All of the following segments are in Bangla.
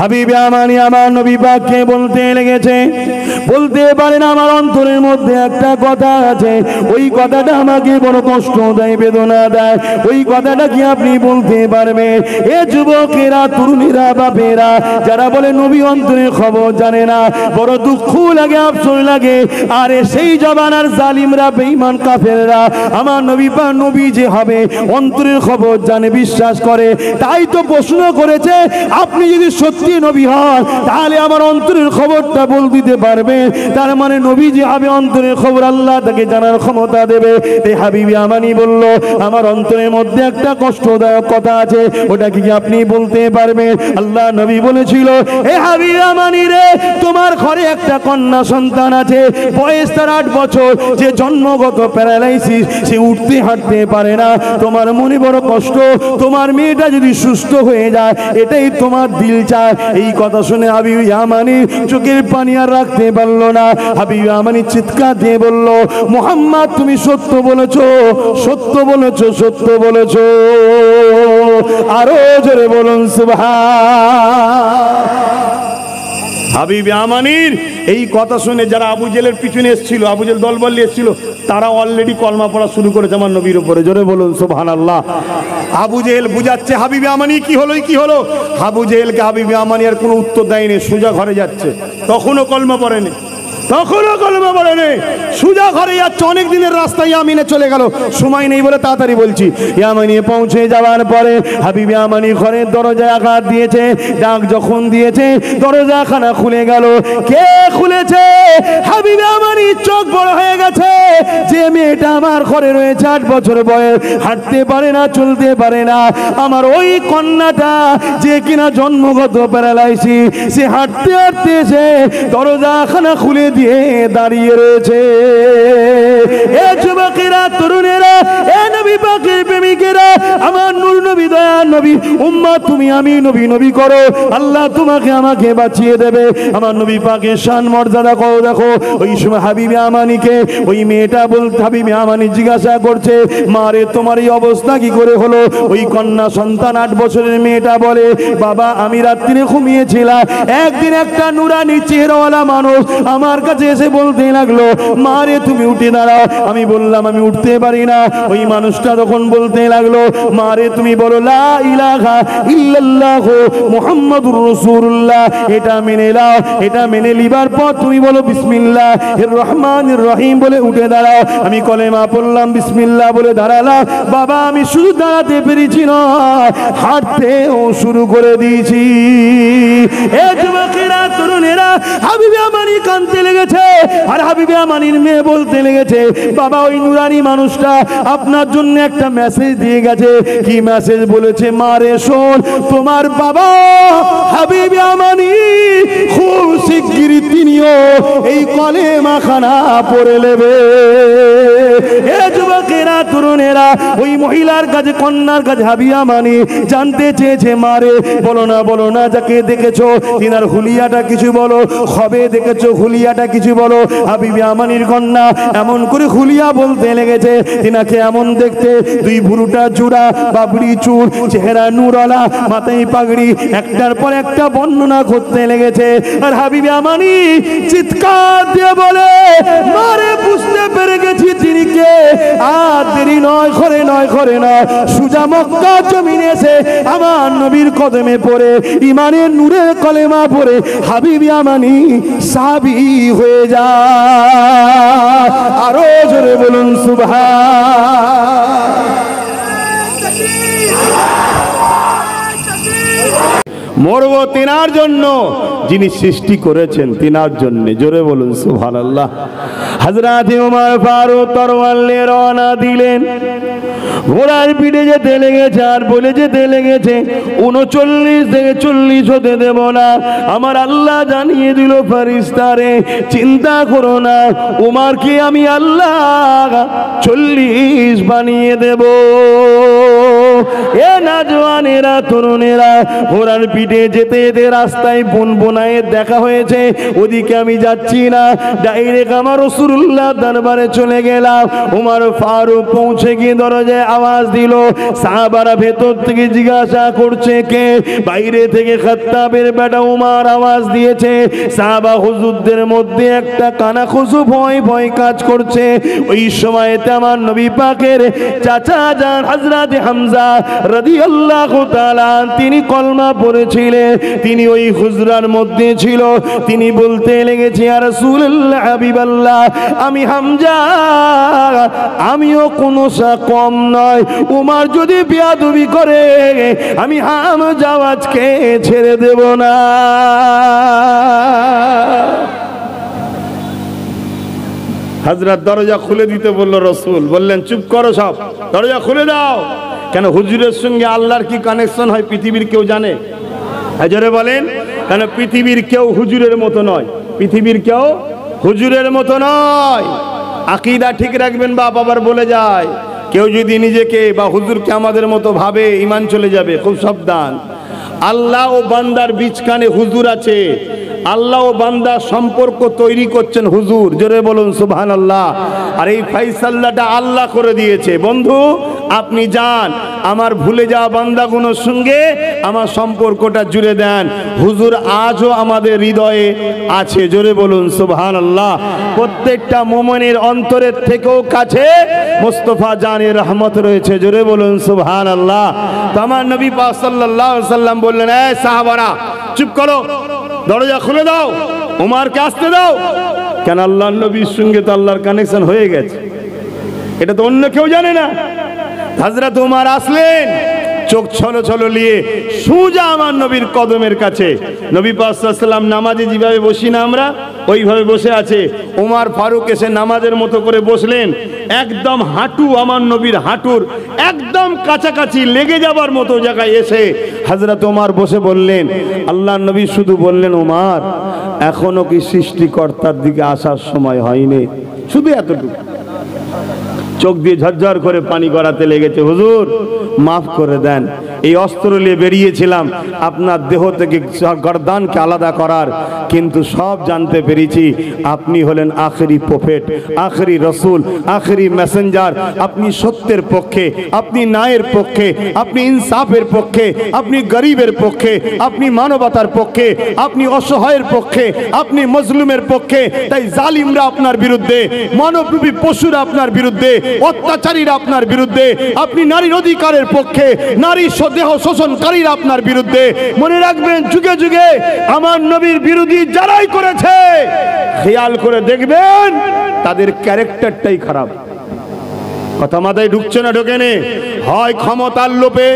হাবিবে আমানি আমার নবী পাককে বলতে লেগেছে, বলতে পারেন আমার অন্তরের মধ্যে একটা কথা আছে, ওই কথাটা আমাকে বড় কষ্ট দেয়, বেদনা দেয়, ওই কথাটা কি আপনি বলতে পারবেন? এ যুবকেরা, তরুণীরা, বাপেরা যারা বলে নবী অন্তরের খবর জানে না, বড় দুঃখ লাগে, আফসোস লাগে। আরে সেই জমানার জালিমরা, বেঈমান কাফেররা আমার নবী পাক নবী যে হবে অন্তরের খবর জানে, বিশ্বাস করে। তাই তো প্রশ্ন করেছে, আপনি যদি সত্যি নবী হন তাহলে আমার অন্তরের খবরটা বল দিতে পারবে। তার মানে নবী যে হবে অন্তরের খবর আল্লাহ তাকে জানার ক্ষমতা দেবে। এই হাবিবি আমানি বলল, আমার অন্তরের মধ্যে একটা কষ্টদায়ক কথা আছে, ওটা কি আপনি বলতে পারবেন? আল্লাহ নবী বলেছিল, এ হাবিবি আমানি রে, তোমার ঘরে একটা কন্যা সন্তান আছে, বয়স তার 8 বছর, যে জন্মগত প্যারালাইসিস, সে উঠতে হাঁটতে পারে না। তোমার মনে বড় কষ্ট, তোমার মেয়েটা যদি সুস্থ হয়ে যায় এটাই তোমার দিল চায়। এই কথা শুনে হাবিবি আমানি চোখের পানি আর রাখতে পারলো না। হাবিবি আমানি চিৎকার দিয়ে বলল, মুহাম্মদ তুমি সত্য বলেছো, সত্য বলেছো, সত্য বলেছো। আরো জোরে বলুন সুবহান। হাবিবে আমানির এই কথা শুনে যারা আবু জেলের পিছনে এসেছিল, আবু জেল দলবল এসেছিল, তারা অলরেডি কলমা পড়া শুরু করেছে আমার নবীর উপরে। জোরে বলুন সুবহানাল্লাহ। আবু জেল বুঝাচ্ছে হাবিবে আমানি কি হলো, কি হলো। আবু জেলকে হাবিবে আমানি আর কোনো উত্তর দেয়নি, সোজা ঘরে যাচ্ছে। তখনও কলমা পড়েনি, তখনও কলমা পড়েনি, সোজা ঘরে যাচ্ছে। অনেক দিনের রাস্তায় ইয়ামিনে চলে গেল, সময় নেই বলে তাড়াতাড়ি বলছি। ইয়ামিনে পৌঁছে যাওয়ার পরে হাবিবে আমানি ঘরের দরজায় আঘাত দিয়েছে। ডাক যখন দিয়েছে দরজাখানা খুলে গেল। কে খুলেছে? হাবিবে আমানি চোখ বড় হয়ে গেছে। যে মেয়েটা আমার ঘরে রয়েছে, 8 বছর বয়স, হাঁটতে পারে না, চলতে পারে না, আমার ওই কন্যাটা যে কিনা জন্মগত প্যারালাইসিস, সে হাঁটতে হাঁটতে এসে দরজাখানা খুলে দিয়ে দাঁড়িয়ে রয়েছে। এ যুবকেরা, তরুণেরা, এ নবী পাকের প্রেমিকেরা, আমার নূর নবী, দয়ার নবী, উম্মত তুমি আমি নবী নবী করো, আল্লাহ তোমাকে আমাকে বাঁচিয়ে দেবে। আমার নবী পাকের শান মর্যাদা করো। দেখো ওই সময় হাবিবে আমানিকে ওই মেয়েটা বলতে, হাবিবে আমানি জিজ্ঞাসা করছে, মা রে তোমার এই অবস্থা কি করে হলো? ওই কন্যা সন্তান 8 বছরের মেয়েটা বলে, বাবা আমি রাত্রিরে ঘুমিয়েছিলাম, একদিন একটা নুরানি চেহারাওয়ালা মানুষ আমার কাছে এসে বলতে লাগলো, মা রে তুমি উঠে দাঁড়াও। আমি বললাম আমি উঠতে পারি না। ওই মানুষটা তখন বলতে লাগলো, মা রে তুমি বলো লা ইলাহা ইল্লাল্লাহ মুহাম্মাদুর রাসূলুল্লাহ, এটা মেনে নাও। এটা মেনে লিবার পর তুমি বলো বিসমিল্লাহির রহমানির রহিম বলে উঠে দাঁড়াও। আমি কলেমা পড়লাম, বিসমিল্লাহ বলে দাঁড়ালাম। বাবা আমি শুধু দাঁড়াতে পেরেছি না, হাঁটতেও শুরু করে দিয়েছি। এ যুবকেরা, তরুণেরা, হাবিবে আমানি কাঁদতে লেগেছে। আর হাবিবে আমানির মেয়ে বলতে লেগেছে, বাবা ওই নুরানি মানুষটা আপনার জন্য একটা মেসেজ দিয়ে গেছে। কি মেসেজ বলেছে? মা রে শোন, তোমার বাবা হাবিবে আমানি খুব শিগগিরই তিনিও এই কলেমা খানা পড়ে নেবে। এ যুবকেরা, তরুণেরা, ওই মহিলার কাছে, কন্যার কাছে হাবিবে আমানি জানতে চেয়েছে, মা রে বলো না, বলো না, যাকে দেখেছো তিনার হুলিয়াটা কিছু বলো, খবে দেখেছো হুলিয়াটা কিছু বলো। হাবিবে আমানির কন্যা এমন করে হুলিয়া বলতে লেগেছে, তিনাকে এমন দেখতে, 2 ভুরুটা জোড়া, বাবড়ি চুল, চেহারা নূরওয়ালা, মাথায় পাগড়ি, একটার পর একটা বর্ণনা করতে লেগেছে। আর হাবিবে আমানি চিৎকার দিয়ে বলে, মারে বুঝতে পেরে গেছি তিনি কে। আর দেরি নয়, ঘরে নয়, ঘরে নয়, সুজা মক্কা জমিনে এসে আমার নবীর কদমে পড়ে ইমানের নূরে কলেমা পড়ে হাবিবে আমানি সাহাবী হয়ে যায়। আরো জোরে বলুন সুবহান। মরব তিনার জন্য যিনি সৃষ্টি করেছেন, তিনার জন্য। জোরে বলুন সুবহানাল্লাহ। হযরত ওমর ফারুক তরোয়ার নিয়ে রওনা দিলেন। ঘোড়ার পিঠে যেতে লেগেছে আর বলে যেতে লেগেছে, 39 থেকে 40 হতে দেব না। আমার আল্লাহ জানিয়ে দিল, ফেরেশতারে চিন্তা করো না, ওমরকে আমি আল্লাহ 40 বানিয়ে দেব। এ নওজওয়ানেরা, তরুণেরা, ঘোড়ার পিঠে হেঁটে যেতে যেতে রাস্তায় বোনায়ের দেখা হয়েছে, ওদিকে আমি যাচ্ছি না, ডাইরেক্ট আমার রাসূলুল্লাহ দরবারে চলে গেলাম। ওমর ফারুক পৌঁছে গিয়ে দরজায় আওয়াজ দিল। সাহাবারা ভেতর থেকে জিজ্ঞাসা করছে কে? বাইরে থেকে খাত্তাবের বেটা উমর আওয়াজ দিয়েছে। সাহাবা হুজুরদের মধ্যে একটা কানাখুশু ভয় ভয় কাজ করছে। ওই সময়তে আমার নবী পাকের চাচা যান হযরত হামজা রাদিয়াল্লাহু তাআলা তিনি কলমা পড়েছিলেন, তিনি ওই হুজরার মধ্যে ছিল। তিনি বলতে লেগেছে, ইয়া রাসূলুল্লাহ হাবিবাল্লাহ, আমি হামজা, আমিও কোনো কম নয়। উমর যদি বেয়াদবি করে আমি হামজা আজকে ছেড়ে দেব না। হযরত দরজা খুলে দিতে বলল, রাসূল বললেন চুপ করো, সব দরজা খুলে দাও। কেন হুজুরের সঙ্গে আল্লাহর কি কানেকশন হয় পৃথিবীর কেউ জানে? হাজারে বলেন, কেন পৃথিবীর কেউ হুজুরের মতো নয়, পৃথিবীর কেউ হুজুরের মতো নয়। আকীদা ঠিক রাখবেন। বাপ আবার বলে যায়, কেউ যদি নিজেকে বা হুজুরকে আমাদের মতো ভাবে ঈমান চলে যাবে, খুব সাবধান। আল্লাহ ও বান্দার বীজখানে হুজুর আছে। আল্লাহ ও বান্দা সম্পর্ক তৈরি করছেন হুজুর, জোরে বলুন সুবহানাল্লাহ। আর এই ফাইসাল্লাটা আল্লাহ করে দিয়েছে। বন্ধু আপনি যান, আমার ভুলে যাওয়া বান্দাগুলোর সঙ্গে আমার সম্পর্কটা জুড়ে দেন। হুজুর আজও আমাদের হৃদয়ে আছে, জোরে বলুন সুবহানাল্লাহ। প্রত্যেকটা মুমিনের অন্তরের থেকেও কাছে মুস্তাফা জানের রহমত রয়েছে, জোরে বলুন সুবহানাল্লাহ। তো আমার নবী পাক সাল্লাল্লাহু আলাইহি সাল্লাম বললেন, এই সাহাবারা চুপ করো, দরজা খুলে দাও, উমরকে আসতে দাও। কেন আল্লাহর নবীর সঙ্গে তো আল্লাহর কানেকশন হয়ে গেছে, এটা তো অন্য কেউ জানে না। হযরত উমর আসলেন, চোখ ছলো ছলো নিয়ে সোজা আমার নবীর কদমের কাছে। নবী পাক সাল্লাল্লাহু আলাইহি ওয়াসাল্লাম নামাজে যেভাবে বসি না আমরা, ওইভাবে বসে আছে। উমর ফারুক এসে নামাজের মতো করে বসলেন। একদম হাঁটু আমার নবীর হাঁটুর একদম কাছাকাছি লেগে যাবার মতো জায়গায় এসে হযরত উমর বসে বললেন, আল্লাহর নবী শুধু বললেন, উমর এখনো কি সৃষ্টিকর্তার দিকে আসার সময় হয়নি? শুধু এতটুকু। চোখ দিয়ে ঝরঝর করে পানি গড়াতে লেগেছে। হুজুর মাফ করে দেন, এই অস্ত্র নিয়ে বেরিয়েছিলাম আপনার দেহ থেকে গর্দানকে আলাদা করার, কিন্তু সব জানতে পেরেছি আপনি হলেন আখেরি প্রফেট, আখেরি রসুল, আখেরি মেসেঞ্জার। আপনি সত্যের পক্ষে, আপনি ন্যায়ের পক্ষে, আপনি ইনসাফের পক্ষে, আপনি গরিবের পক্ষে, আপনি মানবতার পক্ষে, আপনি অসহায়ের পক্ষে, আপনি মজলুমের পক্ষে। তাই জালিমরা আপনার বিরুদ্ধে, মানবরূপী পশুরা আপনার বিরুদ্ধে, অত্যাচারীরা আপনার বিরুদ্ধে, আপনি নারীর অধিকারের পক্ষে, নারী দেহ শোষণকারীরা আপনার বিরুদ্ধে। মনে রাখবেন, যুগে যুগে আমার নবীর বিরোধী যারাই করেছে, খেয়াল করে দেখবেন তাদের ক্যারেক্টারটাই খারাপ। কথা মাথায় ঢুকছে না? ঢোকে নে। হয় ক্ষমতার লোভে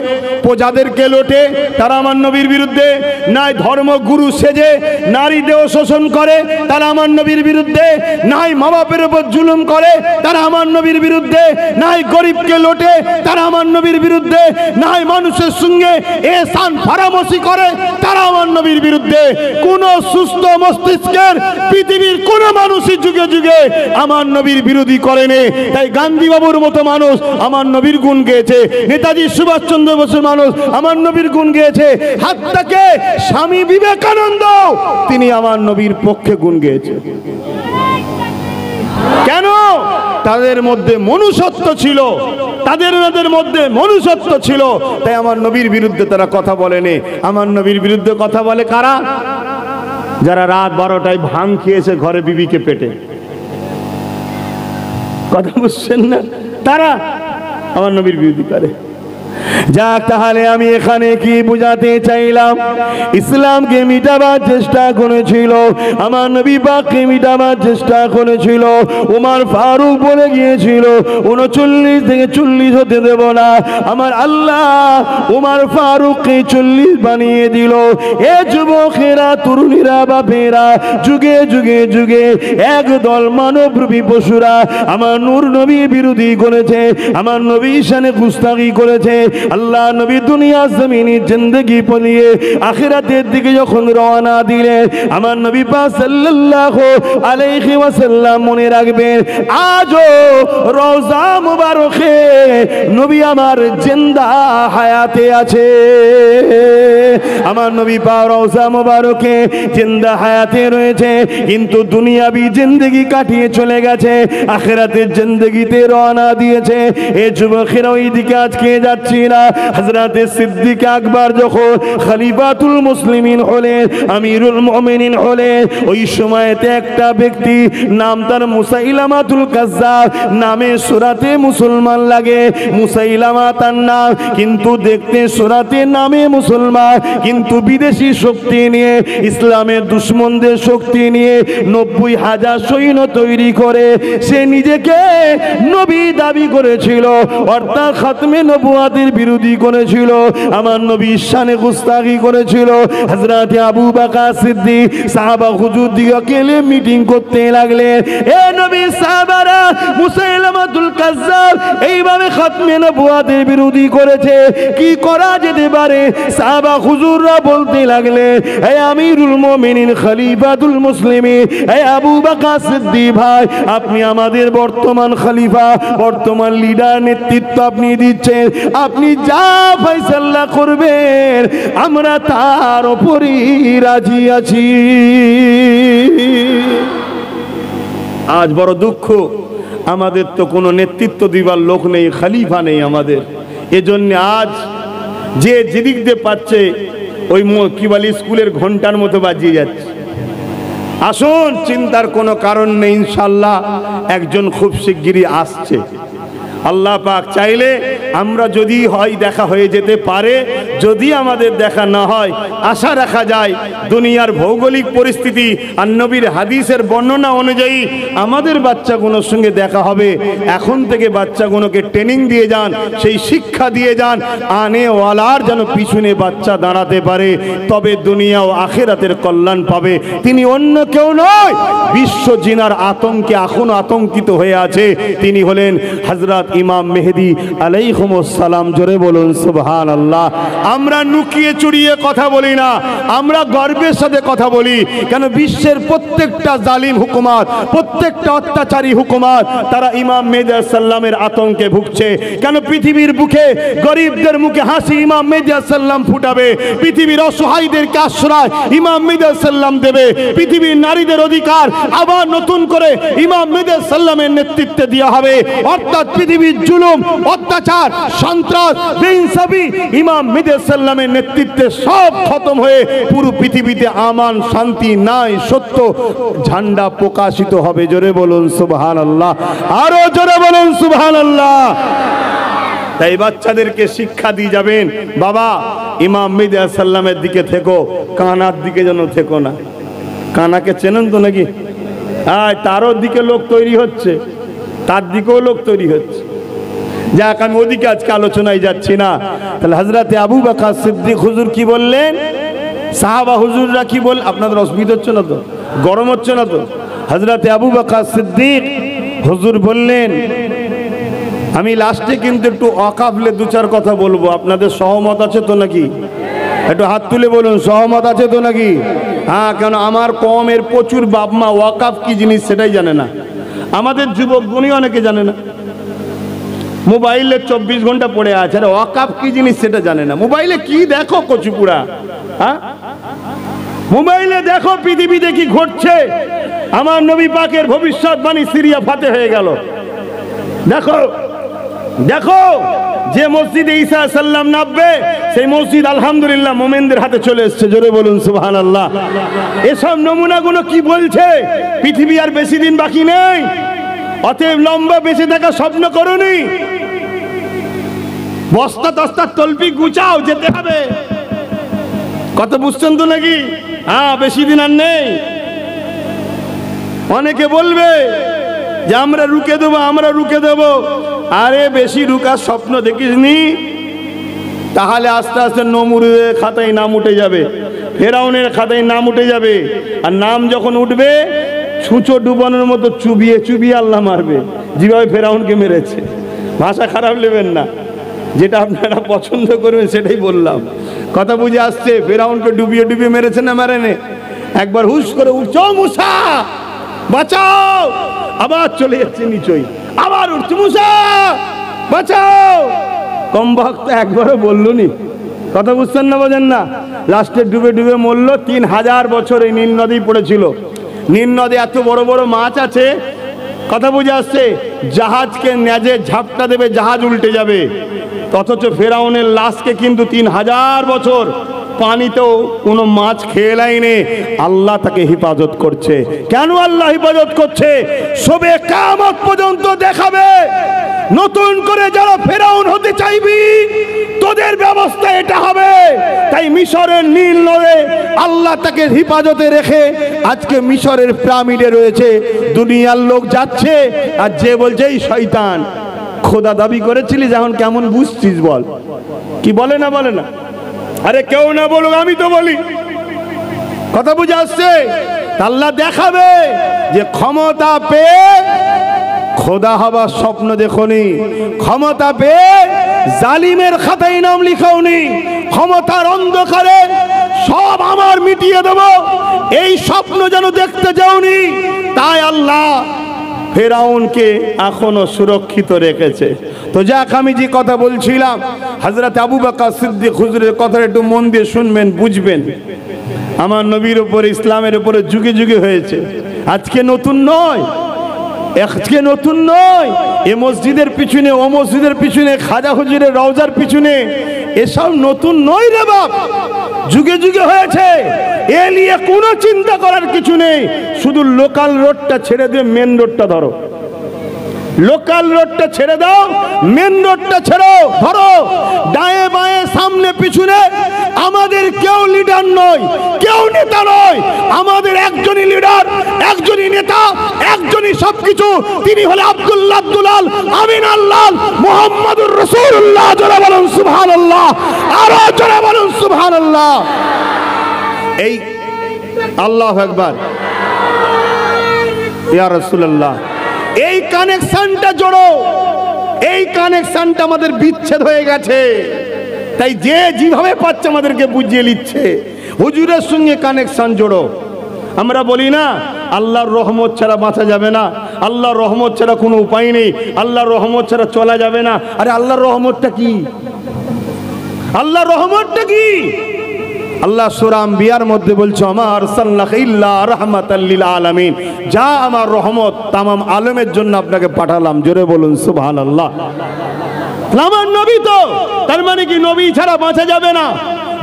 প্রজাদেরকে লোটে, তারা আমার নবীর বিরুদ্ধে, নাই ধর্মগুরু সেজে নারী দেহ শোষণ করে, তারা আমার নবীর বিরুদ্ধে, নাই মা বাপের উপর জুলুম করে, তারা আমার নবীর বিরুদ্ধে, নাই গরিবকে লোটে, তারা আমার নবীর বিরুদ্ধে, নাই মানুষের সঙ্গে এহসান ফারামসি করে, তারা আমার নবীর বিরুদ্ধে। কোন সুস্থ মস্তিষ্কের পৃথিবীর কোন মানুষই যুগে যুগে আমার নবীর বিরোধী করেনি। তাই গান্ধী বাবুর মতো মানুষ আমার নবীর গুণ গেয়েছে, নেতাজি সুভাষচন্দ্র বোসের মানুষ আমার নবীর গুণ গেয়েছে, হাত্তাকে স্বামী বিবেকানন্দ তিনি আমার নবীর পক্ষে গুণ গেয়েছে। কেন? তাদের মধ্যে মনুষ্যত্ব ছিল, তাদের মধ্যে মনুষ্যত্ব ছিল। তাই আমার নবীর বিরুদ্ধে তারা কথা বলেনি। আমার নবীর বিরুদ্ধে কথা বলে কারা? যারা রাত 12টায় ভাং খেয়েছে ঘরে বিবিকে পেটে। কথা বুঝছেন না? তারা আমার নবীর বিরোধী করে। যাক, তাহলে আমি এখানে কি বুঝাতে চাইলাম? ইসলামকে মিটাবার চেষ্টা করেছিল, আমার নবী পাককে মিটাবার চেষ্টা করেছিল। উমর ফারুক বলে গিয়েছিল 39 থেকে 40 হতে দেব না। আমার আল্লাহ উমর ফারুককে 40 বানিয়ে দিল। এ যুবকেরা, তরুণীরা, বাপেরা, যুগে যুগে যুগে একদল মানবরূপী পশুরা আমার নূর নবী বিরোধী করেছে, আমার নবীর শানে গুস্তাখি করেছে, আল্লাহ নবী দুনিয়া জমিনে জিন্দেগি পলিয়ে আখিরাতের দিকে যখন রওনা দিলেন, আমার নবী পাক সাল্লাল্লাহু আলাইহি ওয়াসাল্লাম মনে রাখবেন, আজও রওজা মুবারকে নবী আমার জিন্দা হায়াতে আছে। আমার নবী পাক রওজা মুবারকে জিন্দা হায়াতে রয়েছে, কিন্তু দুনিয়াবি জিন্দেগি কাটিয়ে চলে গেছে, আখিরাতের জিন্দেগিতে রওনা দিয়েছে। এই যুবকেরা ওই দিকে আজকে যাচ্ছি না। হযরতে সিদ্দিক আকবর যখন খলিফাতুল মুসলিমিন হলেন, আমিরুল মুমিনিন হলেন, ওই সময়তে একটা ব্যক্তি নাম তার মুসাইলামাতুল কাজ্জাব নামে সূরাতে মুসলমান লাগে। মুসাইলামা তার নাম, কিন্তু দেখতে সূরাতে নামে মুসলমান, কিন্তু বিদেশি শক্তি নিয়ে, ইসলামের দুশমনদের শক্তি নিয়ে 90,000 সৈন্য তৈরি করে সে নিজেকে নবী দাবি করেছিল, অর্থাৎ খাতমে নবুয়াতের বিরোধী করেছিল, আমার নবীর শানে গুস্তাখি করেছিল। হযরতে আবু বকর সিদ্দিক সাহাবা হুজুর দিকে মিটিং করতে লাগলেন, এ নবীর সাহাবারা, মুসাইলামাতুল কাজ্জাব এইভাবে খাতমে নবুয়াতের বিরোধী করেছে, কি করা যেতে পারে? সাহাবা হুজুররা বলতে লাগলেন, হে আমিরুল মুমিনিন খলিফাতুল মুসলিমিন, হে আবু বকর সিদ্দিক ভাই, আপনি আমাদের বর্তমান খলিফা, বর্তমান লিডার, নেতৃত্ব আপনি দিচ্ছেন, আপনি যা ফয়সালা করবেন আমরা তার উপরই রাজি আছি। আজ বড় দুঃখ, আমাদের তো কোনো নেতৃত্ব দিবার লোক নেই, খলিফা নেই আমাদের। এজন্য আজ যে যেদিক দিয়ে পাচ্ছে ওই কি বলে স্কুলের ঘন্টার মতো বাজিয়ে যাচ্ছে। আসুন, চিন্তার কোনো কারণ নেই, ইনশাআল্লাহ একজন খুব শিগগিরই আসছে। আল্লাহ পাক চাইলে আমরা যদি হয় দেখা হয়ে যেতে পারে, যদি আমাদের দেখা না হয় আশা রাখা যায় দুনিয়ার ভৌগোলিক পরিস্থিতি আর নবীর হাদিসের বর্ণনা অনুযায়ী আমাদের বাচ্চাগুলোর সঙ্গে দেখা হবে। এখন থেকে বাচ্চাগুলোকে ট্রেনিং দিয়ে যান, সেই শিক্ষা দিয়ে যান, আনেওয়ালার যেন পিছনে বাচ্চা দাঁড়াতে পারে, তবে দুনিয়া ও আখিরাতের কল্যাণ পাবে। তিনি অন্য কেউ নয়, বিশ্ব জিনার আতঙ্কে এখন আতঙ্কিত হয়ে আছে, তিনি হলেন হযরত ইমাম মেহেদী আলাইহিস সালাম। জোরে বলুন সুবহানাল্লাহ। আমরা লুকিয়ে চুরিয়ে কথা বলি না, আমরা গর্বের সাথে কথা বলি। কেন? বিশ্বের প্রত্যেকটা জালিম হুকুমত, প্রত্যেকটা অত্যাচারী হুকুমত তারা ইমাম মেহেদী আলাইহিস সালামের আতঙ্কে ভুগছে। কেন? পৃথিবীর বুকে গরিবদের মুখে হাসি ইমাম মেহেদী আলাইহিস সালাম ফুটাবে, পৃথিবীর অসহায়দেরকে আশ্রয় ইমাম মেহেদী আলাইহিস সালাম দেবে, পৃথিবীর নারীদের অধিকার আবার নতুন করে ইমাম মেহেদী আলাইহিস সালামের নেতৃত্বে দেওয়া হবে। অর্থাৎ পৃথিবীর জুলুম, অত্যাচার, সন্ত্রাস, বেইনসাফি ইমাম মেহেদী আলাইহিস সালামের নেতৃত্বে সব খতম হয়ে পুরো পৃথিবীতে আমান, শান্তি, ন্যায়, সত্য ঝান্ডা প্রকাশিত হবে। জোরে বলুন সুবহানাল্লাহ, আরো জোরে বলুন সুবহানাল্লাহ। তাই বাচ্চাদেরকে শিক্ষা দিয়ে যাবেন, বাবা ইমাম মেহেদী আলাইহিস সালামের দিকে থেকো, কানার দিকে যেন থেকো না। কানাকে চেনেন তো নাকি? তারও দিকে লোক তৈরি হচ্ছে, তার দিকেও লোক তৈরি হচ্ছে। যাক, আমি ওদিকে আজকে আলোচনায় যাচ্ছি না। তাহলে হযরতে আবু বকর সিদ্দিক হুজুর কি বললেন, সাহাবা হুজুররা কি বল, আপনাদের অসুবিধা হচ্ছে না তো? গরম হচ্ছে না তো? হযরতে আবু বকর সিদ্দিক হুজুর বললেন, আমি লাস্টে কিন্তু একটু ওয়াকাফলে দু চার কথা বলবো, আপনাদের সহমত আছে তো নাকি? একটু হাত তুলে বলুন, সহমত আছে তো নাকি? হ্যাঁ, কেন আমার কমের প্রচুর বাপ মা ওয়াকাফ কি জিনিস সেটাই জানে না। আমাদের যুবকগণই অনেকে জানে না, মোবাইলে 24 ঘন্টা পড়ে আছে, আর ওয়াকাফ কি জিনিস সেটা জানে না। মোবাইলে কি দেখো কচুপুরা, হ্যাঁ মোবাইলে দেখো পৃথিবীতে কি ঘটছে। আমার নবী পাকের ভবিষ্যৎবাণী সিরিয়া ফাতে হয়ে গেল। দেখো দেখো, যে মসজিদে ঈসা সাল্লাম নামবে সেই মসজিদ আলহামদুলিল্লাহ মোমেনদের হাতে চলে এসছে। জোরে বলুন সুবহানাল্লাহ। এসব নমুনাগুলো কি বলছে? পৃথিবী আর বেশি দিন বাকি নেই, অতএব লম্বা বেঁচে থাকা স্বপ্ন করুনি, বস্তা তস্তা তলপি গুছাও, যেতে হবে। কত বুঝছেন তো নাকি? হ্যাঁ, বেশি দিন আর নেই। অনেকে বলবে যে আমরা রুকে দেবো, আমরা রুকে দেবো। আরে বেশি রুকার স্বপ্ন দেখিসনি, তাহলে আস্তে আস্তে নমরুদের খাতায় নাম উঠে যাবে, ফেরাউনের খাতায় নাম উঠে যাবে। আর নাম যখন উঠবে ছুঁচো ডুবানোর মতো চুবিয়ে চুবিয়ে আল্লাহ মারবে, যেভাবে ফেরাউনকে মেরেছে। ভাষা খারাপ নেবেন না। যেটা আপনারা পছন্দ করবেন সেটাই বললাম। কথা বুঝে আসছে? ফেরাউনকে ডুবিয়ে ডুবিয়ে মেরেছে না মেরেনে? একবার হুশ করে উঠছো মুসা বাঁচাও, আবার চলে যাচ্ছে নিচই, আবার উঠছে মুসা বাঁচাও। কম ভক্ত একবারও বললুনি। কথা বুঝছেন না, বোঝেন না? লাস্টে ডুবে ডুবে মরল। 3000 বছর এই নীল নদী পড়েছিল। নীল নদী এত বড় বড় মাছ আছে, কথা বুঝে আসছে, জাহাজকে ন্যাজে ঝাপটা দেবে, জাহাজ উল্টে যাবে। অথচ ফেরাউনের লাশকে কিন্তু 3000 বছর পানিতেও কোনো মাছ খেয়ে লাইনে আল্লাহ তাকে হেফাজত করছে। কেন আল্লাহ হেফাজত করছে? সবে কিয়ামত পর্যন্ত দেখাবে। নতুন করে যারা ফেরাউন হতে চাইবি তোদের ব্যবস্থা এটা হবে। তাই মিশরের নীল নদে আল্লাহ তাকে হেফাজতে রেখে আজকে মিশরের পিরামিডে রয়েছে। দুনিয়ার লোক যাচ্ছে আর যে বলছে এই শয়তান। খোদা দাবি করেছিলি যখন কেমন বুঝছিস বল? কি বলে না বলে না? আরে কেউ না বলুক, আমি তো বলি। কথা বুঝে আসছে? আল্লাহ দেখাবে যে ক্ষমতা পেয়ে খোদা হবার স্বপ্ন দেখোনি, ক্ষমতা পেয়ে জালিমের খাতায় নাম লিখাওনি, ক্ষমতার অন্ধকারে সব আমার মিটিয়ে দেব এই স্বপ্ন যেন দেখতে যাওনি। তাই আল্লাহ ফেরাউনকে এখনো সুরক্ষিত রেখেছে। তো যাক, আমি যে কথা বলছিলাম, হযরত আবু বকর সিদ্দিক হুজুরের কথা একটু মন দিয়ে শুনবেন, বুঝবেন। আমার নবীর উপরে, ইসলামের উপরে যুগে যুগে হয়েছে। আজকে নতুন নয়, আজকে নতুন নয়। এ মসজিদের পিছনে, ও মসজিদের পিছনে, খাজা হুজুরের রওজার পিছনে এসব নতুন নয় রে বাপ, যুগে যুগে হয়েছে। এ নিয়ে কোনো চিন্তা করার কিছু নেই। শুধু লোকাল রোডটা ছেড়ে দিয়ে মেন রোডটা ধরো। লোকাল রোডটা ছেড়ে দাও, মেন রোডটা ছেড়ো, ধরো। ডায়ে বায়ে সামনে পিছনে আমাদের কেউ লিডার নয়, কেউ নেতা নয়। আমাদের একজনই লিডার, একজনই নেতা, একজনই সবকিছু। তিনি হলে আব্দুল্লাহ আব্দুলাল আমিন আল্লাহ মুহাম্মাদুর রাসূলুল্লাহ। জোরে বলুন সুবহানাল্লাহ, আরো জোরে বলুন সুবহানাল্লাহ। এই আল্লাহু আকবার, ইয়া রাসূলুল্লাহ। এই কানেকশনটা জোড়ো, এই কানেকশনটা আমাদের বিচ্ছেদ হয়ে গেছে। তাই যে যেভাবে পাচ্ছে আমাদেরকে বুঝিয়ে নিচ্ছে। হুজুরের সঙ্গে কানেকশন জোড়ো। আমরা বলি না আল্লাহর রহমত ছাড়া বাঁচা যাবে না, আল্লাহর রহমত ছাড়া কোনো উপায় নেই, আল্লাহর রহমত ছাড়া চলা যাবে না। আরে আল্লাহর রহমতটা কি? আল্লাহর রহমতটা কি? আল্লাহ সূরা আম্বিয়ার মধ্যে বলছে, আমা আরসালনাকা ইল্লা রাহমাতাল লিল আলামিন। যা আমার রহমত তামাম আলমের জন্য আপনাকে পাঠালাম। জোরে বলুন সুবহানাল্লাহ। আমার নবী তো, তার মানে কি নবী ছাড়া বাঁচা যাবে না,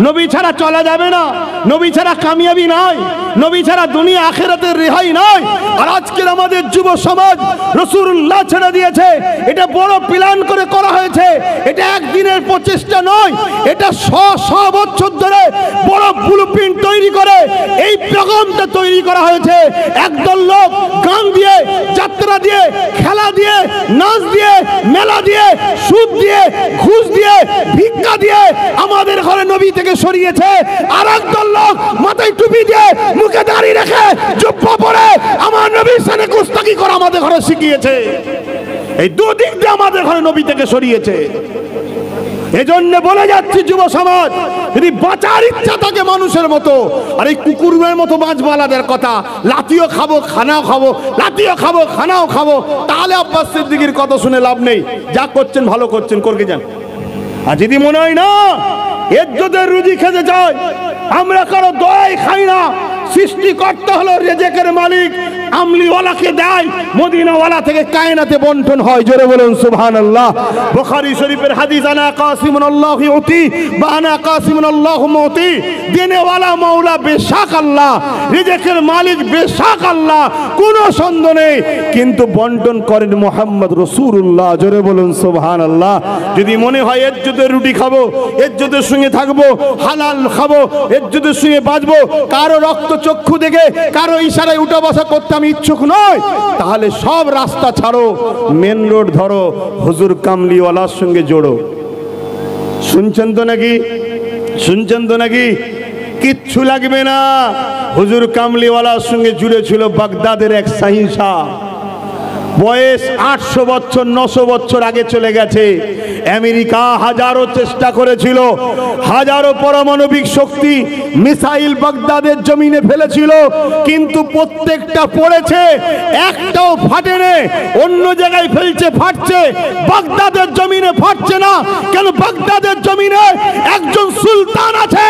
নবী ছাড়া চলা যাবে না, নবী ছাড়া কামিয়াবি নাই, নবী ছাড়া দুনিয়া আখিরাতের রেহাই নাই। আর আজকের আমাদের যুব সমাজ রাসূলুল্লাহ ছেড়ে দিয়েছে। এটা বড় প্ল্যান করে করা হয়েছে। এটা একদিনের প্রচেষ্টা নয়, এটা শ বছর ধরে বড় ব্লুপ্রিন্ট তৈরি করে এই প্রোগ্রামটা তৈরি করা হয়েছে। একদল লোক গান দিয়ে, যাত্রা দিয়ে, খেলা দিয়ে, নাচ দিয়ে, মেলা দিয়ে, সুদ দিয়ে, ঘুষ দিয়ে, ভিক্ষা দিয়ে আমাদের ঘরে নবী থেকে সরিয়েছে। আর একদল লোক মাথায় টুপি দিয়ে, মুখে দাড়ি রেখে, জুব্বা পরে আমার নবীর সাথে গুস্তাখি করা আমাদের ঘরে শিখিয়েছে। এই দুদিক দিয়ে আমাদের ঘরে নবী থেকে সরিয়েছে। এজন্য বলে যাচ্ছি যুব সমাজ, যদি বাঁচার ইচ্ছা থাকে মানুষের মতো, আর এই কুকুরের মতো বাঁচবালাদের কথা, লাতিও খাবো খানাও খাবো, লাতিও খাবো খানাও খাবো, তাহলে আব্বাস সিদ্দিকীর কথা শুনে লাভ নেই। যা করছেন ভালো করছেন, করকে যান। আর যদি মনে হয় না ইজ্জতের রুজি খেতে চাই, আমরা কারো দয়াই খাই না। সৃষ্টিকর্তা হলো রিজিকের মালিক, আমলিওয়ালাকে দেয়, মদিনাওয়ালা থেকে কায়নাতে বন্টন হয়। জোরে বলুন সুবহানাল্লাহ। বুখারী শরীফের হাদিস, আনা কাসিমুন আল্লাহু ইউতি বা আনা কাসিমুন আল্লাহু মুতি। দেনেওয়ালা মাওলা বেশক আল্লাহ, রিজিকের মালিক বেশক আল্লাহ, কোনো সন্দেহ নেই। কিন্তু বন্টন করেন মুহাম্মদ রাসূলুল্লাহ। জোরে বলুন সুবহানাল্লাহ। যদি মনে হয় ইজ্জতের রুটি খাবো, ইজ্জতের সঙ্গে থাকবো, হালাল খাবো, ইজ্জতের সঙ্গে বাঁচবো, কারো রক্ত চক্ষু দেখে, কারো ইশারায় উঠা বসা করতে আমি ইচ্ছুক নয়, তাহলে সব রাস্তা ছাড়ো, মেন রোড ধরো, হুজুর কামলিওয়ালার সঙ্গে জোড়ো। শুনছেন তো নাকি? শুনছেন তো নাকি? কিচ্ছু লাগবে না। হুজুর কামলিওয়ালার সঙ্গে জুড়ে ছিল বাগদাদের এক শাহিনশাহ। বয়স 800 বছর 900 বছর আগে চলে গেছে। আমেরিকা হাজারো চেষ্টা করেছিল, হাজারো পারমাণবিক শক্তি মিসাইল বাগদাদের জমিনে ফেলেছিল, কিন্তু প্রত্যেকটা পড়েছে, একটাও ফাটেনি। অন্য জায়গায় ফেলছে, ফাটছে, বাগদাদের জমিনে ফাটছে না কেন? বাগদাদের জমিনে একজন সুলতান আছে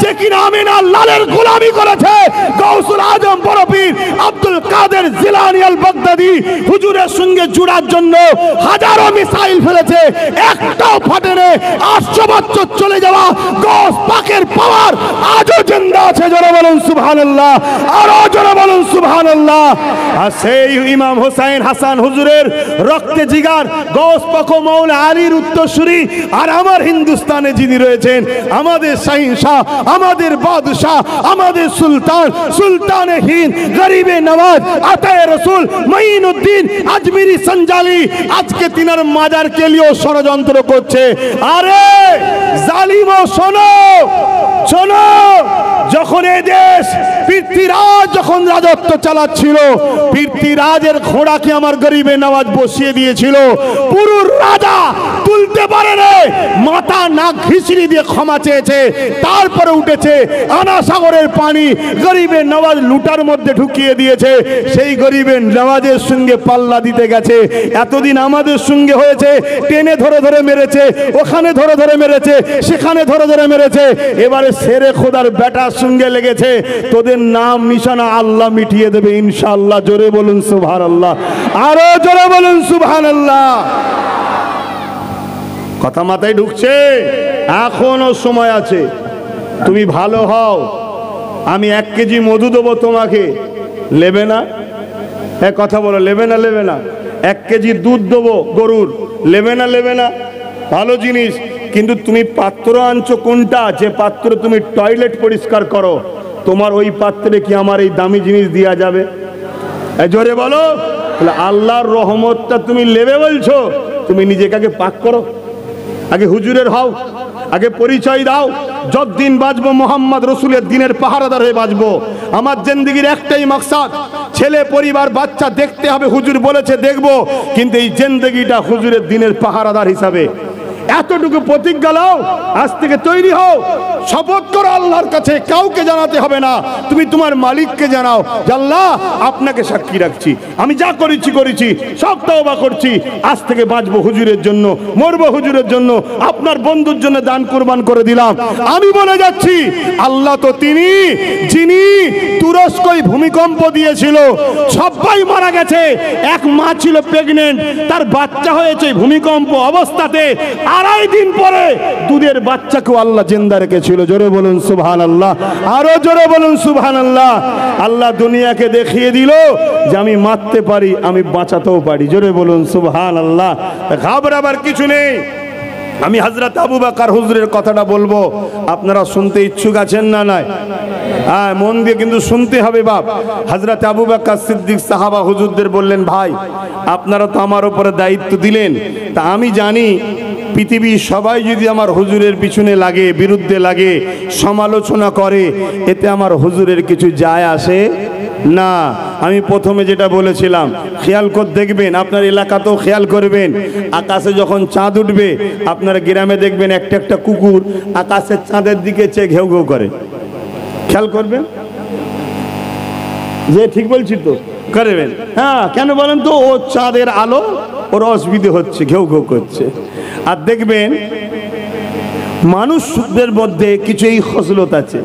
যে কিনা আমিনা লালের গোলামি করেছে। গাউসুল আজম বড় পীর আব্দুল কাদের জিলানী আল বাগদাদি হুজুরের সঙ্গে জুড়ার জন্য হাজারো মিসাইল ফেলেছে, একটাও ফাটেনি। 800 বছর চলে যাওয়া গাউস পাকের পাওয়ার আজও জিন্দা আছে। জোরে বলুন সুবহানাল্লাহ, আরো জোরে বলুন সুবহানাল্লাহ। আর সেই ইমাম হোসেন হাসান হুজুরের রক্তে জিগার গাউস পাক ও মাওলা আলীর উত্তরসূরি। আর আমার হিন্দুস্তানে যিনি রয়েছেন, আমাদের শাহিনশাহ, আমাদের বাদশাহ, আমাদের সুলতান, সুলতানে হিন্দ, গরিবে নওয়াজ, আতায়ে রসুল মঈনুদ্দিন আজমিরি সঞ্জালি, আজকে তিনার মাজার কে লিয়েও ষড়যন্ত্র করছে। আরে জালিমো শোনো, শোনো, যখন এই দেশ পৃথ্বীরাজ যখন রাজত্ব চালাচ্ছিল, পৃথ্বীরাজের ঘোড়াকে আমার গরিবে নওয়াজ বসিয়ে দিয়েছিল। পুরো রাজা তুলতে পারে না, মাথা নাক ঘিসড়ি দিয়ে ক্ষমা চেয়েছে, তারপরে উঠেছে। আনা সাগরের পানি গরিবে নওয়াজ লুটার মধ্যে ঢুকিয়ে দিয়েছে। সেই গরিবে নওয়াজের সঙ্গে পাল্লা দিতে গেছে। এতদিন আমাদের সঙ্গে হয়েছে, টেনে ধরে ধরে মেরেছে, ওখানে ধরে ধরে মেরেছে, সেখানে ধরে ধরে মেরেছে। এবারে শেরে খোদার বেটার সঙ্গে লেগেছে। তোদের নাম নিশানা আল্লাহ মিটিয়ে দেবে ইনশাআল্লাহ। জোরে বলুন সুবহানাল্লাহ, আরো জোরে বলুন সুবহানাল্লাহ। কথা মাথায় ঢুকছে? এখনো সময় আছে, তুমি ভালো হও। আমি 1 কেজি মধু দেবো তোমাকে, নেবে না? কথা বলো, নেবে না? নেবে না? 1 কেজি দুধ দেবো গরুর, নেবে না? নেবে না? ভালো জিনিস, কিন্তু তুমি পাত্র আনছো কোনটা? যে পাত্র তুমি টয়লেট পরিষ্কার করো, তোমার ওই পাত্রে কি আমার এই দামি জিনিস দেওয়া যাবে? জোরে বলো। আল্লাহর রহমতটা তুমি নেবে বলছো, তুমি নিজেকে আগে পাক করো, আগে হুজুরের হও, আগে পরিচয় দাও। যতদিন বাঁচবো মোহাম্মদ রসুলের দিনের পাহারাদার হয়ে বাঁচবো। আমার জিন্দেগির একটাই মাকসাদ, ছেলে পরিবার বাচ্চা দেখতে হবে, হুজুর বলেছে দেখবো, কিন্তু এই জিন্দেগিটা হুজুরের দিনের পাহারাদার হিসাবে। এতটুকু প্রতিজ্ঞা নাও, আজ থেকে তৈরি হও, শপথ করো আল্লাহর কাছে, কাউকে জানাতে হবে না, তুমি তোমার মালিককে জানাও যে আল্লাহ আপনাকে সাক্ষী রাখছি, আমি যা করেছি করেছি, সব তওবা করছি, আজ থেকে বাঁচবো হুজুরের জন্য, মরবো হুজুরের জন্য, আপনার বন্ধুর জন্য দান কুরবান করে দিলাম। আমি বলে যাচ্ছি, আল্লাহ তো তিনি যিনি তুরস্কয় ভূমিকম্প দিয়েছিল, সবাই মারা গেছে, এক মা ছিল প্রেগনেন্ট, তার বাচ্চা হয়েছে ভূমিকম্প অবস্থাতে, 2.5 দিন পরে দুধের বাচ্চাকেও আল্লাহ জিন্দা রেখেছিল। জোরে বলুন সুবহানাল্লাহ, আরো জোরে বলুন সুবহানাল্লাহ। আল্লাহ দুনিয়াকে দেখিয়ে দিল যে আমি মারতে পারি, আমি বাঁচাতেও পারি। জোরে বলুন সুবহানাল্লাহ। ঘাবড়াবার কিছু নেই। আমি হযরত আবু বকর হুজুরের কথাটা বলবো, আপনারা শুনতে ইচ্ছুক আছেন না? নাই? হ্যাঁ, মন দিয়ে কিন্তু শুনতে হবে বাপ। হযরত আবু বকর সিদ্দিক সাহাবা হুজুরদের বললেন, ভাই আপনারা তো আমার উপরে দায়িত্ব দিলেন, তা আমি জানি পৃথিবীর সবাই যদি আমার হুজুরের পিছনে লাগে, বিরুদ্ধে লাগে, সমালোচনা করে, এতে আমার হুজুরের কিছু যায় আসে না। আমি প্রথমে যেটা বলেছিলাম, খেয়াল করে দেখবেন, আপনার এলাকাতেও খেয়াল করবেন, আকাশে যখন চাঁদ উঠবে, আপনার গ্রামে দেখবেন একটা একটা কুকুর আকাশের চাঁদের দিকে চেয়ে ঘেউ ঘেউ করে। খেয়াল করবেন, যে ঠিক বলছি তো? করবেন। হ্যাঁ, কেন বলেন তো? ও চাঁদের আলো, ওর অসুবিধে হচ্ছে, ঘেউ ঘেউ করছে। আর দেখবেন মানুষদের মধ্যে কিছু এই খসলত আছে,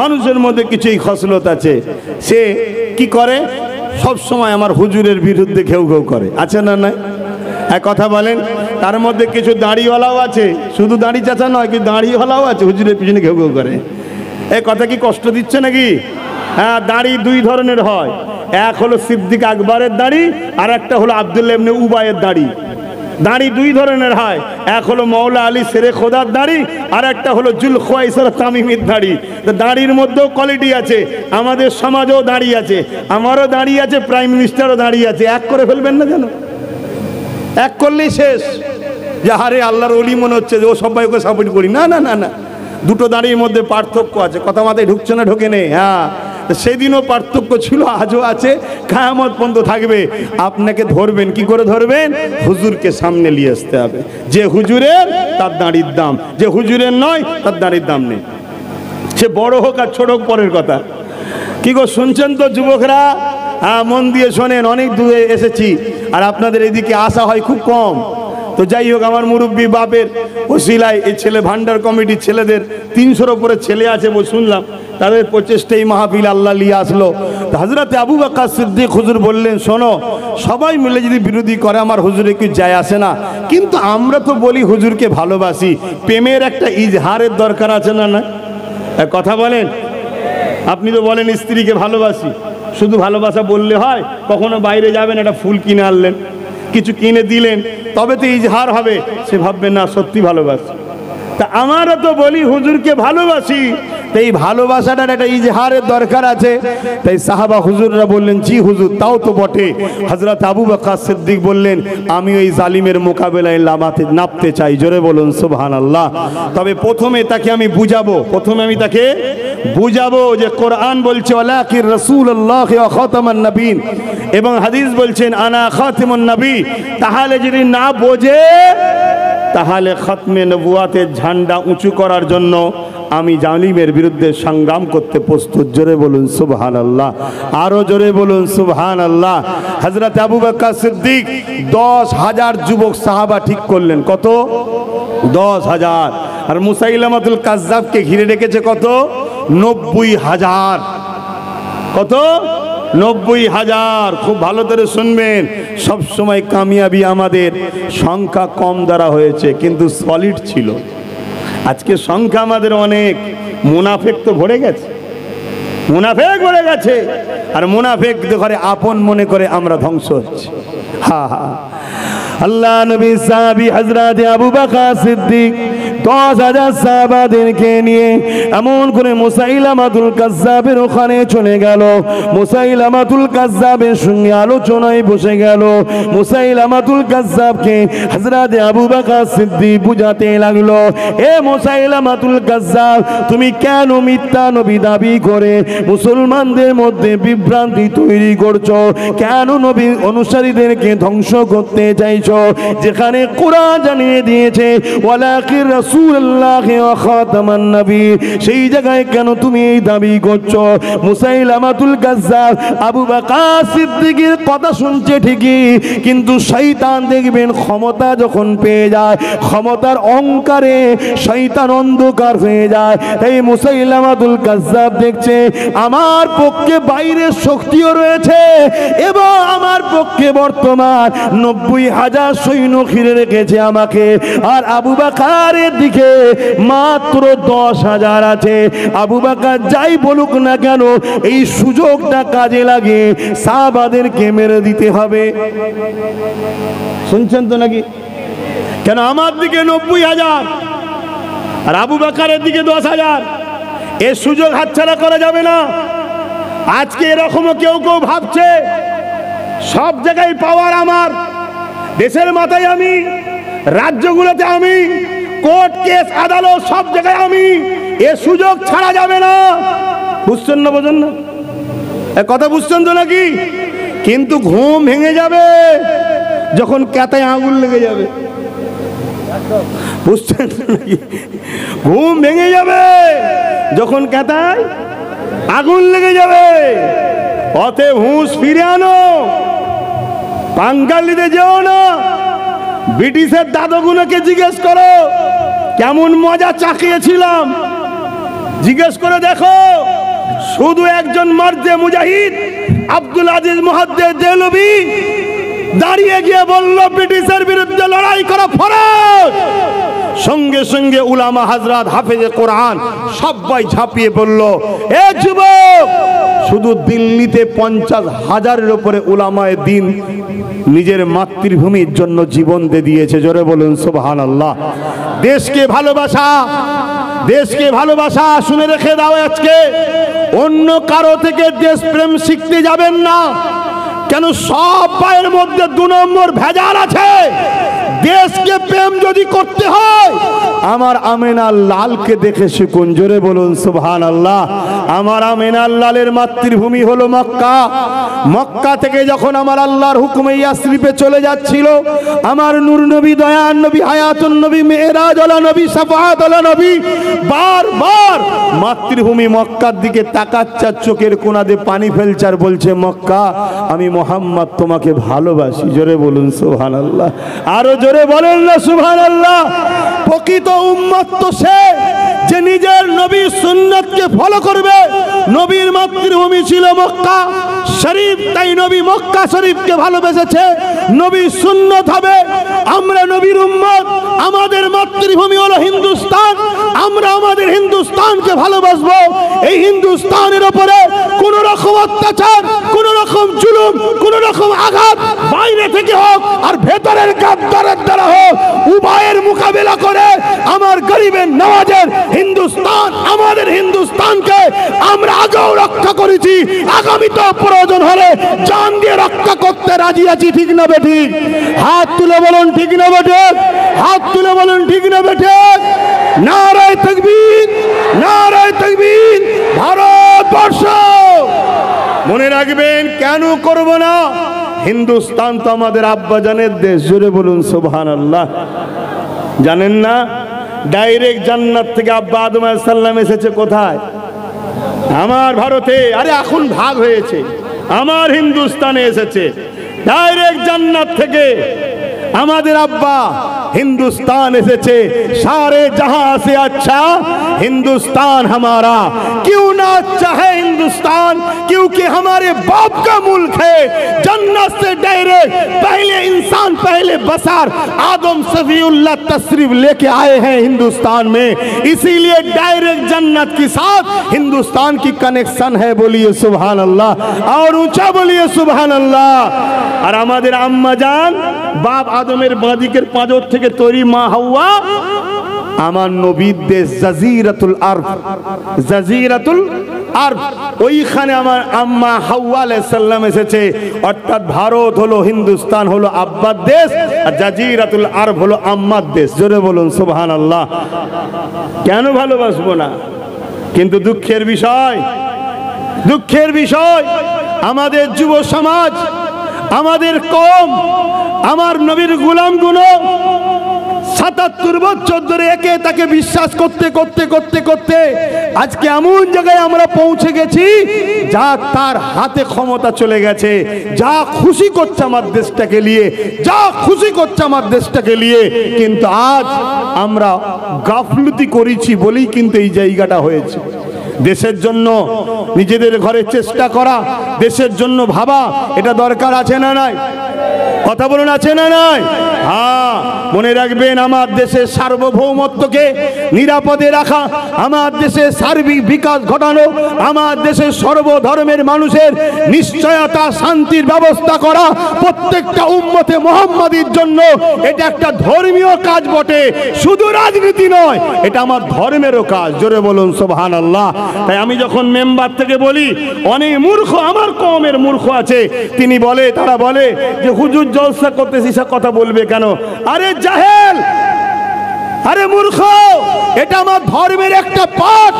মানুষের মধ্যে কিছু এই খসলত আছে, সে কি করে? সব সময় আমার হুজুরের বিরুদ্ধে ঘেউ ঘেউ করে, আছে না? নাই? এক কথা বলেন। তার মধ্যে কিছু দাড়িওয়ালাও আছে, শুধু দাড়ি চাচা নয়, কিন্তু দাড়িওয়ালাও আছে, হুজুরের পিছনে ঘেউ ঘেউ করে। এই কথা কি কষ্ট দিচ্ছে নাকি? হ্যাঁ, দাড়ি 2 ধরনের হয়, এক হলো সিদ্দিক আকবরের দাড়ি, আর একটা হলো আব্দুল্লাহ ইবনে উবাইয়ের দাড়ি। দাড়ি 2 ধরনের হয়, এক হলো মাওলা আলী শেরে খোদার দাড়ি, আর একটা হলো জুল খোয়াইসার তামিমির দাড়ি। তো দাড়ির মধ্যেও কোয়ালিটি আছে, আমাদের সমাজেও দাড়ি আছে, আমারও দাড়ি আছে, প্রাইম মিনিস্টারও দাড়ি আছে। এক করে ফেলবেন না যেন, এক করলেই শেষ, যে হারে আল্লাহর ওলি মনে হচ্ছে যে ও সবাই ওকে সাপোর্ট করি। না না না না, দুটো দাড়ির মধ্যে পার্থক্য আছে। কথা মাথায় ঢুকছে না? ঢোকে নেই? হ্যাঁ, সেদিনও পার্থক্য ছিল, আজও আছে, কিয়ামত পর্যন্ত থাকবে। আপনাকে ধরবেন, কি করে ধরবেন? হুজুরকে সামনে নিয়ে আসতে হবে। যে হুজুরের তার দাঁড়ির দাম, যে হুজুরের নয় তার দাঁড়ির দাম নেই। সে বড় হোক আর ছোট হোক পরের কথা। কি গো শুনছেন তো যুবকরা? হ্যাঁ, মন দিয়ে শোনেন। অনেক দূরে এসেছি আর আপনাদের এদিকে আসা হয় খুব কম। তো যাই হোক, আমার মুরব্বী বাপের ওসিলায় এই ছেলে ভান্ডার কমিটির ছেলেদের 300-র উপরে ছেলে আছে শুনলাম, তাদের প্রচেষ্টাই মাহফিল আল্লাহ নিয়ে আসলো। তো হযরত আবু বকর সিদ্দিক হুজুর বললেন, শোনো, সবাই মিলে যদি বিরোধী করে আমার হুজুরে কি যায় আসে না, কিন্তু আমরা তো বলি হুজুরকে ভালোবাসি। প্রেমের একটা ইজহারের দরকার আছে না? না কথা বলেন। আপনি তো বলেন স্ত্রীকে ভালোবাসি, শুধু ভালোবাসা বললে হয়? কখনো বাইরে যাবেন, একটা ফুল কিনে আনলেন, কিছু কিনে দিলেন, তবে তো ইজহার হবে। সে ভাববে না সত্যি ভালোবাসি। তা আমারও তো বলি হুজুরকে ভালোবাসি, তো এই ভালোবাসাটার একটা ইজহারের দরকার আছে। তাই সাহাবা হুজুররা বললেন, জি হুজুর, তাও তো বটে। হযরত আবু বকর সিদ্দিক বললেন, আমি ওই জালিমের মোকাবেলায় নামতে চাই। জোরে বলুন সুবহানাল্লাহ। তবে প্রথমে তাকে আমি বুঝাবো, যে কোরআন বলছে ওয়ালাকির রাসূলুল্লাহ ওয়া খাতামান নবীন, এবং হাদিস বলছেন আনা খাতিমুন নবী। তাহলে যদি না বোঝে, তাহলে খতমে নবুয়াতের ঝান্ডা উঁচু করার জন্য আমি জালিমের বিরুদ্ধে সংগ্রাম করতে প্রস্তুত। জোরে বলুন সুবহানাল্লাহ, আরো জোরে বলুন সুবহানাল্লাহ। হযরত আবু বকর সিদ্দিক 10,000 যুবক সাহাবা ঠিক করলেন। কত? 10,000। আর মুসাইলামাতুল কাজ্জাবকে ঘিরে রেখেছে কত? 90,000। কত? 90,000। খুব ভালো করে শুনবেন, সব সময় কামিয়াবি আমাদের সংখ্যা কম দ্বারা হয়েছে, কিন্তু সলিড ছিল। আজকে সংখ্যা আমাদের অনেক, মুনাফেক তো ভরে গেছে, মুনাফেক ভরে গেছে। আর মুনাফেক ঘরে আপন মনে করে আমরা ধ্বংস হচ্ছি। হা হা। আল্লাহ নবী সাহাবী হযরত আবু বকর সিদ্দিক 10,000 সাহাবাদেরকে নিয়ে এমন করে মুসাইলামাতুল কাজ্জাবের ওখানে চলে গেল। মুসাইলামাতুল কাজ্জাবের সঙ্গে আলোচনায় বসে গেল। মুসাইলামাতুল কাজ্জাবকে হযরত আবু বকর সিদ্দিক বুঝাতে লাগলো, এ মুসাইলামাতুল কাজ্জাব, তুমি কেন মিথ্যা নবী দাবি করে মুসলমানদের মধ্যে বিভ্রান্তি তৈরি করছো? কেন নবী অনুসারীদেরকে ধ্বংস করতে চাইছো? যেখানে কোরআন জানিয়ে দিয়েছে ওয়ালাকির রাসূলুল্লাহ ওয়া খাতামান নবী, সেই জায়গায় কেন তুমি এই দাবি করছো? মুসাইলামাতুল কাজ্জাব আবু বকর সিদ্দিকের কথা শুনছে ঠিকই, কিন্তু শয়তান দেখবেন ক্ষমতা যখন পেয়ে যায়, ক্ষমতার অহংকারে শয়তান অন্ধকার হয়ে যায়। এই মুসাইলামাতুল কাজ্জাব দেখছে আমার পক্ষে বাইরের শক্তিও রয়েছে এবং আমার পক্ষে বর্তমান 90,000 সৈন্য ঘিরে রেখেছে আমাকে, আর আবু বকরের দিকে মাত্র 10,000 আছে। আবু বকর যাই বলুক না কেন, এই সুযোগটা কাজে লাগে সাহাবাদেরকে মেরে দিতে হবে। শুনছেন তো নাকি? কেন আমার দিকে 90,000 আর আবু বকরের দিকে 10,000, এ সুযোগ হাতছাড়া করা যাবে না। আজকে এরকমও কেউ কেউ ভাবছে সব জায়গায় পাওয়ার আমার, দেশের মাথায় আমি, রাজ্যগুলোতে আমি, কোর্ট কেস আদালত সব জায়গায় আমি, এ সুযোগ ছাড়া যাবে না। বুঝছেন না? বোঝেন না? কথা বুঝছেন তো নাকি? কিন্তু ঘুম ভেঙে যাবে যখন ক্যাতায় আগুন লেগে যাবে। বুঝছেন নাকি? ঘুম ভেঙে যাবে যখন ক্যাতায় আগুন লেগে যাবে। অতএব হুঁশ ফিরে আনো, বাঙালিতে যেও না। ব্রিটিশের দাদুগুলোকে জিজ্ঞেস করো কেমন মজা চাকিয়েছিলাম, জিজ্ঞেস করে দেখো। শুধু একজন মার্দে মুজাহিদ আব্দুল আজিজ মুহাদ্দিস দেহলভী দাঁড়িয়ে গিয়ে বলল ব্রিটিশের বিরুদ্ধে লড়াই করা ফরজ। সঙ্গে সঙ্গে উলামা হযরত হাফেজে কোরআন সবাই ঝাঁপিয়ে পড়ল। এ যুবক, শুধু দিল্লিতে 50,000-এর উপরে উলামায়ে দ্বীন নিজের মাতৃভূমির জন্য জীবন দিয়েছে। জোরে বলুন সুবহানাল্লাহ। দেশকে ভালোবাসা, দেশকে ভালোবাসা। শুনে রেখে দাও, আজকে অন্য কারো থেকে দেশপ্রেম শিখতে যাবেন না। কেন? সব পায়ের মধ্যে 2 নম্বর ভেজাল আছে। দেশকে প্রেম যদি করতে হয় আমার আমিনা লালকে দেখে শিখুন। জোরে বলুন সুবহানাল্লাহ। আমার আমিনা লালের মাতৃভূমি হলো মক্কা। মক্কা থেকে যখন আমার আল্লাহর হুকুমে ইয়াসরিবে চলে যাচ্ছিল, আমার নূর নবী, দয়ার নবী, হায়াতুন নবী, মেরাজ ওয়ালা নবী, শাফাআত ওয়ালা নবী বারবার মাতৃভূমি মক্কার দিকে তাকাচ্ছে, চোখের কোণা দিয়ে পানি ফেলছে আর বলছে, মক্কা আমি মুহাম্মদ তোমাকে ভালোবাসি। জোরে বলুন সুবহানাল্লাহ। আরো জোরে বলেন না সুবহানাল্লাহ। প্রকৃত উম্মত তো সে যে নিজের নবীর সুন্নাতকে ফলো করবে। নবীর মাতৃভূমি ছিল মক্কা শরীফ, তাই নবী মক্কা শরীফকে ভালোবেসেছে। নবীর সুন্নাত হবে। আমরা নবীর উম্মত, আমাদের মাতৃভূমি হলো হিন্দুস্তান, আমরা আমাদের হিন্দুস্তানকে ভালোবাসবো। এই হিন্দুস্তানের উপরে কোন রকম অত্যাচার, কোন রকম জুলুম, কোন রকম আঘাত বাইরে থেকে হোক আর ভেতরের গাদ্দারের দ্বারা হোক, উভয়ের মোকাবেলা করে আমার গরিবের নওয়াজের হিন্দুস্তান, আমাদের হিন্দুস্তানকে আমরা আগেও রক্ষা করেছি, আগামীতেও প্রয়োজন হলে জান দিয়ে রক্ষা করতে রাজি আছি। ঠিক না বেঠিক? হাত তুলে বলুন ঠিক না বেঠিক? হাত তুলে বলুন ঠিক না বেঠিক? নারায়ে তাকবীর, নারায়ে তাকবীর। ভারতবর্ষ মনে রাখবেন, কেন করব না? হিন্দুস্তান তো আমাদের আব্বাজানের দেশ। জোরে বলুন সুবহানাল্লাহ। জানেন না ডাইরেক্ট জান্নাত থেকে আব্বা আদম আলাইহিস সালাম এসেছে কোথায়? আমার ভারতে। আরে এখন ভাগ হয়েছে, আমার হিন্দুস্তানে এসেছে ডাইরেক্ট জান্নাত থেকে। আমাদের আব্বা हिंदुस्तान এসেছে। सारे जहां से अच्छा हिंदुस्तान हमारा। क्यों ना अच्छा है हिंदुस्तान? क्योंकि हमारे बाप का मुल्क है। जन्नत से डायरेक्ट पहले इंसान, पहले बसार आदम सफीउल्लाह तशरीफ लेके आए हैं हिंदुस्तान में, इसीलिए डायरेक्ट जन्नत के साथ हिंदुस्तान की कनेक्शन है। बोलिए सुभान अल्लाह, और ऊंचा बोलिए सुभान अल्लाह। और हमारे अम्मा जान बाप आदमेर बादिकेर पाजर থেকে তৈরি মা হাওয়া আমার নবীর দেশ জাজিরাতুল আরব, জাজিরাতুল আরব, ওইখানে আমার আম্মা হাওয়া আলাইহিস সালাম এসেছে। অর্থাৎ ভারত হলো, হিন্দুস্তান হলো আব্বার দেশ, আর জাজিরাতুল আরব হলো আম্মার দেশ। জোরে বলুন সুবহানাল্লাহ। কেন ভালোবাসবো না? কিন্তু দুঃখের বিষয়, দুঃখের বিষয় আমাদের যুব সমাজ, আমাদের কওম, আমার নবীর গোলামগুলো ৭৭ বছর ধরে একে তাকে বিশ্বাস করতে করতে করতে করতে আজকে এমন জায়গায় আমরা পৌঁছে গেছি, যা তার হাতে ক্ষমতা চলে গেছে, যা খুশি করছে আমার দেশটাকে নিয়ে, যা খুশি করছে আমার দেশটাকে নিয়ে। কিন্তু আজ আমরা গাফলতি করেছি বলেই কিন্তু এই জায়গাটা হয়েছে। দেশের জন্য নিজেদের ঘরে চেষ্টা করা, দেশের জন্য ভাবা, এটা দরকার আছে না নাই? কথা বলুন, আছে না নাই? হ্যাঁ, মনে রাখবেন, আমার দেশের সার্বভৌমত্বকে নিরাপদে রাখা, আমার দেশের সার্বিক বিকাশ ঘটানো, আমার দেশের সর্বধর্মের মানুষের নিশ্চয়তা, শান্তির ব্যবস্থা করা প্রত্যেকটা উম্মতে মুহাম্মাদির জন্য এটা একটা ধর্মীয় কাজ বটে, শুধু রাজনীতি নয়, এটা আমার ধর্মেরও কাজ। জোরে বলুন সুবহানাল্লাহ। তাই আমি যখন মেম্বার থেকে বলি, অনেক মূর্খ আমার কওমের মূর্খ আছে, তিনি বলে, তারা বলে যে হুজুর জলসা করতেছি, সে কথা বলবে কেন? আরে জাহেল, আরে মূর্খ, এটা আমার ধর্মের একটা পাঠ।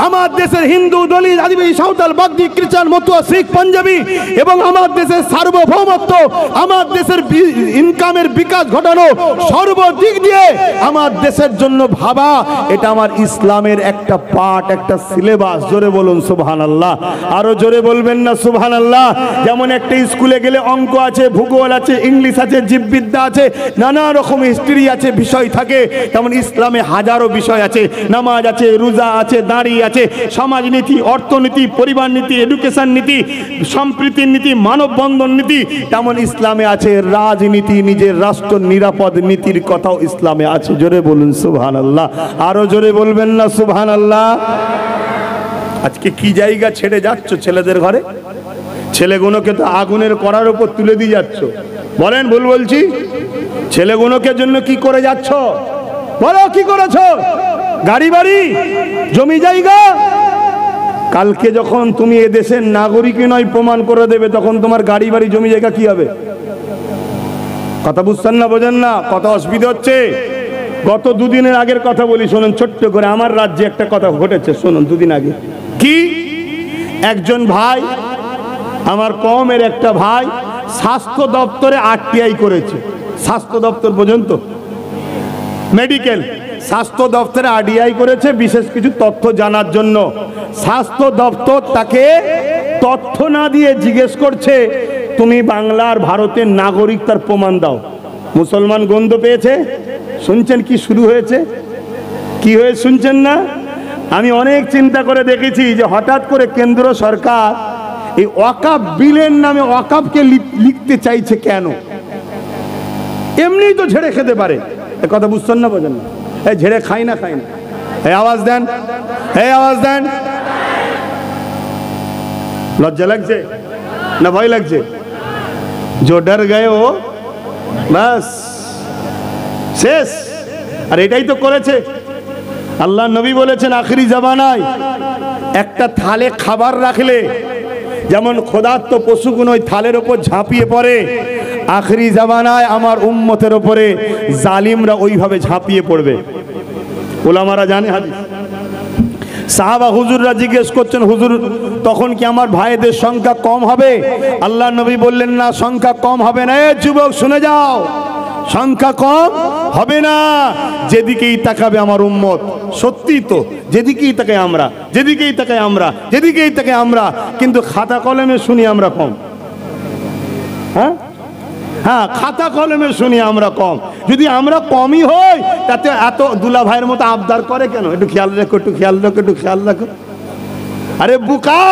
আমার দেশের হিন্দু, দলিত, আদিবাসী, সাঁওতাল, বাগদি, খ্রিস্টান, মতুয়া, শিখ, পাঞ্জাবি এবং আমার দেশের সার্বভৌমত্ব, আমার দেশের ইনকামের বিকাশ ঘটানো, সর্বদিক দিয়ে আমার দেশের জন্য ভাবা, এটা আমার ইসলামের একটা পাঠ, একটা সিলেবাস। জোরে বলুন সুবহানাল্লাহ। আরো জোরে বলবেন না সুবহানাল্লাহ? যেমন একটা স্কুলে গেলে অঙ্ক আছে, ভূগোল আছে, ইংলিশ আছে, জীববিদ্যা আছে, নানা রকম হিস্ট্রি আছে, বিষয় থাকে, তেমন ইসলামে হাজারো বিষয় আছে। নামাজ আছে, রোজা আছে, দাঁড়ি আছে, সমাজনীতি, অর্থনীতি, পরিবার নীতি, এডুকেশন নীতি, সম্প্রীতির নীতি, মানববন্ধন নীতি, তেমন ইসলামে আছে রাজনীতি, নিজের রাষ্ট্র নিরাপদ নীতির কথাও ইসলামে আছে। জোরে বলুন সুবহানাল্লাহ। আরো জোরে বলবেন না সুবহানাল্লাহ? আজকে কি জায়গা ছেড়ে যাচ্ছ ছেলেদের ঘরে? ছেলেগুলোকে তো আগুনের কড়ার উপর তুলে দিয়ে যাচ্ছ। বলেন, ভুল বলছি? ছেলেগুলোকে জন্য কি করে যাচ্ছ? বলো, কি করেছো? গাড়ি বাড়ি, জমি জায়গা। কালকে যখন তুমি এদেশের নাগরিক নয় প্রমাণ করে দেবে, তখন তোমার গাড়ি বাড়ি, জমি জায়গা কি হবে? কথা বুঝছেন না, বোঝেন না, কত অসুবিধা হচ্ছে। গত দুদিনের আগের কথা বলি, শুনুন ছোট্ট করে। আমার রাজ্যে একটা কথা ঘটেছে, শুনুন। দুদিন আগে কি, একজন ভাই, আমার কমের একটা ভাই স্বাস্থ্য দপ্তরে RTI করেছে। স্বাস্থ্য দপ্তর বোঝেন তো, মেডিকেল স্বাস্থ্য দপ্তরে RTI করেছে বিশেষ কিছু তথ্য জানার জন্য। স্বাস্থ্য দপ্তর তাকে তথ্য না দিয়ে জিজ্ঞেস করছে, তুমি বাংলার ভারতের নাগরিক, তার প্রমাণ দাও। মুসলমান গন্ধ পেয়েছে। শুনছেন কি শুরু হয়েছে, কি হয়ে শুনছেন না? আমি অনেক চিন্তা করে দেখেছি যে হঠাৎ করে কেন্দ্র সরকার এই ওয়াকাফ বিলের নামে ওয়াকাফকে লিখতে চাইছে কেন? এমনিই তো ঝেড়ে খেতে পারে। এ কথা বুঝছেন না, বোঝেন না? এই ঝেড়ে খাই না, খাই না। এই আওয়াজ দেন, এই আওয়াজ দেন। লজ্জা লাগছে না ভয় লাগছে? जो डर गए हो बस শেষ। আর এটাই তো করেছে। আল্লাহ নবী বলেছেন আখিরি জামানায় একটা থালে খাবার রাখলে যেমন ক্ষুধার্ত পশুগুলো ওই থালের ওপর ঝাঁপিয়ে পড়ে, আখিরি জামানায় আমার উম্মতের ওপরে জালিমরা ওইভাবে ঝাঁপিয়ে পড়বে। ওলামারা জানে হাদিস। সাহাবা হুজুররা জিজ্ঞেস করছেন, হুজুর তখন কি আমার ভাইদের সংখ্যা কম হবে? আল্লাহ নবী বললেন না, সংখ্যা কম হবে না। এ যুবক শুনে যাও, সংখ্যা কম হবে না। যেদিকেই তাকাবে আমার উম্মত, সত্যি তো, যেদিকেই তাকাই আমরা, যেদিকেই তাকাই আমরা, যেদিকেই তাকাই আমরা, কিন্তু খাতা কলমে শুনি আমরা কম। হ্যাঁ হ্যাঁ, খাতা কলমে শুনি আমরা কম। যদি আমরা কমই হই, তাতে এত দুলা ভাইয়ের মতো আবদার করে কেন? একটু খেয়াল রাখো, একটু খেয়াল রাখো, একটু খেয়াল রাখো। আরে বুকা,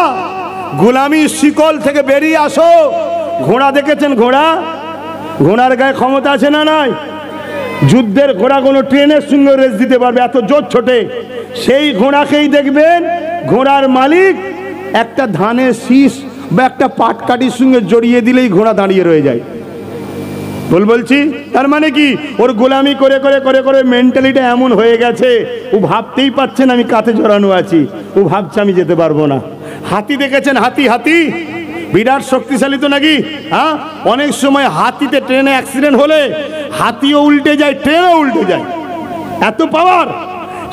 গোলামি শিকল থেকে বেরিয়ে আসো। ঘোড়া দেখেছেন? ঘোড়া, ঘোড়ার গায়ে ক্ষমতা আছে না নাই? যুদ্ধের ঘোড়া কোনো ট্রেনের সঙ্গে রেস দিতে পারবে, এত জোর ছোটে। সেই ঘোড়াকেই দেখবেন ঘোড়ার মালিক একটা ধানের শীষ বা একটা পাটকাঠির সঙ্গে জড়িয়ে দিলেই ঘোড়া দাঁড়িয়ে রয়ে যায়। বলছি তার মানে কি, ওর গোলামি করে করে করে করে মেন্টালিটি এমন হয়ে গেছে, ও ভাবতেই পারছে না আমি কাতে জড়ানো আছি। ও ভাবছে আমি যেতে পারবো না। হাতি দেখেছেন? হাতি, হাতি বিরাট শক্তিশালী তো নাকি? হ্যাঁ, অনেক সময় হাতিতে ট্রেনে অ্যাক্সিডেন্ট হলে হাতিও উল্টে যায়, ট্রেনও উল্টে যায়, এত পাওয়ার।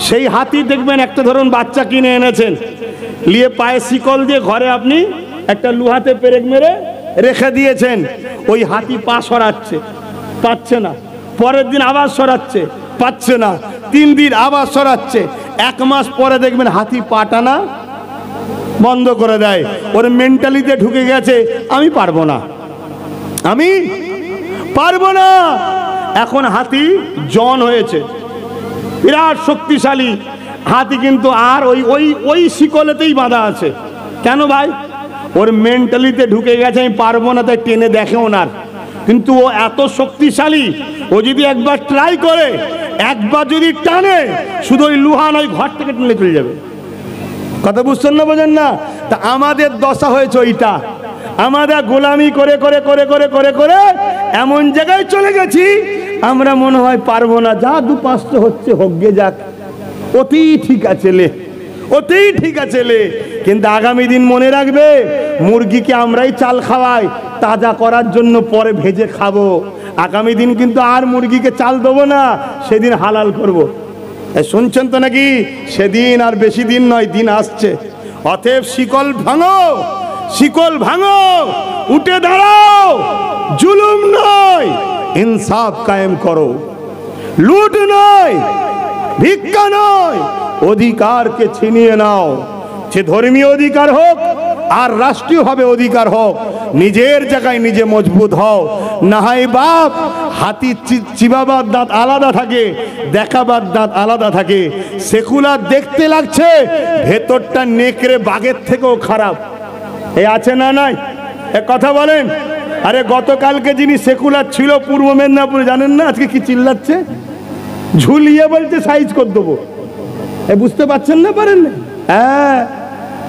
সেই হাতি দেখবেন একটা ধরুন বাচ্চা কিনে এনেছেন, নিয়ে পায়ে শিকল দিয়ে ঘরে আপনি একটা লুহাতে পেরেক মেরে রেখে দিয়েছেন। ওই হাতি পা সরাচ্ছে, পাচ্ছে না। পরের দিন আবার সরাচ্ছে, পাচ্ছে না। 3 দিন আবার সরাচ্ছে। 1 মাস পরে দেখবেন হাতি পা টানা বন্ধ করে দেয়। ওর মেন্টালিতে ঢুকে গেছে আমি পারবো না, আমি পারবো না। এখন হাতি জন হয়েছে, বিরাট শক্তিশালী হাতি, কিন্তু আর ওই ওই ওই শিকলেতেই বাঁধা আছে। কেন ভাই? ওর মেন্টালিতে ঢুকে গেছে আমি পারবো না, তাই টেনে দেখেও না। কিন্তু ও এত শক্তিশালী, ও যদি একবার ট্রাই করে, একবার যদি টানে, শুধু ওই লোহা নয়, ঘর থেকে টেনে চলে যাবে। কথা বুঝছেন না, বোঝেন না? তা আমাদের দশা হয়েছে ওইটা। আমরা গোলামি করে করে করে করে করে করে এমন জায়গায় চলে গেছি, আমরা মনে হয় পারবো না। যা 2-5 হচ্ছে হোক গে যাক, অতি ঠিক আছে লে, অতি ঠিক আছে লে। কিন্তু আগামী দিন মনে রাখবে, মুরগিকে আমরাই চাল খাওয়াই তাজা করার জন্য, পরে ভেজে খাবো। আগামী দিন কিন্তু আর মুরগিকে চাল দেবো না, সেদিন হালাল করব। শুনছেন তো নাকি? সেদিন আর বেশি দিন নয়, দিন আসছে। অতএব শিকল ভাঙো, শিকল ভাঙো, উঠে দাঁড়াও। জুলুম নয়, ইনসাফ কায়েম করো। লুট নয়, ভিক্ষা নয়, অধিকারকে ছিনিয়ে নাও। সে ধর্মীয় অধিকার হোক আর রাষ্ট্রীয়ভাবে অধিকার হোক, নিজের জায়গায় নিজে মজবুত হও। না হয় বাপ, হাতি চিবাবার দাঁত আলাদা থাকে, দেখাবার দাঁত আলাদা থাকে। সেকুলার দেখতে লাগছে, ভেতরটা নেকড়ে বাঘের থেকেও খারাপ। এ আছে না নাই? এ কথা বলেন। আরে গতকালকে যিনি সেকুলার ছিল পূর্ব মেদিনীপুরে, জানেন না আজকে কি চিল্লাচ্ছে? ঝুলিয়ে বলছে সাইজ করে দেবো। এ বুঝতে পারছেন না, পারেন না? হ্যাঁ,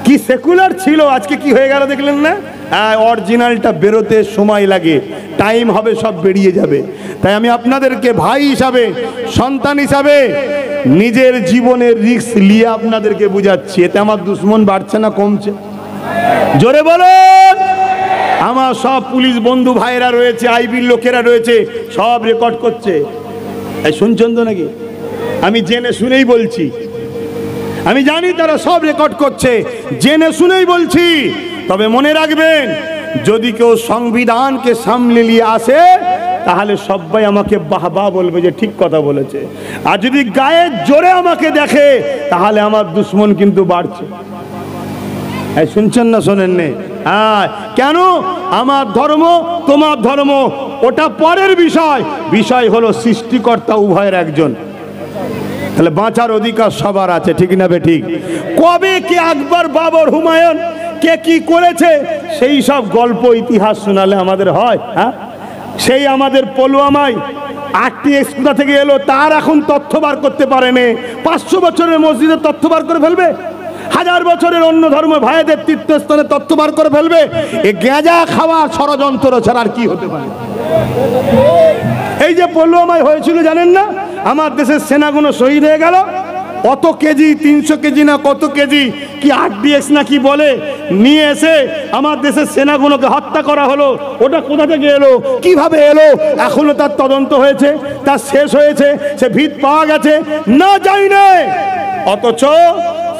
কি সেকুলার ছিল, আজকে কি হয়ে গেল দেখলেন না? হ্যাঁ, অরিজিনালটা বেরোতে সময় লাগে, টাইম হবে, সব বেরিয়ে যাবে। তাই আমি আপনাদেরকে ভাই হিসাবে, সন্তান হিসাবে নিজের জীবনের রিস্ক নিয়ে আপনাদেরকে বুঝাচ্ছি। এতে আমার দুশ্মন বাড়ছে না কমছে? জোরে বলুন। আমার আমার সব পুলিশ বন্ধু ভাইরা রয়েছে, আইবির লোকেরা রয়েছে, সব রেকর্ড করছে। এই শুনছেন তো নাকি? আমি জেনে শুনেই বলছি, আমি জানি তারা সব রেকর্ড করছে, জেনে শুনেই বলছি। তবে মনে রাখবেন, যদি কেউ সংবিধানকে সামলে নিয়ে আসে তাহলে সবাই আমাকে বাহবা বলবে যে ঠিক কথা বলেছে। আর যদি গায়ে জোরে আমাকে দেখে তাহলে আমার দুশ্মন কিন্তু বাড়ছে। এই শুনছেন না শোনেন নে? হ্যাঁ, কেন? আমার ধর্ম তোমার ধর্ম ওটা পরের বিষয়, বিষয় হলো সৃষ্টিকর্তা উভয়ের একজন। তাহলে বাঁচার অধিকার সবার আছে, ঠিক না বে ঠিক? কবে কে আকবর, বাবর, হুমায়ুন কে কি করেছে সেই সব গল্প ইতিহাস শোনালে আমাদের হয়? হ্যাঁ, সেই আমাদের পলুয়ামাই RTX কোথা থেকে এলো তার এখন তথ্য বার করতে পারেনি। 500 বছরের মসজিদের তথ্য বার করে ফেলবে, 1000 বছরের অন্য ধর্ম ভাইদের তীর্থস্থানে তথ্য বার করে ফেলবে। এ গাঁজা খাওয়া ষড়যন্ত্র ছাড়া আর কি হতে পারে? এই যে পলুয়ামায় হয়েছিল জানেন না, আমার দেশের সেনাগুলো শহীদ হয়ে গেল। কত কেজি, 300 কেজি না কত কেজি কি RDX না কি বলে নিয়ে এসে আমার দেশের সেনাগুলোকে হত্যা করা হলো। ওটা কোথা থেকে এলো, কিভাবে এলো, এখনো তার তদন্ত হয়েছে, তার শেষ হয়েছে, সে ভিত পাওয়া গেছে না, যাই না। অথচ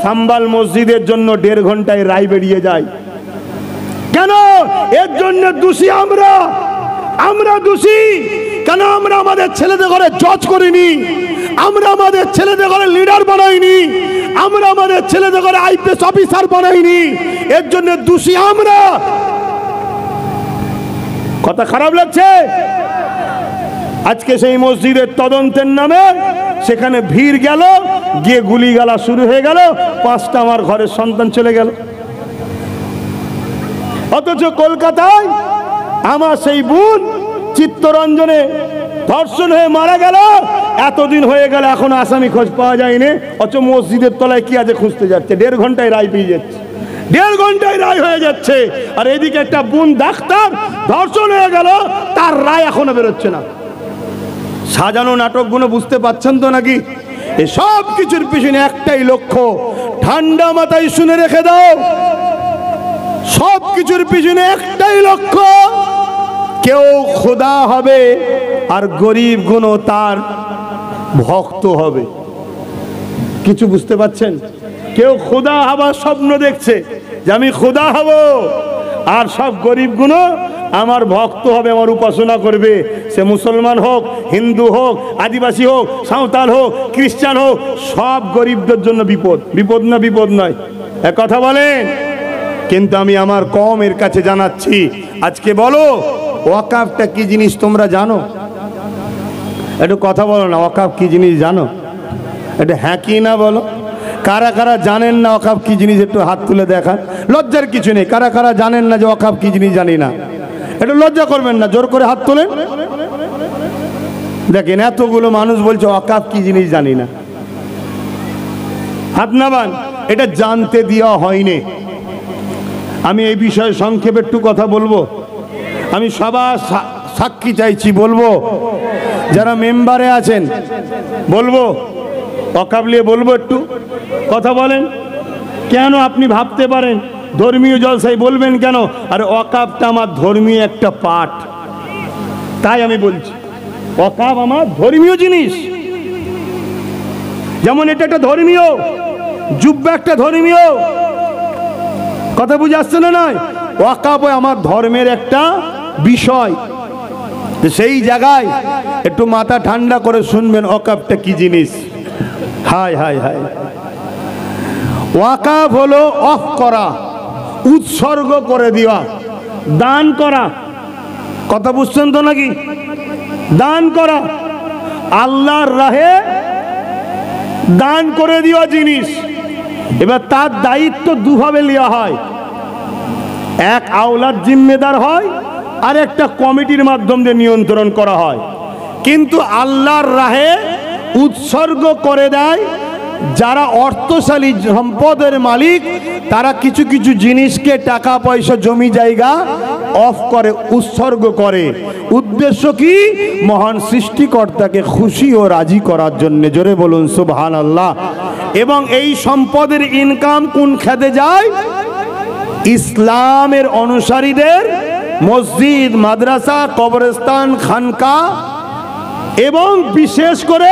সাম্বাল মসজিদের জন্য 1.5 ঘন্টায় রায় বেরিয়ে যায়। কেন? এর জন্য দোষী আমরা দোষী। কেন? আমরা আমাদের ছেলেদের ঘরে জজ করিনি, আমরা আমাদের ছেলেদের ঘরে লিডার বানাইনি, আমরা আমাদের ছেলেদের ঘরে IPS অফিসার বানাইনি। এর জন্য দোষী আমরা। কথা খারাপ লাগছে? আজকে সেই মসজিদের তদন্তের নামে সেখানে ভিড় গেল, গিয়ে গুলিগালা শুরু হয়ে গেল, 5টা আমার ঘরের সন্তান চলে গেল। অথচ কলকাতায় আমার সেই বোন চিত্তরঞ্জনে ধর্ষণ হয়ে মারা গেল, এতদিন হয়ে গেল এখন আসামি খোঁজ পাওয়া যায়নি। অথচ মসজিদের তলায় কি আছে খুঁজতে যাচ্ছে, 1.5 ঘন্টায় রায় পেয়ে যাচ্ছে, 1.5 ঘন্টায় রায় হয়ে যাচ্ছে। আর এদিকে একটা বোন ডাক্তার, ধর্ষণ হয়ে গেল, তার রায় এখনো বেরোচ্ছে না। সাজানো নাটকগুলো বুঝতে পাচ্ছেন তো নাকি? এই সব কিছুর পিছনে একটাই লক্ষ্য, ঠান্ডা মাথায় শুনে রেখে দাও, সব কিছুর পিছনে একটাই লক্ষ্য, কেউ খোদা হবে আর গরিব গুলো তার ভক্ত হবে। কিছু বুঝতে পাচ্ছেন? কেউ খোদা হবার স্বপ্ন দেখছে যে আমি খোদা হব, আর সব গরিব গুলো আমার ভক্ত হবে, আমার উপাসনা করবে। সে মুসলমান হোক, হিন্দু হোক, আদিবাসী হোক, সাঁওতাল হোক, খ্রিস্টান হোক, সব গরিবদের জন্য বিপদ। বিপদ না বিপদ নয়, এক কথা বলেন। কিন্তু আমি আমার কওমের কাছে জানাচ্ছি, আজকে বলো ওয়াকাফটা কি জিনিস তোমরা জানো? একটু কথা বলো না, ওয়াকাফ কি জিনিস জানো? একটু হ্যাঁ কি না বলো। কারা কারা জানেন না ওয়াকাফ কি জিনিস? একটু হাত তুলে দেখান, লজ্জার কিছু নেই। কারা কারা জানেন না যে ওয়াকাফ কি জিনিস? জানি না, একটু লজ্জা করবেন না, জোর করে হাত তোলেন। দেখেন এতগুলো মানুষ বলছে ওয়াকাফ কি জিনিস জানি না, হাত নামান। এটা জানতে দেওয়া হয়নি। আমি এই বিষয়ে সংক্ষেপে একটু কথা বলবো। আমি সবার সাক্ষী চাইছি, বলবো যারা মেম্বারে আছেন, বলবো ওয়াকাফ নিয়ে বলবো, একটু কথা বলেন। কেন আপনি ভাবতে পারেন ধর্মীয় জলসায় বলবেন কেন? আরে ওয়াকাফটা আমার ধর্মীয় একটা পাঠ, তাই আমি বলছি ওয়াকাফ আমার ধর্মীয় জিনিস। যেমন এটা একটা ধর্মীয়, জুব্বা একটা ধর্মীয়, কথা বুঝে আসছে না? নয়, ওয়াকাফ আমার ধর্মের একটা বিষয়। সেই জায়গায় একটু মাথা ঠান্ডা করে শুনবেন ওয়াকাফটা কি জিনিস। হায় হায় হায়, ওয়াকাফ হলো অফ করা, উৎসর্গ করে দেওয়া, দান করা। কথা বুঝছেন তো নাকি? দান করা, আল্লাহর রাহে দান করে দেওয়া জিনিস। এবার তার দায়িত্ব দুভাবে নেওয়া হয়, এক আওলাদ জিম্মেদার হয়, আর একটা কমিটির মাধ্যম দিয়ে নিয়ন্ত্রণ করা হয়। কিন্তু আল্লাহর রাহে উৎসর্গ করে দেয় যারা অর্থশালী সম্পদের মালিক, তারা কিছু কিছু জিনিসকে, টাকা পয়সা, জমি জায়গা অফ করে, উৎসর্গ করে। উদ্দেশ্য কি? মহান সৃষ্টিকর্তাকে খুশি ও রাজি করার জন্য। জোরে বলুন সুবহানাল্লাহ। এবং এই সম্পদের ইনকাম কোন খাতে যায়? ইসলামের অনুসারীদের মসজিদ, মাদ্রাসা, কবরস্থান, খানকা এবং বিশেষ করে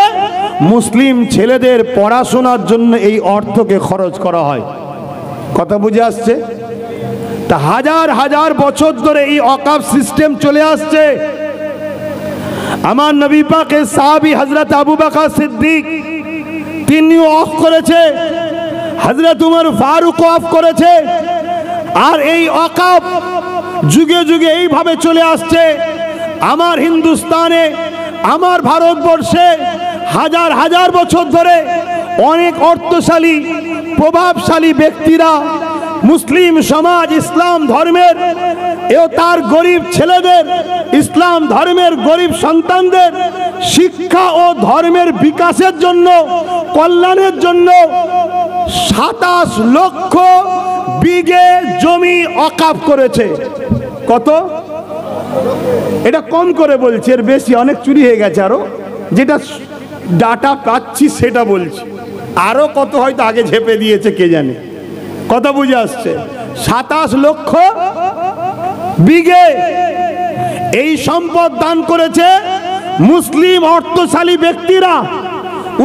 মুসলিম ছেলেদের পড়াশোনার জন্য এই অর্থকে খরচ করা হয়। কথা বুঝে আসছে? তা হাজার হাজার বছর ধরে এই ওয়াকফ সিস্টেম চলে আসছে। আমার নবী পাকের সাহাবী হযরত আবু বকর সিদ্দিক তিনি ওয়াকফ করেছে, হযরত উমর ফারুক ওয়াকফ করেছে। আর এই ওয়াকফ যুগে যুগে এইভাবে চলে আসছে। আমার হিন্দুস্তানে, আমার ভারতবর্ষে হাজার হাজার বছর ধরে অনেক অর্থশালী প্রভাবশালী ব্যক্তিরা মুসলিম সমাজ, ইসলাম ধর্মের ও তার গরিব ছেলেদের, ইসলাম ধর্মের গরিব সন্তানদের শিক্ষা ও ধর্মের বিকাশের জন্য, কল্যাণের জন্য 27 লক্ষ বিঘে জমি ওয়াকফ করেছে। কত? এটা কম করে বলছি, এর বেশি অনেক চুরি হয়ে গেছে। আরো যেটা ডাটা পাচ্ছি সেটা বলছি, আরো কত হয়তো আগে ঝেপে দিয়েছে কে জানে। কথা বুঝে আসছে? 27 লক্ষ বিঘে এই সম্পদ দান করেছে মুসলিম অর্থশালী ব্যক্তিরা।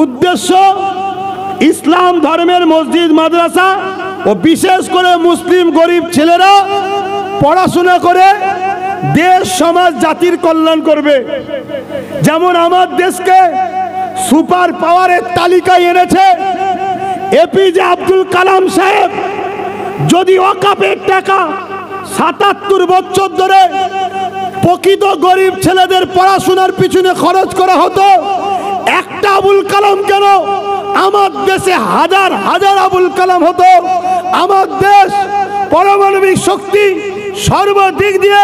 উদ্দেশ্য ইসলাম ধর্মের মসজিদ, মাদ্রাসা ও বিশেষ করে মুসলিম গরিব ছেলেরা পড়াশোনা করে দেশ, সমাজ, জাতির কল্যাণ করবে। যেমন আমার দেশকে সুপার পাওয়ারের তালিকায় এনেছে এপিজে আব্দুল কালাম সাহেব। যদি ওয়াকফের টাকা ৭৭ বছর ধরে প্রকৃত গরিব ছেলেদের পড়াশোনার পিছনে খরচ করা হতো, একটা আবুল কালাম কেন, আমার দেশে হাজার হাজার আবুল কালাম হতো। আমার দেশ পারমাণবিক শক্তি সর্বদিক দিয়ে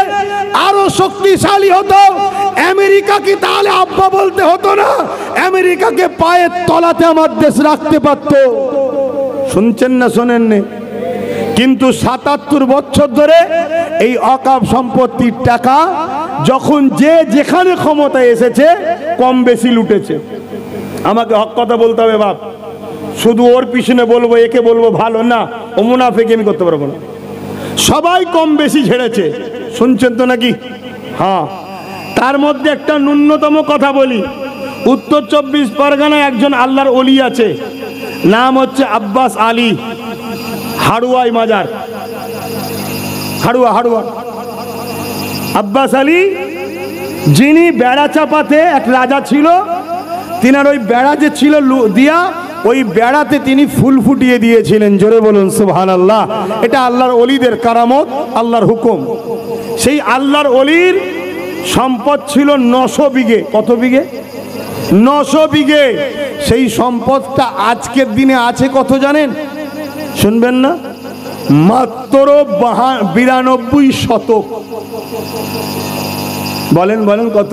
আরো শক্তিশালী হতো। আমেরিকা কি তাহলে আব্বা বলতে হতো না? আমেরিকাকে পায়ের তলাতে আমার দেশ রাখতে পারত। শুনছেন না শোনেন না? কিন্তু ৭৭ বছর ধরে এই ওয়াকফ সম্পত্তির টাকা যখন যে যেখানে ক্ষমতায় এসেছে কম বেশি লুটেছে। আমাকে হক কথা বলতে হবে বাপ, শুধু ওর পিছনে বলবো, একে বলবো ভালো না, ও মুনাফিকি আমি করতে পারবো না। সবাই কম বেশি ঝেড়েছে। শুনছেন তো নাকি? হ্যাঁ। তার মধ্যে একটা ন্যূনতম কথা বলি। উত্তর 24 পরগনায় একজন আল্লাহর ওলি আছে, নাম হচ্ছে আব্বাস আলী, হাড়ুয়াই মাজার, হাড়ুয়া আব্বাস আলী, যিনি বেড়া চাপাতে এক রাজা ছিল, তিনার ওই বেড়া যে ছিল দিয়া, ওই বেড়াতে তিনি ফুল ফুটিয়ে দিয়েছিলেন। জোরে বলুন সুবহানাল্লাহ। এটা আল্লাহর ওলিদের কারামত, আল্লাহর হুকুম। সেই আল্লাহর ওলির সম্পদ ছিল 900 বিঘে। কত বিঘে? 900 বিঘে। সেই সম্পদটা আজকের দিনে আছে কত জানেন? শুনবেন না? মাত্র 92 শতক। বলেন বলেন কত?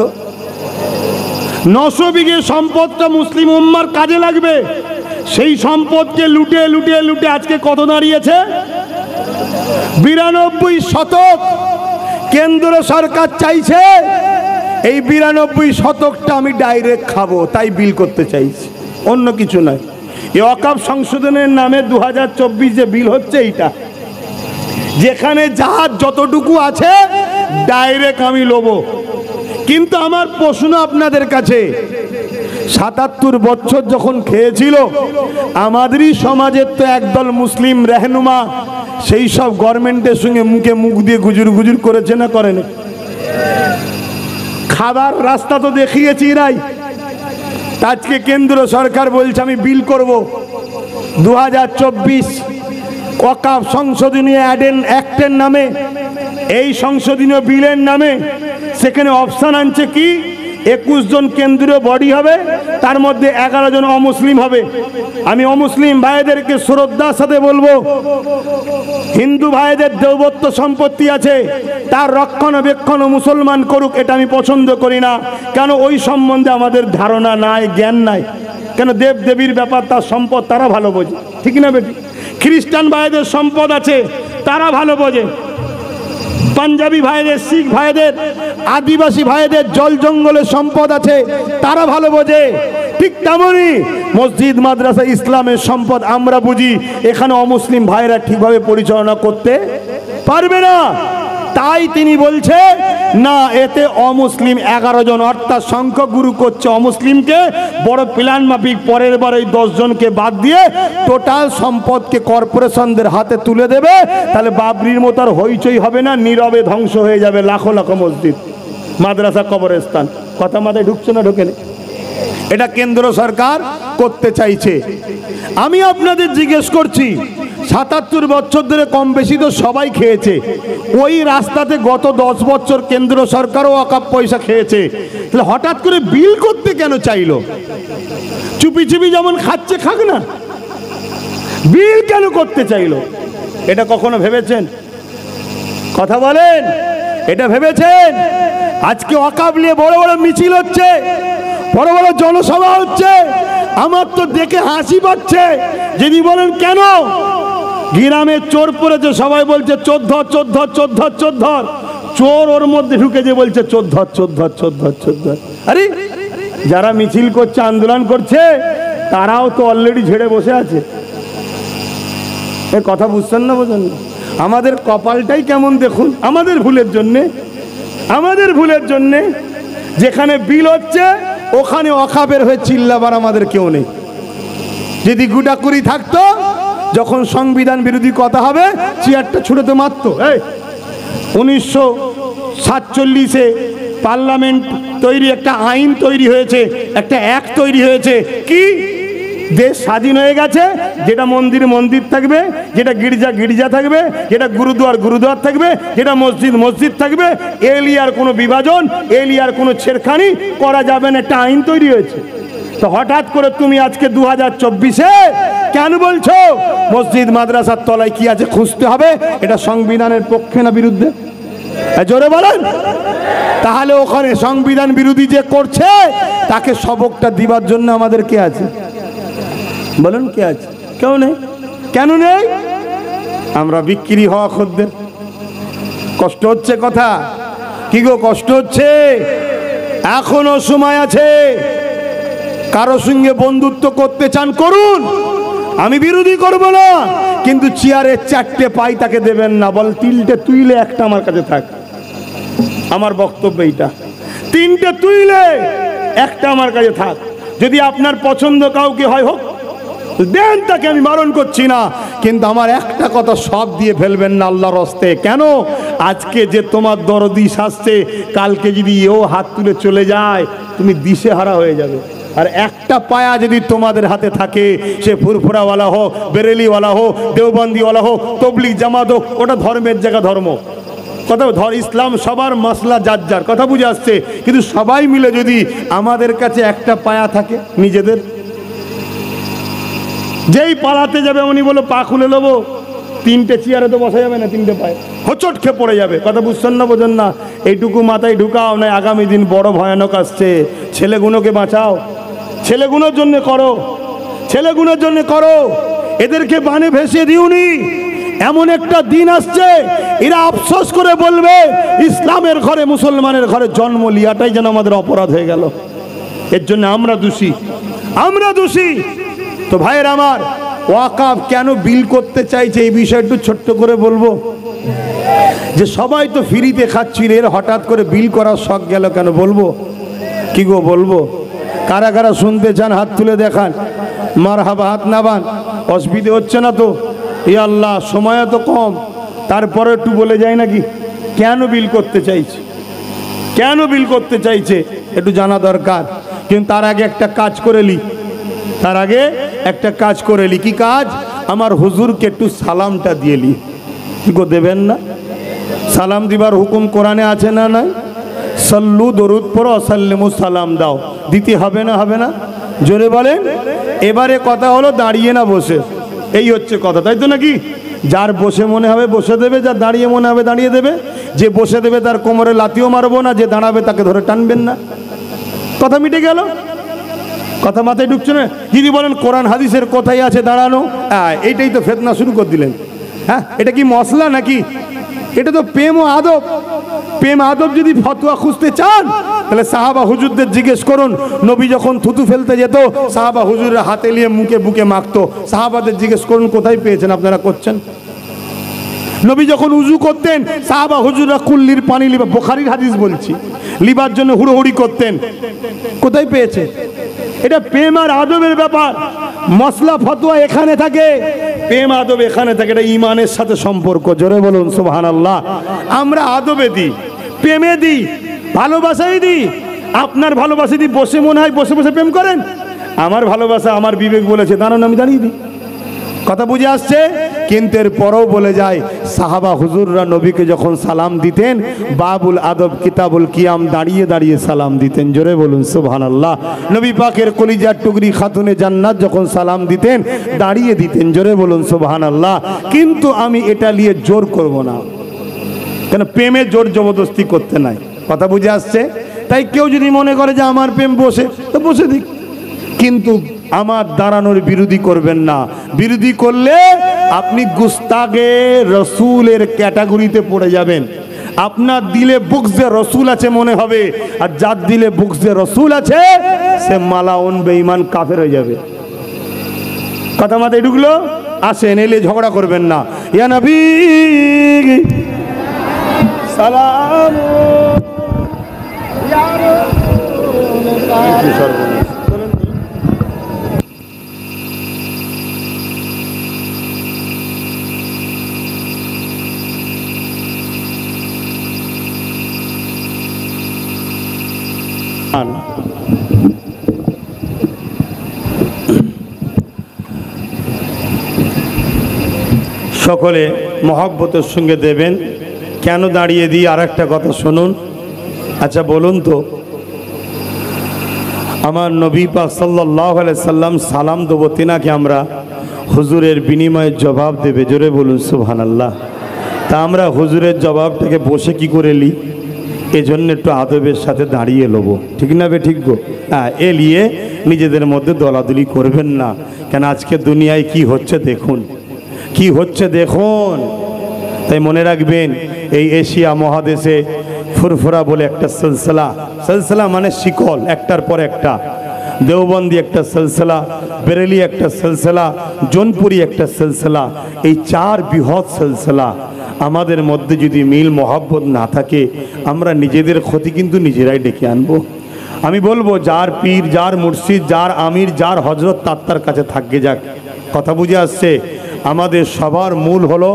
900 বিঘে সম্পদটা মুসলিম উম্মার কাজে লাগবে। সেই সম্পদকে লুটে লুটে লুটে আজকে কত দাঁড়িয়েছে? 92 শতক। কেন্দ্র সরকার চাইছে এই 92 শতকটা আমি ডাইরেক্ট খাবো, তাই বিল করতে চাইছি, অন্য কিছু নয়। এই ওয়াকফ সংশোধনের নামে 2024 যে বিল হচ্ছে, এইটা যেখানে যার যতটুকু আছে ডাইরেক্ট আমি লবো। কিন্তু আমার প্রশ্ন আপনাদের কাছে, ৭৭ বছর যখন খেয়েছিল, আমাদেরই সমাজের তো একদল মুসলিম রহনুমা সেই সব গভর্নমেন্টের সঙ্গে মুখে মুখ দিয়ে গুজুর গুজুর করেছে না করেনি? খাবার রাস্তা তো দেখিয়েছি এরাই। আজকে কেন্দ্র সরকার বলছে আমি বিল করব 2024 ওয়াকফ সংশোধনীয় অ্যাক্টের নামে, এই সংশোধনীয় বিলের নামে। সেখানে অপশান আনছে কি, 21 জন কেন্দ্রীয় বডি হবে, তার মধ্যে 11 জন অমুসলিম হবে। আমি অমুসলিম ভাইদেরকে শ্রদ্ধার সাথে বলবো, হিন্দু ভাইদের দেবত্ব সম্পত্তি আছে, তার রক্ষণাবেক্ষণ মুসলমান করুক, এটা আমি পছন্দ করি না। কেন? ওই সম্বন্ধে আমাদের ধারণা নাই, জ্ঞান নাই। কেন? দেব দেবীর ব্যাপার, তার সম্পদ তারা ভালো বোঝে, ঠিক না বেটি? খ্রিস্টান ভাইদের সম্পদ আছে, তারা ভালো বোঝে। পাঞ্জাবি ভাইদের, শিখ ভাইদের, আদিবাসী ভাইদের জল জঙ্গলের সম্পদ আছে, তারা ভালো বোঝে। ঠিক তেমনই মসজিদ, মাদ্রাসা, ইসলামের সম্পদ আমরা বুঝি। এখানে অমুসলিম ভাইরা ঠিকভাবে পরিচালনা করতে পারবে না। তাই তিনি বলছে না, এতে অমুসলিম 11 জন, অর্থাৎ সংখ্যক গুরু করছে অমুসলিমকে, বড় প্ল্যান মাফিক পরের বার এই 10 জনকে বাদ দিয়ে টোটাল সম্পদকে কর্পোরেশনদের হাতে তুলে দেবে। তাহলে বাবরির মতো আর হইচই হবে না, নীরবে ধ্বংস হয়ে যাবে লাখো লাখো মসজিদ, মাদ্রাসা, কবরস্থান। কথা মাথায় ঢুকছে না ঢোকেনি? এটা কেন্দ্র সরকার করতে চাইছে। আমি আপনাদের জিজ্ঞেস করছি, 77 বছর ধরে কম বেশি তো সবাই খেয়েছে, ওই রাস্তাতে গত 10 বছর কেন্দ্র সরকারও ওয়াকফ পয়সা খেয়েছে, তাহলে হঠাৎ করে বিল করতে কেন চাইলো? চুপি চুপি যেমন খাচ্ছে খাক না, বিল কেন করতে চাইলো? এটা কখনো ভেবেছেন? কথা বলেন, এটা ভেবেছেন? আজকে ওয়াকফ নিয়ে বড় বড় মিছিল হচ্ছে, বড় বড় জনসভা হচ্ছে, আমার তো দেখে হাসি পাচ্ছে। যদি বলেন কেন, গ্রামে চোর পড়েছে, সবাই বলছে চোর ধর, চোর ধর, চোর ধর, চোর ধর। চোর ওর মধ্যে ঢুকে যে বলছে চোর ধর, চোর ধর, চোর ধর, চোর ধর। আরে যারা মিছিল করছে, আন্দোলন করছে, তারাও তো অলরেডি ঝেড়ে বসে আছে। এ কথা বুঝছেন না, বোঝেন না? আমাদের কপালটাই কেমন দেখুন, আমাদের ভুলের জন্যে, আমাদের ভুলের জন্যে যেখানে বিল হচ্ছে ওখানে ওয়াকফের হয়ে চিল্লাবার আমাদের কেউ নেই। যদি গুটাকুড়ি থাকতো, যখন সংবিধান বিরোধী কথা হবে চেয়ারটা ছুড়ে তো মারতো। 1947-এ পার্লামেন্ট তৈরি, একটা আইন তৈরি হয়েছে, একটা অ্যাক্ট তৈরি হয়েছে, কি দেশ স্বাধীন হয়ে গেছে, যেটা মন্দির মন্দির থাকবে, যেটা গির্জা গির্জা থাকবে, যেটা গুরুদুয়ার গুরুদুয়ার থাকবে, যেটা মসজিদ মসজিদ থাকবে। এলিয়ার কোনো বিভাজন, এলিয়ার কোনো ছেড়খানি করা যাবে না, একটা আইন তৈরি হয়েছে। তো হঠাৎ করে তুমি আজকে 2024-এ কেন বলছো মসজিদ মাদ্রাসার তলায় কি আছে খুঁজতে হবে? এটা সংবিধানের পক্ষে না বিরুদ্ধে? জোরে বলেন। তাহলে ওখানে সংবিধান বিরোধী যে করছে তাকে সবকটা দিবার জন্য আমাদের কে আছে? বলুন, কে আছে? কেউ নেই। কেন নেই? আমরা বিক্রি হওয়া খদ্দের। কষ্ট হচ্ছে কথা? কি গো, কষ্ট হচ্ছে? এখনো সময় আছে। কারো সঙ্গে বন্ধুত্ব করতে চান করুন, আমি বিরোধী করব না, কিন্তু চেয়ারের 4টে পাই তাকে দেবেন না। বল 3টে তুইলে একটা আমার কাছে থাক। আমার বক্তব্য এইটা, 3টে তুইলে একটা আমার কাছে থাক। যদি আপনার পছন্দ কাউকে হয় হোক, দেন তাকে, আমি বারণ করছি না, কিন্তু আমার একটা কথা সব দিয়ে ফেলবেন না আল্লাহর হস্তে। কেন? আজকে যে তোমার দরদি শাস্তে, কালকে যদি এও হাত তুলে চলে যায়, তুমি দিশেহারা হয়ে যাবে। আর একটা পায়া যদি তোমাদের হাতে থাকে, সে ফুরফুরাওয়ালা হোক, বেরেলিওয়ালা হোক, দেওবন্দিওয়ালা হোক, তবলিগ জামাত হোক, ওটা ধর্মের জায়গা ধর্ম। কথা ধর, ইসলাম সবার মাসলা যার যার, কথা বুঝে আসছে। কিন্তু সবাই মিলে যদি আমাদের কাছে একটা পায়া থাকে নিজেদের, যেই পালাতে যাবে উনি বলো পা খুলে নেবো, 3টে চেয়ারে তো বসা যাবে না, 3টে পায়ে হোঁচট খেয়ে পড়ে যাবে। কথা বুঝছেন না, বোঝেন না? এইটুকু মাথায় ঢুকাও, না আগামী দিন বড় ভয়ানক আসছে। ছেলেগুলোকে বাঁচাও, ছেলেগুলোর জন্য করো, ছেলেগুলোর জন্য করো, এদেরকে বানে ভেসে দিওনি। এমন একটা দিন আসছে এরা আফসোস করে বলবে ইসলামের ঘরে, মুসলমানের ঘরে জন্ম লিয়াটাই যেন আমাদের অপরাধ হয়ে গেল। এর জন্য আমরা দোষী, আমরা দোষী। তো ভাইয়ের আমার, ওয়াকফ কেন বিল করতে চাইছে এই বিষয়টা একটু ছোট্ট করে বলবো। যে সবাই তো ফ্রিতে খাচ্ছিল, এর হঠাৎ করে বিল করার শখ গেল কেন বলবো? কি গো বলবো? কারা কারা শুনতে চান হাত তুলে দেখান। মারহাবা, হাত নাবান, অসুবিধে হচ্ছে না তো? এ আল্লাহ, সময় তো কম, তারপরে একটু বলে যায় নাকি কেন বিল করতে চাইছে, কেন বিল করতে চাইছে একটু জানা দরকার। কিন্তু তার আগে একটা কাজ করে লি, তার আগে একটা কাজ করে লি। কি কাজ? আমার হুজুরকে একটু সালামটা দিয়ে লি। কি গো, দেবেন না? সালাম দিবার হুকুম কোরআনে আছে না নাই? সল্লু, দরুদ পড়ো, সাল্লিমু, সালাম দাও। দিতে হবে না? হবে না? জোরে বলেন। এবারে কথা হলো দাঁড়িয়ে না বসে, এই হচ্ছে কথা, তাই তো নাকি? যার বসে মনে হবে বসে দেবে, যার দাঁড়িয়ে মনে হবে দাঁড়িয়ে দেবে। যে বসে দেবে তার কোমরে লাতিও মারবো না, যে দাঁড়াবে তাকে ধরে টানবেন না। কথা মিটে গেল। কথা মাথায় ঢুকছে না? যদি বলেন কোরআন হাদিসের কোথায় আছে দাঁড়ানো, এইটাই তো ফেতনা শুরু করে দিলেন। হ্যাঁ, এটা কি মশলা নাকি? এটা তো প্রেম ও আদব। প্রেম আদব যদি ফতোয়া খুঁজতে চান, তাহলে সাহাবা হুজুরদের জিজ্ঞেস করুন। নবী যখন থুতু ফেলতে যেত, সাহাবা হুজুরের হাতে নিয়ে মুখে বুকে মাখতো। সাহাবাদের জিজ্ঞেস করুন কোথায় পেয়েছেন, আপনারা করছেন? নবী যখন উজু করতেন সাহাবা হুজুররা কুল্লির পানি লিবা, বুখারীর হাদিস বলছি, লিবার জন্য হুড়োহুড়ি করতেন। কোথায় পেয়েছে? এটা প্রেম আর আদবের ব্যাপার। মশলা ফতোয়া এখানে থাকে, প্রেম আদব এখানে থাকে। এটা ইমানের সাথে সম্পর্ক। জোরে বলুন সুবহানাল্লাহ। আমরা আদবে দিই, প্রেমে দিই, ভালোবাসাই দিই। আপনার ভালোবাসা দিই বসে মনে হয় বসে বসে প্রেম করেন। আমার ভালোবাসা আমার বিবেক বলেছে দাঁড়ান আমি দাঁড়িয়ে দিই। কথা বুঝে আসছে? কিন্তু এর পরেও বলে যায় সাহাবা হুজুররা নবীকে যখন সালাম দিতেন বাবুল আদব কিতাবুল কিয়াম দাঁড়িয়ে দাঁড়িয়ে সালাম দিতেন। জোরে বলুন সুবহানাল্লাহ। নবী পাকের কলিজার টুকরি খাতুনে জান্নাত যখন সালাম দিতেন দাঁড়িয়ে দিতেন। জোরে বলুন সুবহানাল্লাহ। কিন্তু আমি এটা নিয়ে জোর করব না, কেন প্রেমে জোর জবরদস্তি করতে নাই। কথা বুঝে আসছে? তাই কেউ যদি মনে করে যে আমার প্রেম বসে, তো বসে দিক, কিন্তু আমার দাঁড়ানোর বিরোধী করবেন না। বিরোধী করলে আপনি গুস্তাগে রসুলের ক্যাটাগরিতে পড়ে যাবেন। আপনার দিলে বুকসে রসুল আছে মনে হবে, আর যার দিলে বুকসে রসুল আছে সে মালাউন বেঈমান কাফের হয়ে যাবে। কথা মাথায় ঢুকলো? আসেন, এলে ঝগড়া করবেন না। ইয়া নবী সালাম ইয়া রাসূল। সকলে মহব্বতের সঙ্গে দেবেন। কেন দাঁড়িয়ে দিই আর একটা কথা শুনুন। আচ্ছা বলুন তো, আমার নবী পাক সাল্লাল্লাহু আলাইহি সাল্লাম সালাম দেবো, তিনাকে আমরা হুজুরের বিনিময়ে জবাব দেবে। জোরে বলুন সুবহানাল্লাহ। তা আমরা হুজুরের জবাবটাকে বসে কি করে নিই? এজন্য একটু আদবের সাথে দাঁড়িয়ে নেবো, ঠিক না? ঠিক গো। হ্যাঁ, এ নিয়ে নিজেদের মধ্যে দলাদলি করবেন না। কেন আজকে দুনিয়ায় কি হচ্ছে দেখুন, কি হচ্ছে দেখুন। তাই মনে রাখবেন, এই এশিয়া মহাদেশে ফুরফুরা বলে একটা সিলসিলা, সিলসিলা মানে শিকল, একটার পর একটা। দেওবন্দি একটা সিলসিলা, বেরেলি একটা সিলসিলা, জোনপুরি একটা সিলসিলা। এই চার বৃহৎ সিলসিলা। আমাদের মধ্যে যদি মিল মহব্বত না থাকে আমরা নিজেদের ক্ষতি কিন্তু নিজেরাই ডেকে আনবো। আমি বলবো যার পীর, যার মুর্শিদ, যার আমির, যার হজরত তার কাছে থাকবে যাক। কথা বুঝে আসছে? আমাদের সবার মূল হলো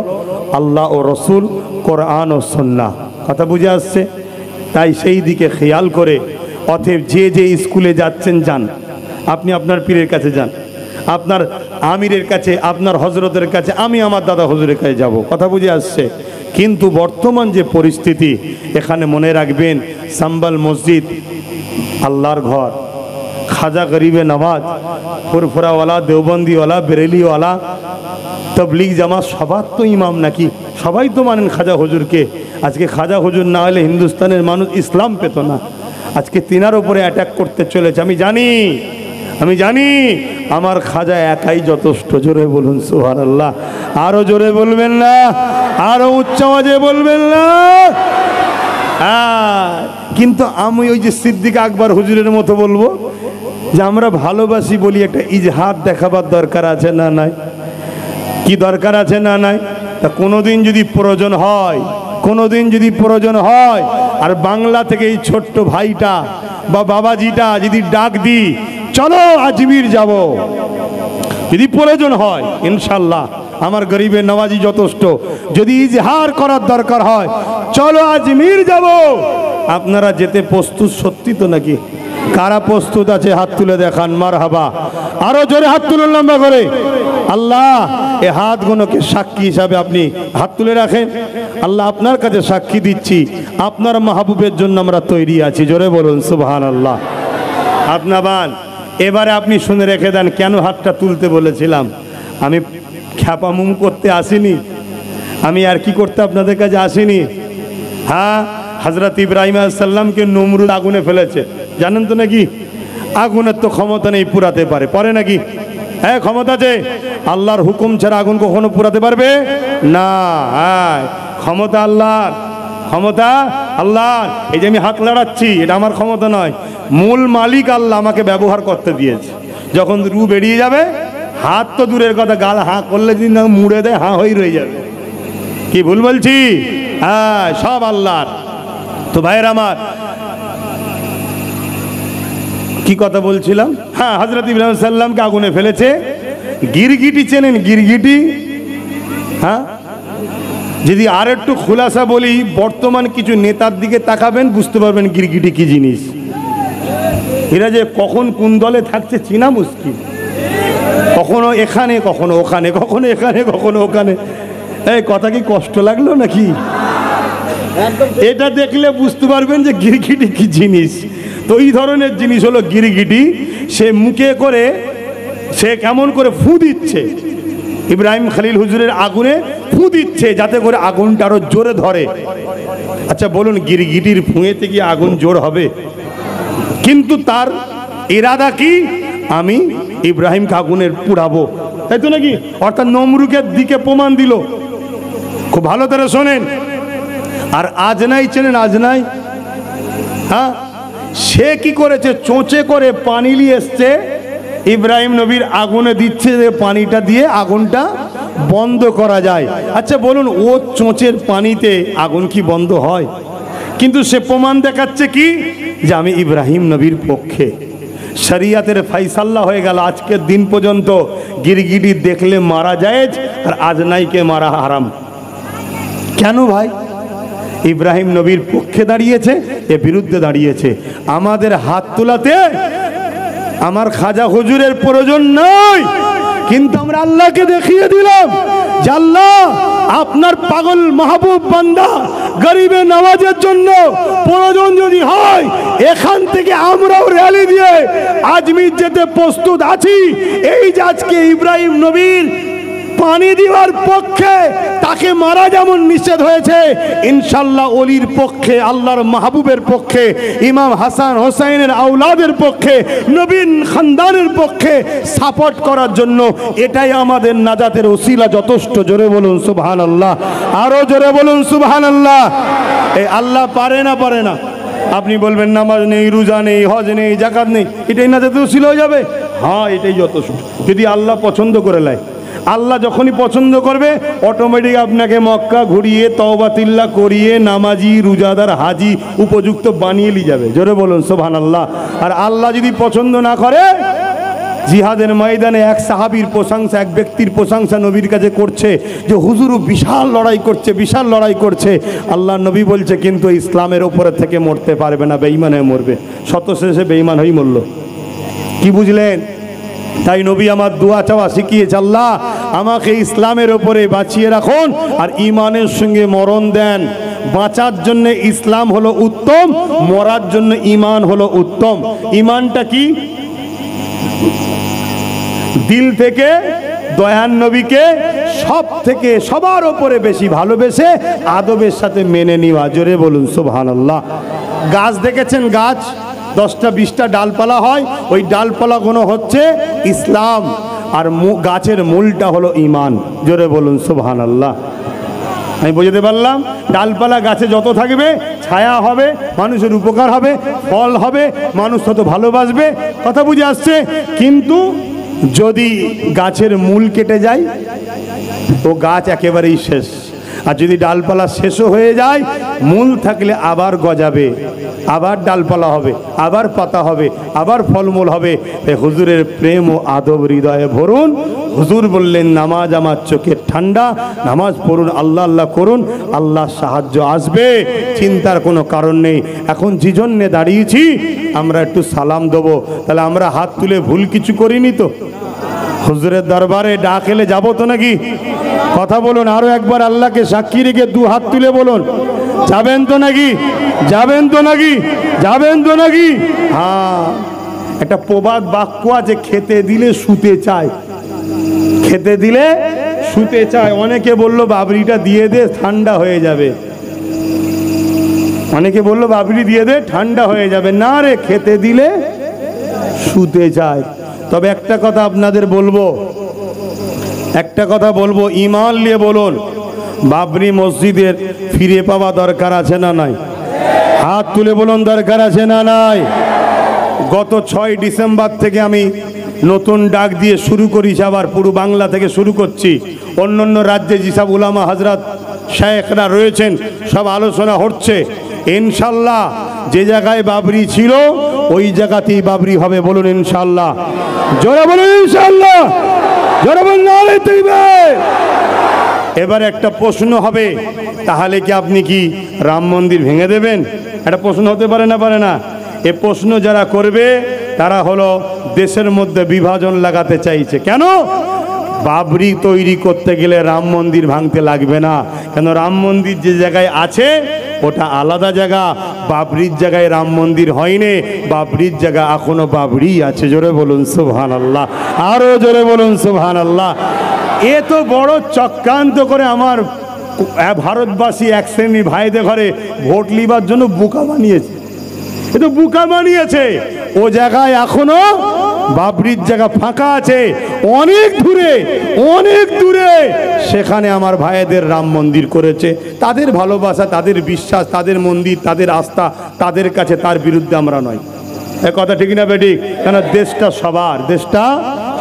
আল্লাহ ও রসুল, কোরআন ও সুন্নাহ। কথা বুঝে আসছে? তাই সেই দিকে খেয়াল করে অতএব যে যে স্কুলে যাচ্ছেন যান, আপনি আপনার পীরের কাছে যান, আপনার আমিরের কাছে, আপনার হজরতের কাছে, আমি আমার দাদা হুজুরের কাছে যাব। কথা বুঝে আসছে? কিন্তু বর্তমান যে পরিস্থিতি, এখানে মনে রাখবেন সাম্বাল মসজিদ আল্লাহর ঘর, খাজা গরিবে নওয়াজ, ফুরফুরাওয়ালা, দেওবন্দিওয়ালা, বেরেলিওয়ালা, তবলিগ জামাত সবার তো ইমাম নাকি? সবাই তো মানেন খাজা হুজুরকে। আজকে খাজা হুজুর না হলে হিন্দুস্তানের মানুষ ইসলাম পেত না। আজকে তিনার উপরে অ্যাটাক করতে চলেছে। আমি জানি আমার খাজা একাই যথেষ্ট। জোরে বলুন সুবহানাল্লাহ। আরো জোরে বলবেন না? আরো উচ্চ আওয়াজে বলবেন না? কিন্তু আমি ওই যে সিদ্দিক আকবর হুজুরের মতো বলবো যে আমরা ভালোবাসি বলি, একটা ইজহার দেখাবার দরকার আছে না নাই? কি দরকার আছে না নাই? তা কোনোদিন যদি প্রয়োজন হয়, আর বাংলা থেকে এই ছোট্ট ভাইটা বা বাবাজিটা যদি ডাক দিই চলো আজমির যাব, যদি প্রয়োজন হয় ইনশাল্লাহ আমার গরিবে নওয়াজি যথেষ্ট। যদি ইজহার করার দরকার হয় চলো আজমির যাব, আপনারা যেতে প্রস্তুত সত্যি তো নাকি? কারা প্রস্তুত আছে হাত তুলে দেখান। মারহাবা। আরো জোরে হাত তুলুন লম্বা করে। আল্লাহ এ হাতগুলোকে সাক্ষী হিসাবে আপনি হাত তুলে রাখেন। আল্লাহ আপনার কাছে সাক্ষী দিচ্ছি আপনার মাহবুবের জন্য আমরা তৈরি আছি। জোরে বলুন সুবহানাল্লাহ। হাত নামান। এবারে আপনি শুনে রেখে দেন কেন হাতটা তুলতে বলেছিলাম। আমি খ্যাপামুম করতে আসিনি, আমি আর কি করতে আপনাদের কাছে আসিনি। হ্যাঁ, হযরত ইব্রাহিম আলাইহিস সালামকে নমরুদ আগুনে ফেলেছে, জানেন তো নাকি? আগুনের তো ক্ষমতা নেই পুরাতে পারে নাকি? হ্যাঁ ক্ষমতা আছে। আল্লাহর হুকুম ছাড়া আগুন কখনো পুরাতে পারবে না। হ্যাঁ ক্ষমতা আল্লাহর, ক্ষমতা আল্লাহর। এই যে আমি হাত লাড়াচ্ছি এটা আমার ক্ষমতা নয়, মূল মালিক আল্লাহ আমাকে ব্যবহার করতে দিয়েছে। যখন রু বেরিয়ে যাবে, হাত তো দূরের কথা, গাল হাঁ করলে যদি না মুড়ে দেয় হাঁ হয়ে রয়ে যাবে। কি ভুল বলছি? হ্যাঁ, সব আল্লাহর। তো ভাইয়ের আমার, কি কথা বলছিলাম? হ্যাঁ, হযরত ইব্রাহিম সাল্লামকে আগুনে ফেলেছে। গিরগিটি চেনেন? গিরগিটি? হ্যাঁ, যদি আর একটু খোলাসা বলি, বর্তমান কিছু নেতার দিকে তাকাবেন, বুঝতে পারবেন গিরগিটি কি জিনিস। এরা যে কখন কোন দলে থাকছে চেনা মুশকিল। কখনো এখানে, কখনো ওখানে, কখনো এখানে, কখনো ওখানে। এই কথা কি কষ্ট লাগলো নাকি? এটা দেখলে বুঝতে পারবেন যে গিরগিটি কি জিনিস। তো এই ধরনের জিনিস হলো গিরগিটি। সে মুখে করে, সে কেমন করে ফু দিচ্ছে, ইব্রাহিম খলিল হুজুরের আগুনে ফু দিচ্ছে যাতে করে আগুনটা আরো জোরে ধরে। আচ্ছা বলুন, গিরগিটির ফুঁয়েতে কি আগুন জোর হবে? কিন্তু তার ইরাদা কি? আমি ইব্রাহিমকে আগুনের পুড়াবো, তাই তো নাকি? অর্থাৎ নমরুদের দিকে প্রমাণ দিল। খুব ভালো করে শোনেন। আর আজনাই চেনেন? আজনাই? হ্যাঁ, সে কি করেছে? চোঁচে করে পানি নিয়ে এসছে, ইব্রাহিম নবীর আগুনে দিচ্ছে যে পানিটা দিয়ে আগুনটা বন্ধ করা যায়। আচ্ছা বলুন, ও চোঁচের পানিতে আগুন কি বন্ধ হয়? কিন্তু সে প্রমাণ দেখাচ্ছে কি? যে আমি ইব্রাহিম নবীর পক্ষে। শরিয়াতের ফাইসাল্লা হয়ে গেল আজকের দিন পর্যন্ত গিরগিটি দেখলে মারা জায়েজ আর আজনাইকে মারা হারাম। কেন ভাই? ইব্রাহিম নবীর পক্ষে দাঁড়িয়েছে, এ বিরুদ্ধে দাঁড়িয়েছে। আমাদের হাত তোলাতে আমার খাজা হুজুরের প্রয়োজন নয়, কিন্তু আমরা আল্লাহকে দেখিয়ে দিলাম যে আল্লাহ আপনার পাগল মাহবুব বান্দা গরিবে নওয়াজের জন্য প্রয়োজন যদি হয়, এখান থেকে আমরাও র্যালি দিয়ে আজমির যেতে প্রস্তুত আছি। এই যে আজকে ইব্রাহিম নবীর পানি দেওয়ার পক্ষে, তাকে মারা যেমন নিষেধ হয়েছে, ইনশাল্লাহ অলির পক্ষে, আল্লাহর মাহবুবের পক্ষে, ইমাম হাসান হোসাইনের আওলাদের পক্ষে, নবীন খানদানের পক্ষে সাপোর্ট করার জন্য এটাই আমাদের নাজাতের ওসিলা যথেষ্ট। জোরে বলুন সুবহানাল্লাহ, আরো জোরে বলুন সুবহানাল্লাহ। এই আল্লাহ পারে না? পারে না? আপনি বলবেন নামাজ নেই, রোজা নেই, হজ নেই, জাকাত নেই, এটাই নাজাতের ওসিলা হয়ে যাবে? হ্যাঁ, এটাই যথেষ্ট, যদি আল্লাহ পছন্দ করে নেয়। আল্লাহ যখনই পছন্দ করবে, অটোমেটিক আপনাকে মক্কা ঘুরিয়ে তওবাতিল্লাহ করিয়ে নামাজি, রোজাদার, হাজি উপযুক্ত বানিয়ে নিয়ে যাবে। জোরে বলুন সুবহানাল্লাহ। আর আল্লাহ যদি পছন্দ না করে, জিহাদের ময়দানে এক সাহাবীর প্রশংসা, এক ব্যক্তির প্রশংসা নবীর কাছে করছে যে হুজুর বিশাল লড়াই করছে, বিশাল লড়াই করছে। আল্লাহ নবী বলছে কিন্তু ইসলামের ওপরে থেকে মরতে পারবে না, বেঈমান হয়ে মরবে। শত শেষে বেঈমান হয়েই মরল। কি বুঝলেন? তাই নবী আমার দোয়া চাওয়া শিখিয়েছে, আল্লাহ আমাকে ইসলামের ওপরে বাঁচিয়ে রাখুন আর ইমানের সঙ্গে মরণ দেন। বাঁচার জন্য ইসলাম হলো উত্তম, মরার জন্য ইমান হলো উত্তম। ইমানটা কি? দিল থেকে দয়ান নবীকে সব থেকে সবার ওপরে বেশি ভালোবেসে আদবের সাথে মেনে নেওয়া। জোরে বলুন সুবহানাল্লাহ। গাছ দেখেছেন? গাছ 10টা 20টা ডালপালা হয়, ওই ডালপালাগুলো হচ্ছে ইসলাম, আর গাছের মূলটা হলো ইমান। জোরে বলুন সুবহানাল্লাহ। আমি বুঝতে পারলাম? ডালপালা গাছে যত থাকবে ছায়া হবে, মানুষের উপকার হবে, ফল হবে, মানুষ তত ভালোবাসবে। কথা বুঝে আসছে? কিন্তু যদি গাছের মূল কেটে যায়, তো গাছ একেবারেই শেষ। আর যদি ডালপালা শেষও হয়ে যায়, মূল থাকলে আবার গজাবে, আবার ডালপালা হবে, আবার পাতা হবে, আবার ফলমূল হবে। হুজুরের প্রেম ও আদব হৃদয়ে ভরুন। হুজুর বললেন নামাজ আমার চোখের ঠান্ডা, নামাজ পড়ুন, আল্লাহ আল্লাহ করুন, আল্লাহ সাহায্য আসবে, চিন্তার কোনো কারণ নেই। এখন যে জন্যে দাঁড়িয়েছি, আমরা একটু সালাম দেবো, তাহলে আমরা হাত তুলে ভুল কিছু করিনি তো? হুজুরের দরবারে ডাক এলে যাবো তো নাকি? কথা বলুন, আরো একবার আল্লাহকে সাক্ষী রেখে 2 হাত তুলে বলুন, যাবেন তো নাকি? যাবেন তো নাকি? যাবেন তো নাকি? হ্যাঁ, একটা প্রবাদ বাক্য আছে, খেতে দিলে শুতে চায়, খেতে দিলে শুতে চায়। অনেকে বলল বাবরিটা দিয়ে দে, ঠান্ডা হয়ে যাবে। অনেকে বলল বাবরি দিয়ে দে, ঠান্ডা হয়ে যাবে। না রে, খেতে দিলে শুতে চায়। তবে একটা কথা আপনাদের বলবো, একটা কথা বলবো, ইমান নিয়ে বলুন, বাবরি মসজিদের ফিরে পাওয়া দরকার আছে না নাই? হাত তুলে বলুন, দরকার আছে না নাই? গত 6 ডিসেম্বর থেকে আমি নতুন ডাক দিয়ে শুরু করেছি, আবার পুরো বাংলা থেকে শুরু করছি। অন্য অন্য রাজ্যে যেসব উলামা হজরত শায়েখরা রয়েছেন, সব আলোচনা হচ্ছে। ইনশাল্লাহ যে জায়গায় বাবরি ছিল ওই জায়গাতেই বাবরি হবে, বলুন ইনশাল্লাহ। জোরে বলুন ইনশাল্লাহ, জোরে বলুন নারে তাকবীর। এবার একটা প্রশ্ন হবে, তাহলে কি আপনি কি রাম মন্দির ভেঙে দেবেন? একটা প্রশ্ন হতে পারে না, পারে না? এ প্রশ্ন যারা করবে তারা হলো দেশের মধ্যে বিভাজন লাগাতে চাইছে। কেন? বাবরি তৈরি করতে গেলে রাম মন্দির ভাঙতে লাগবে না, কেন রাম মন্দির যে জায়গায় আছে ওটা আলাদা জায়গা, বাবরির জায়গায় রাম মন্দির হয়নি, বাবরির জায়গা এখনো বাবরি আছে। জোরে বলুন সুবহানাল্লাহ, আরো জোরে বলুন সুবহানাল্লাহ। এ তো বড় চক্রান্ত করে আমার ভারতবাসী এক শ্রেণীর ভাইদের ঘরে ভোট লিবার জন্য বোকা বানিয়েছে। এ তো বোকা বানিয়েছে। ও জায়গায় এখনো বাবরির জায়গা ফাঁকা আছে, অনেক দূরে, অনেক দূরে। সেখানে আমার ভাইদের রাম মন্দির করেছে। তাদের ভালোবাসা, তাদের বিশ্বাস, তাদের মন্দির, তাদের আস্থা তাদের কাছে, তার বিরুদ্ধে আমরা নয়। এ কথা ঠিক না বেঠিক? কেন দেশটা সবার, দেশটা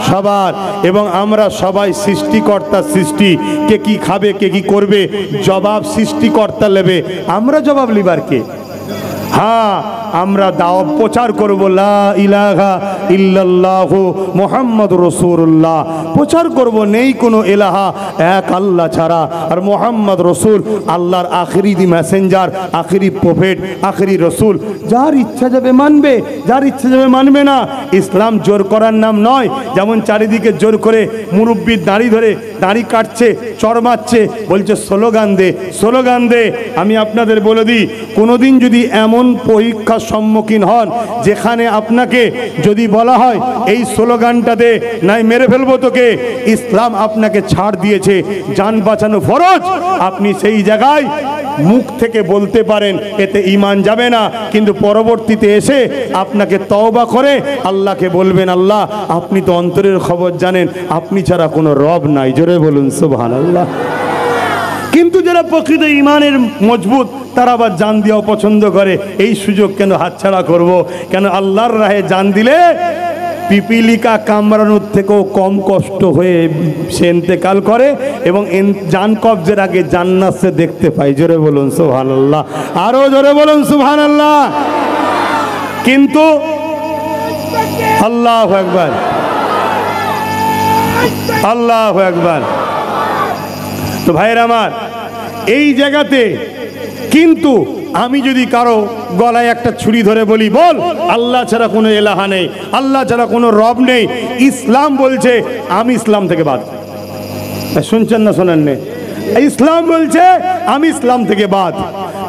সবার, এবং আমরা সবাই সৃষ্টিকর্তা সৃষ্টি। কে কি খাবে, কে কি করবে, জবাব সৃষ্টিকর্তা নেবে, আমরা জবাব লিবার কে? হ্যাঁ, আমরা দাওয়াত প্রচার করব লা ইলাহা ইল্লাল্লাহু মুহাম্মাদুর রাসূলুল্লাহ, প্রচার করব নেই কোনো ইলাহা এক আল্লাহ ছাড়া, আর মুহাম্মদ রাসূল আল্লাহর আখেরি মেসেঞ্জার, আখেরি প্রফেট, আখেরি রাসূল। যার ইচ্ছা যাবে মানবে, যার ইচ্ছা যাবে মানবে না। ইসলাম জোর করার নাম নয়। যেমন চারিদিকে জোর করে মুরব্বির দাড়ি ধরে দাড়ি কাটছে, চর মারছে, বলছে স্লোগান দে, স্লোগান দে। আমি আপনাদের বলে দিই, কোনোদিন যদি এমন পরীক্ষার সম্মুখীন হন যেখানে আপনাকে যদি বলা হয় এই স্লোগানটা দে, নাই মেরে ফেলবো তোকে, ইসলাম আপনাকে ছাড় দিয়েছে, জান বাঁচানো ফরজ, আপনি সেই জায়গায় মুখ থেকে বলতে পারেন, এতে ঈমান যাবে না, কিন্তু পরবর্তীতে এসে আপনাকে তওবা করে আল্লাহকে বলবেন, আল্লাহ আপনি তো অন্তরের খবর জানেন, আপনি ছাড়া কোনো রব নাই। জোরে বলুন সুবহানাল্লাহ। কিন্তু যারা প্রকৃত ঈমানের মজবুত তারা আবার জান দেওয়া পছন্দ করে। এই সুযোগ কেন হাতছাড়া করব? কেন আল্লাহর রাহে জান দিলে পিপিলিকা কামড়ানোর থেকেও কম কষ্ট হয়ে সে ইন্তেকাল করে, এবং জান কবজের আগে জান্নাত সে দেখতে পায়। জোরে বলুন সুবহানাল্লাহ, আরো জোরে বলুন সুবহানাল্লাহ। কিন্তু আল্লাহু আকবার, আল্লাহু আকবার। তো ভাইয়ের আমার, এই জায়গাতে কিন্তু আমি যদি কারো গলায় একটা ছুরি ধরে বলি, বল আল্লাহ ছাড়া কোনো ইলাহা নেই, আল্লাহ ছাড়া কোনো রব নেই, ইসলাম বলছে আমি ইসলাম থেকে বাদ। শুনছেন না শোনেন নে? ইসলাম বলছে আমি ইসলাম থেকে বাদ।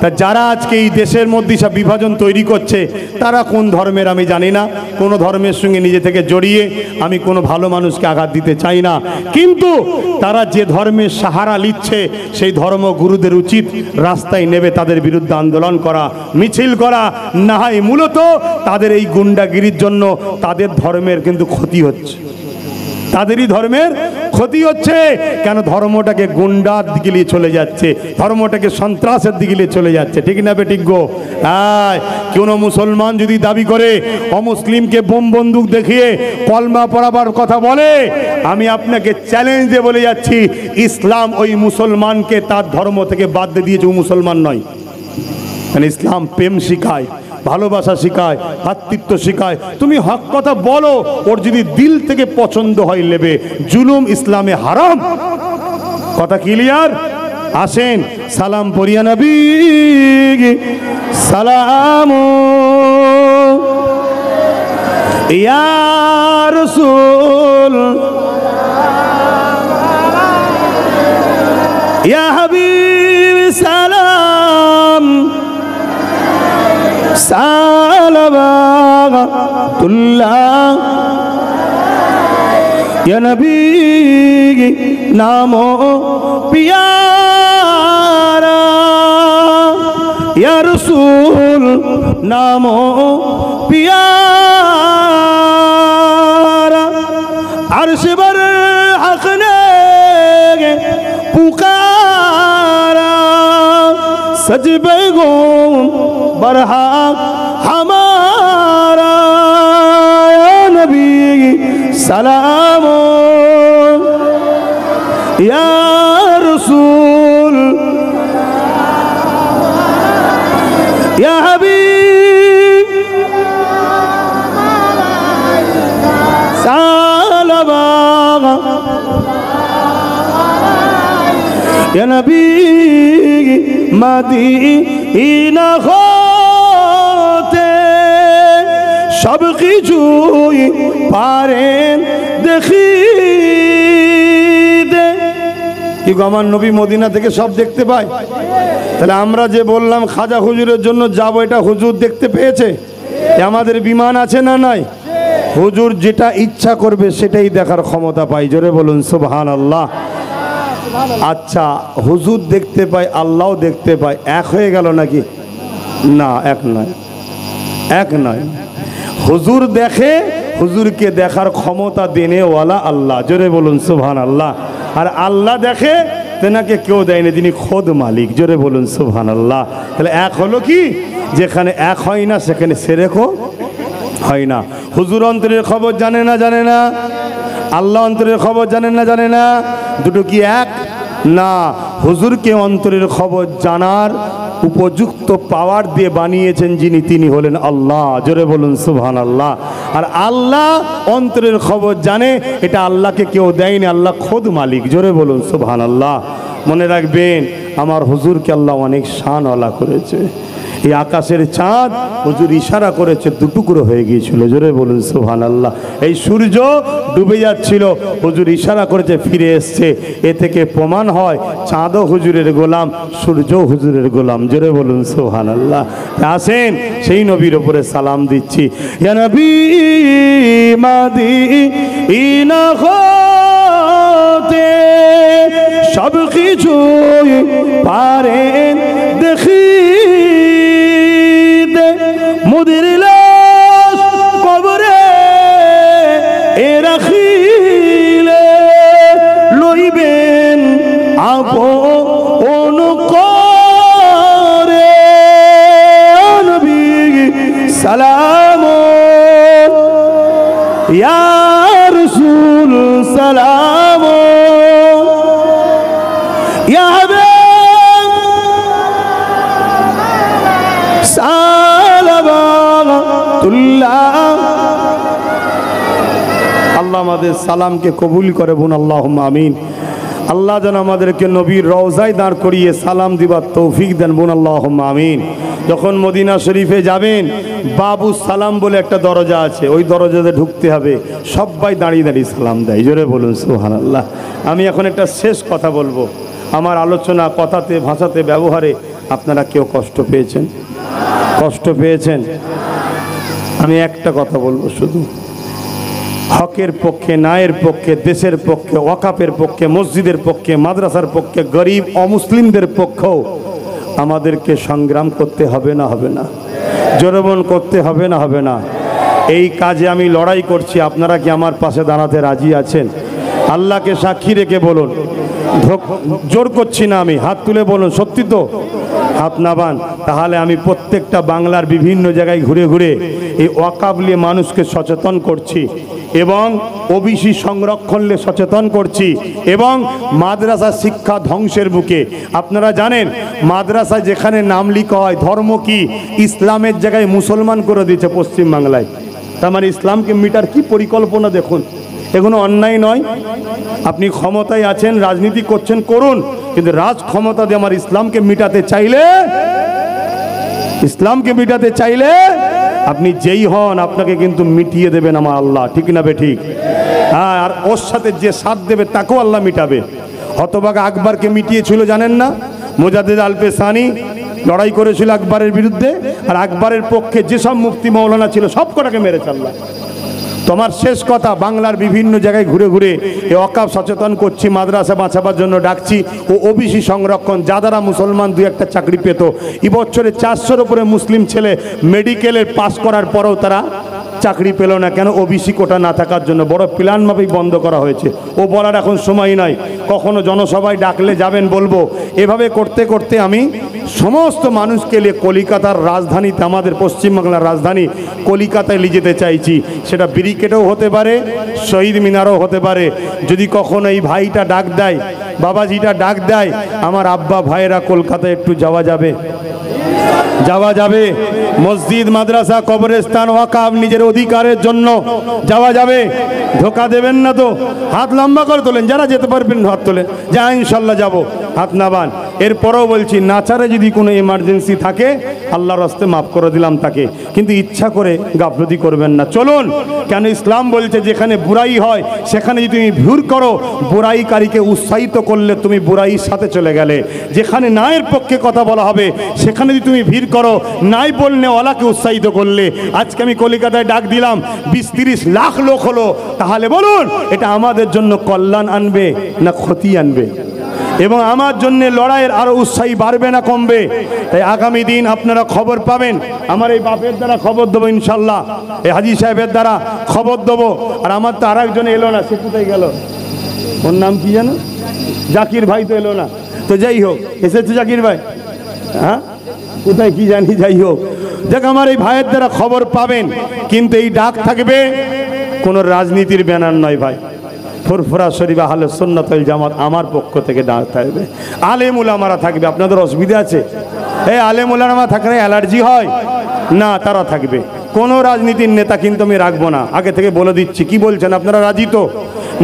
তা যারা আজকে এই দেশের মধ্যে সব বিভাজন তৈরি করছে তারা কোন ধর্মের আমি জানি না। কোনো ধর্মের সঙ্গে নিজে থেকে জড়িয়ে আমি কোনো ভালো মানুষকে আঘাত দিতে চাই না, কিন্তু তারা যে ধর্মের সাহারা নিচ্ছে সেই ধর্মগুরুদের উচিত রাস্তায় নেবে তাদের বিরুদ্ধে আন্দোলন করা, মিছিল করা। না হয় মূলত তাদের এই গুন্ডাগিরির জন্য তাদের ধর্মের কিন্তু ক্ষতি হচ্ছে, তাদেরই ধর্মের ক্ষতি হচ্ছে। কেন? ধর্মটাকে গুন্ডার দিকে নিয়ে চলে যাচ্ছে, ধর্মটাকে সন্ত্রাসের দিকে নিয়ে চলে যাচ্ছে। ঠিক না বেঠিক গো? কোন মুসলমান যদি দাবি করে অমুসলিমকে বোম বন্দুক দেখিয়ে কলমা পড়াবার কথা বলে, আমি আপনাকে চ্যালেঞ্জ দিয়ে বলে যাচ্ছি, ইসলাম ওই মুসলমানকে তার ধর্ম থেকে বাদ দিয়ে দিয়েছে, ও মুসলমান নয়। মানে ইসলাম প্রেম শিখায়, ভালোবাসা শিখায়, ভাতৃত্ব শিখায়। তুমি হক কথা বলো, ওর যদি দিল থেকে পছন্দ হয় নেবে। জুলুম ইসলামে হারাম। কথা ক্লিয়ার? আসেন সালাম পড়িয়া নবী সালাম ইয়া রাসূল ইয়া হাবিব সালাম সালাওয়াতুল্লাহ ইয়া নবী নামো পিয়ারা ইয়া রাসূল নামো পিয়ারা আরশ बर हक ने पुकारा सजबे गो बरहा हमारा या नबी सलाम या रसूल ইয়া হাবিব সালাম ইয়া নবী মদিনা হতে সব কিছুই পারেন দেখিতে। কি গো, আমার নবী মদিনা থেকে সব দেখতে পায়? তাহলে আমরা যে বললাম খাজা হুজুরের জন্য যাব, এটা হুজুর দেখতে পেয়েছে? আমাদের বিমান আছে না নাই? হুজুর যেটা ইচ্ছা করবে সেটাই দেখার ক্ষমতা পাই। জোরে বলুন সুবহানাল্লাহ। আচ্ছা, হুজুর দেখতে পায়, আল্লাহও দেখতে পায়, এক হয়ে গেল নাকি? না, এক নয়, এক নয়। হুজুর দেখে, হুজুরকে দেখার ক্ষমতা দেনেওয়ালা আল্লাহ। জোরে বলুন সুবহানাল্লাহ। আর আল্লাহ দেখে, তেনাকে কেউ দেয়নি, তিনি খোদ মালিক। জোরে বলুন সুবহানাল্লাহ। তাহলে এক হলো কি? যেখানে এক হয় না সেখানে শিরকও হয় না। হুজুর অন্তরের খবর জানে না? জানে না। আল্লাহ অন্তরের খবর জানেন না? জানে না। দুটো কি এক? না। হুজুরকে অন্তরের খবর জানার উপযুক্ত পাওয়ার দিয়ে বানিয়েছেন যিনি, তিনি হলেন আল্লাহ। জোরে বলুন সুবহানাল্লাহ। আর আল্লাহ অন্তরের খবর জানে, এটা আল্লাহকে কেউ দেয়নি, আল্লাহ খোদ মালিক। জোরে বলুন সুবহানাল্লাহ। মনে রাখবেন, আমার হুজুরকে আল্লাহ অনেক শানওয়ালা করেছে। এই আকাশের চাঁদ হুজুর ইশারা করেছে, দুটুকরো হয়ে গিয়েছিল। জোরে বলুন সুবহানাল্লাহ। এই সূর্য ডুবে যাচ্ছিল, হুজুর ইশারা করেছে, ফিরে এসছে। এ থেকে প্রমাণ হয় চাঁদও হুজুরের গোলাম, সূর্য হুজুরের গোলাম। জোরে বলুন সুবহানাল্লাহ। আসেন সেই নবীর উপরে সালাম দিচ্ছি। ইয়া নবী মদিনা হতে সব কিছুই পারেন দেখিতে, মুদির লাশ কবরে এ রাখিলে লইবেন আপন করে। নবী সালাম ইয়া রাসূল সালাম ইয়া হাবিব সালামাতুল্লাহ। আল্লাহ আমাদের সালামকে কবুল করে বোন, আল্লাহুম্মা আমিন। আল্লাহ যেন আমাদেরকে নবীর রওজায় দাঁড় করিয়ে সালাম দিবার তৌফিক দেন বোন, আল্লাহুম্মা আমিন। যখন মদিনা শরীফে যাবেন, বাবু সালাম বলে একটা দরজা আছে, ওই দরজাতে ঢুকতে হবে। সবাই দাঁড়িয়ে দাঁড়িয়ে সালাম দেয়। জোরে বলুন সুবহানাল্লাহ। আমি এখন একটা শেষ কথা বলবো। আমার আলোচনা, কথাতে, ভাষাতে, ব্যবহারে আপনারা কেউ কষ্ট পেয়েছেন? কষ্ট পেয়েছেন? আমি একটা কথা বলবো শুধু, হকের পক্ষে, ন্যায়ের পক্ষে, দেশের পক্ষে, ওয়াকাফের পক্ষে, মসজিদের পক্ষে, মাদ্রাসার পক্ষে, গরিব অমুসলিমদের পক্ষেও আমাদেরকে সংগ্রাম করতে হবে না? হবে না? জোরবন করতে হবে না? হবে না? এই কাজে আমি লড়াই করছি, আপনারা কি আমার পাশে দাঁড়াতে রাজি আছেন? আল্লাহকে সাক্ষী রেখে বলুন। জোর করছি না আমি, হাত তুলে বলুন সত্যি তো? হাত নাবান। তাহলে আমি প্রত্যেকটা বাংলার বিভিন্ন জায়গায় ঘুরে ঘুরে এই ওয়াকাফ নিয়ে মানুষকে সচেতন করছি, এবং ওবিসি সংরক্ষণ নিয়ে সচেতন করছি, এবং মাদ্রাসা শিক্ষা ধ্বংসের বুকে। আপনারা জানেন মাদ্রাসায় যেখানে নাম লিখা হয় ধর্ম কি, ইসলামের জায়গায় মুসলমান করে দিয়েছে পশ্চিমবাংলায়। তার মানে ইসলামকে মিটার কি পরিকল্পনা দেখুন। এগুলো অন্যায় নয়। আপনি ক্ষমতায় আছেন, রাজনীতি করছেন, করুন, কিন্তু রাজ ক্ষমতা দিয়ে আমার ইসলামকে মিটাতে চাইলে, ইসলামকে মিটাতে চাইলে আপনি যেই হন আপনাকে কিন্তু মিটিয়ে দেবেন আমার আল্লাহ। ঠিক না বে ঠিক? হ্যাঁ, আর ওর সাথে যে সাথ দেবে তাকেও আল্লাহ মিটাবে। হতভাগা আকবরকে মিটিয়েছিল জানেন না? মুজাদ্দিদ আল-পেসানি লড়াই করেছিল আকবরের বিরুদ্ধে, আর আকবরের পক্ষে যেসব মুফতি মৌলানা ছিল সব কটাকে মেরেছে আল্লাহ। তোমার শেষ কথা, বাংলার বিভিন্ন জায়গায় ঘুরে ঘুরে এই ওয়াকাফ সচেতন করছি, মাদ্রাসা বাঁচাবার জন্য ডাকছি, ও ওবিসি সংরক্ষণ, যা দ্বারা মুসলমান দু একটা চাকরি পেত। এবছরে 400-র উপরে মুসলিম ছেলে মেডিকেলের পাস করার পরেও তারা চাকরি পেল না। কেন? ওবিসি কোটা না থাকার জন্য। বড় প্ল্যান মাফিক বন্ধ করা হয়েছে। ও বলার এখন সময় নাই, কখনো জনসভায় ডাকলে যাবেন বলবো। এভাবে করতে করতে আমি সমস্ত মানুষকে নিয়ে কলিকাতার রাজধানীতে, আমাদের পশ্চিমবাংলার রাজধানী কলিকাতায় নিয়ে যেতে চাইছি। সেটা ব্যারিকেডও হতে পারে, শহীদ মিনারও হতে পারে। যদি কখনো এই ভাইটা ডাক দেয়, বাবাজিটা ডাক দেয়, আমার আব্বা ভাইয়েরা কলকাতায় একটু যাওয়া যাবে? যাওয়া যাবে। মসজিদ, মাদ্রাসা, কবরস্থান, ওয়াকাফ নিজের অধিকারের জন্য যাওয়া যাবে। ধোকা দেবেন না তো। হাত লম্বা করে তোলেন, যারা যেতে পারবেন হাত তোলেন, যা ইনশাল্লাহ যাব, হাত নাবান। এরপরেও বলছি, নাচারে যদি কোনো এমার্জেন্সি থাকে আল্লাহর রাস্তে মাফ করে দিলাম তাকে, কিন্তু ইচ্ছা করে গাফলতি করবেন না। চলুন, কেন ইসলাম বলছে যেখানে বুরাই হয় সেখানে যদি তুমি ভিড় করো, বুরাইকারীকে উৎসাহিত করলে তুমি বুরাইয়ের সাথে চলে গেলে। যেখানে ন্যায়ের পক্ষে কথা বলা হবে সেখানে যদি তুমি ভিড় করো, নাই বললে ওলাকে উৎসাহিত করলে। আজকে আমি কলিকাতায় ডাক দিলাম, 20-30 লাখ লোক হলো, তাহলে বলুন এটা আমাদের জন্য কল্যাণ আনবে না ক্ষতি আনবে? এবং আমার জন্য লড়াইয়ের আরো উৎসাহী বাড়বে না কমবে? তাই আগামী দিন আপনারা খবর পাবেন, আমার এই বাপের দ্বারা খবর দেবো ইনশাল্লাহ, এই হাজি সাহেবের দ্বারা খবর দেবো। আর আমার তো আর একজন এলো না, সে কোথায় গেল? ওর নাম কি জানো? জাকির ভাই তো এলো না। তো যাই হোক, এসেছে জাকির ভাই, হ্যাঁ কোথায় কি জানি, যাই হোক। দেখ, আমার এই ভাইয়ের দ্বারা খবর পাবেন, কিন্তু এই ডাক থাকবে কোনো রাজনীতির ব্যানার নয় ভাই। ফুরফুরা শরীফ আহলে সুন্নাত ওয়াল জামাত আমার পক্ষ থেকে ডাক থাকবে। আলেম উলামারা থাকবে। আপনাদের অসুবিধা আছে? এই আলেম উলামা থাকলে অ্যালার্জি হয় না, তারা থাকবে। কোনো রাজনীতির নেতা কিন্তু আমি রাখবো না, আগে থেকে বলে দিচ্ছি। কি বলছেন আপনারা, রাজি তো?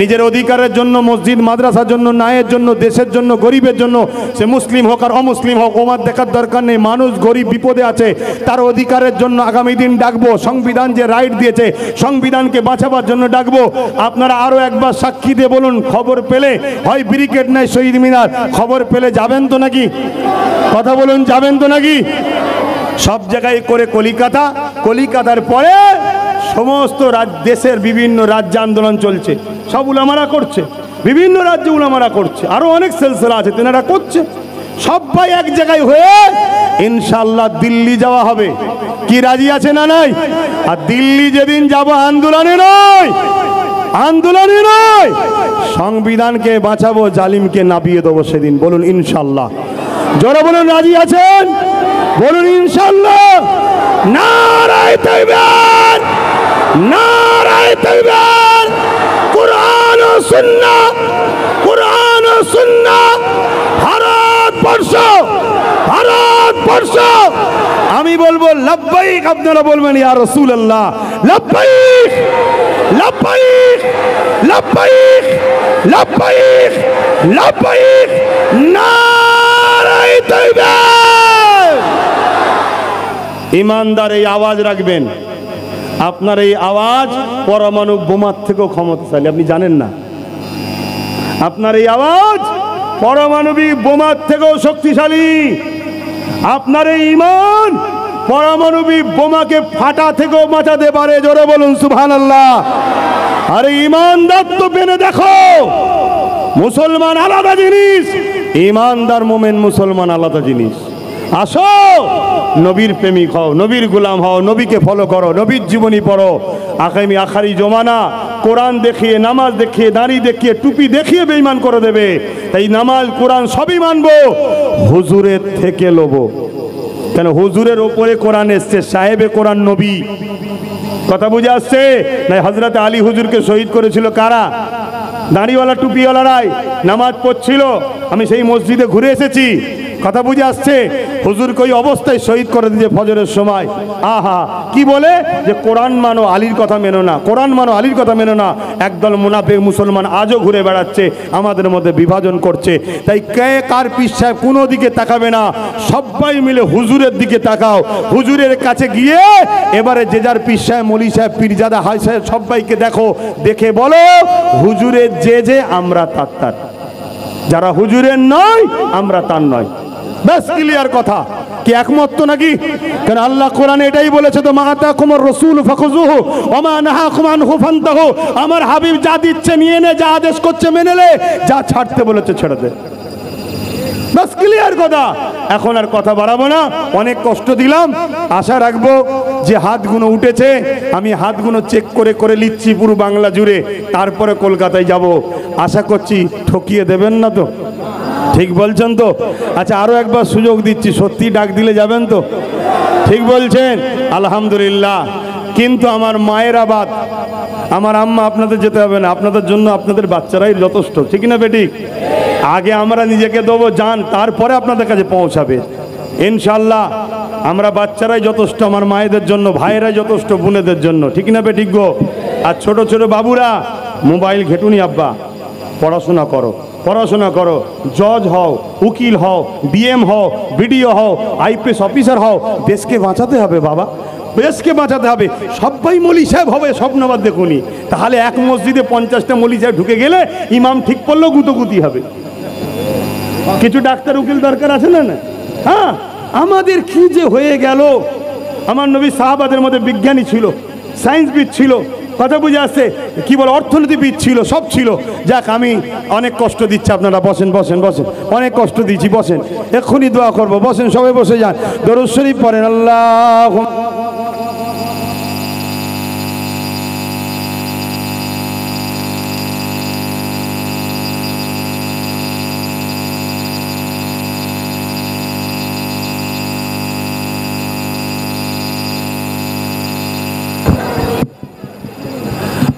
নিজের অধিকারের জন্য, মসজিদ মাদ্রাসার জন্য, ন্যায়ের জন্য, দেশের জন্য, গরিবের জন্য, সে মুসলিম হোক আর অমুসলিম হোক, ওমার দেখার দরকার নেই। মানুষ গরিব বিপদে আছে, তার অধিকারের জন্য আগামী দিন ডাকবো। সংবিধান যে রাইট দিয়েছে, সংবিধানকে বাঁচাবার জন্য ডাকবো। আপনারা আরো একবার সাক্ষী দিয়ে বলুন, খবর পেলে হয় ব্রিগেড নাই শহীদ মিনার, খবর পেলে যাবেন তো নাকি? কথা বলুন, যাবেন তো নাকি? সব জায়গায় করে কলিকাতা, কলিকাতার পরে সমস্ত দেশের বিভিন্ন রাজ্যে আন্দোলন চলছে, সব উলামারা করছে, বিভিন্ন রাজ্যে উলামারা করছে, আরো অনেক সিলসিলা আছে তেনারা করছে। সবাই এক জায়গায় হয়ে ইনশাআল্লাহ দিল্লি যাওয়া হবে। কি রাজি আছে না নাই? আর দিল্লি যেদিন যাব আন্দোলনে নয়, আন্দোলনে নয়, সংবিধানকে বাঁচাবো, জালিমকে নাবিয়ে দেবো সেদিন। বলুন ইনশাআল্লাহ। জোরে বলুন, রাজি আছেন? বলুন ইনশাআল্লাহ। নারায়ে তাকবীর, নারায়ে তাকবীর। কুরআন ও সুন্নাহ, কুরআন ও সুন্নাহ। ভারতবর্ষ, ভারতবর্ষ। আমি বলবো লাব্বাইক, আপনারা বলবেন ইয়া রাসূলুল্লাহ। লাব্বাইক, লাব্বাইক, লাব্বাইক, লাব্বাইক, লাব্বাইক। নারায়ে তাকবীর। ইমানদার এই আওয়াজ রাখবেন। আপনার এই আওয়াজ পরমাণু বোমার থেকেও ক্ষমতাশালী, আপনি জানেন না? আপনার এই আওয়াজ পারমাণবিক বোমার থেকেও শক্তিশালী। আপনার এই ঈমান পারমাণবিক বোমাকে ফাটা থেকেও বাঁচাতে পারে। জোরে বলুন সুবহানাল্লাহ। আরে ঈমানদার তো বেনে দেখো, মুসলমান আলাদা জিনিস, ঈমানদার মুমিন মুসলমান আলাদা জিনিস। আসো, নবীর প্রেমিক হও, নবীর গোলাম হও, নবীকে ফলো করো, নবীর জীবনী পড়ো। আগামী আখারি জমানা কোরআন দেখিয়ে, নামাজ দেখিয়ে, দাড়ি দেখিয়ে, টুপি দেখিয়ে বেঈমান করে দেবে। তাই নামাজ, কোরআন সবই মানবো, হুজুরের থেকে লোবো। কেন? হুজুরের ওপরে কোরআন এসছে, সাহেবে কোরআন নবী। কথা বুঝে আসছে? না, হযরত আলী হুজুরকে শহীদ করেছিল কারা? দাড়িওয়ালা টুপিওয়ালারাই। নামাজ পড়ছিল, আমি সেই মসজিদে ঘুরে এসেছি। কথা বুঝে আসছে? হুজুরকে ওই অবস্থায় শহীদ করে দিয়েছে ফজরের সময়। আহা, কি বলে যে কোরআন মানো, আলীর কথা মেনো না, কোরআন মানো, আলীর কথা মেনো না। একদল মুনাফিক মুসলমান আজও ঘুরে বেড়াচ্ছে, আমাদের মধ্যে বিভাজন করছে। তাই কে কার পীর সাহেব কোনো দিকে তাকাবে না, সবাই মিলে হুজুরের দিকে তাকাও। হুজুরের কাছে গিয়ে এবারে যে যার পীর সাহেব, মলি সাহেব, পীরজাদা, হাই সাহেব সবাইকে দেখো, দেখে বলো হুজুরের যে আমরা তার। যারা হুজুরের নয় আমরা তার নয়। বেশ ক্লিয়ার কথা। কি একমত তো নাকি? কারণ আল্লাহ কোরআনে এটাই বলেছে, তো মাআতাকুমুর রাসূল ফাখুযুহু ওয়া মা নাহাকুম আনহু ফান্তাহু। আমার হাবিব যা দিচ্ছে নিয়ে নে, যা আদেশ করছে মেনে নে, যা ছাড়তে বলেছে ছেড়ে দে। বাস ক্লিয়ার কথা। এখন আর কথা বাড়াবো না, অনেক কষ্ট দিলাম। আশা রাখবো যে হাতগুলো উঠেছে, আমি হাতগুলো চেক করে করে নিচ্ছি পুরো বাংলা জুড়ে, তারপরে কলকাতায় যাব। আশা করছি ঠকিয়ে দেবেন না তো? ঠিক বলছেন তো? আচ্ছা, আরো একবার সুযোগ দিচ্ছি, সত্যি ডাক দিলে যাবেন তো? ঠিক বলছেন? আলহামদুলিল্লাহ। কিন্তু আমার মায়েরা বাদ, আমার আম্মা, আপনাদের যেতে হবে না, আপনাদের জন্য আপনাদের বাচ্চারাই যথেষ্ট। ঠিক না বেটি? আগে আমরা নিজেকে দেবো জান, তারপরে আপনাদের কাছে পৌঁছাবে ইনশাল্লাহ। আমরা বাচ্চারাই যথেষ্ট, আমার মায়েদের জন্য, ভাইয়েরাই যথেষ্ট বোনেদের জন্য, ঠিক না বে ঠিক গো? আর ছোট ছোট বাবুরা মোবাইল ঘেটুনি, আব্বা পড়াশোনা করো, পড়াশোনা করো, জজ হও, উকিল হও, ডিএম হও, বিডিও হও, আইপিএস অফিসার হও, দেশকে বাঁচাতে হবে বাবা, দেশকে বাঁচাতে হবে। সবাই মৌলী সাহেব হবে স্বপ্নবাদ দেখুনি, তাহলে এক মসজিদে 50টা মৌলী সাহেব ঢুকে গেলে ইমাম ঠিক করলেও গুতোগুতি হবে। কিছু ডাক্তার উকিল দরকার আছে না? হ্যাঁ, আমাদের কি যে হয়ে গেল। আমার নবী সাহাবাদের মধ্যে বিজ্ঞানী ছিল, সায়েন্সবিদ ছিল, কথা বুঝে আসছে, কি বলে অর্থনীতিবিদ ছিল, সব ছিল। যাক, আমি অনেক কষ্ট দিচ্ছি, আপনারা বসেন বসেন বসেন, অনেক কষ্ট দিচ্ছি, বসেন, এক্ষুনি দোয়া করবো, বসেন, সবাই বসে যান, দরুদ শরীফ পড়েন। আল্লাহ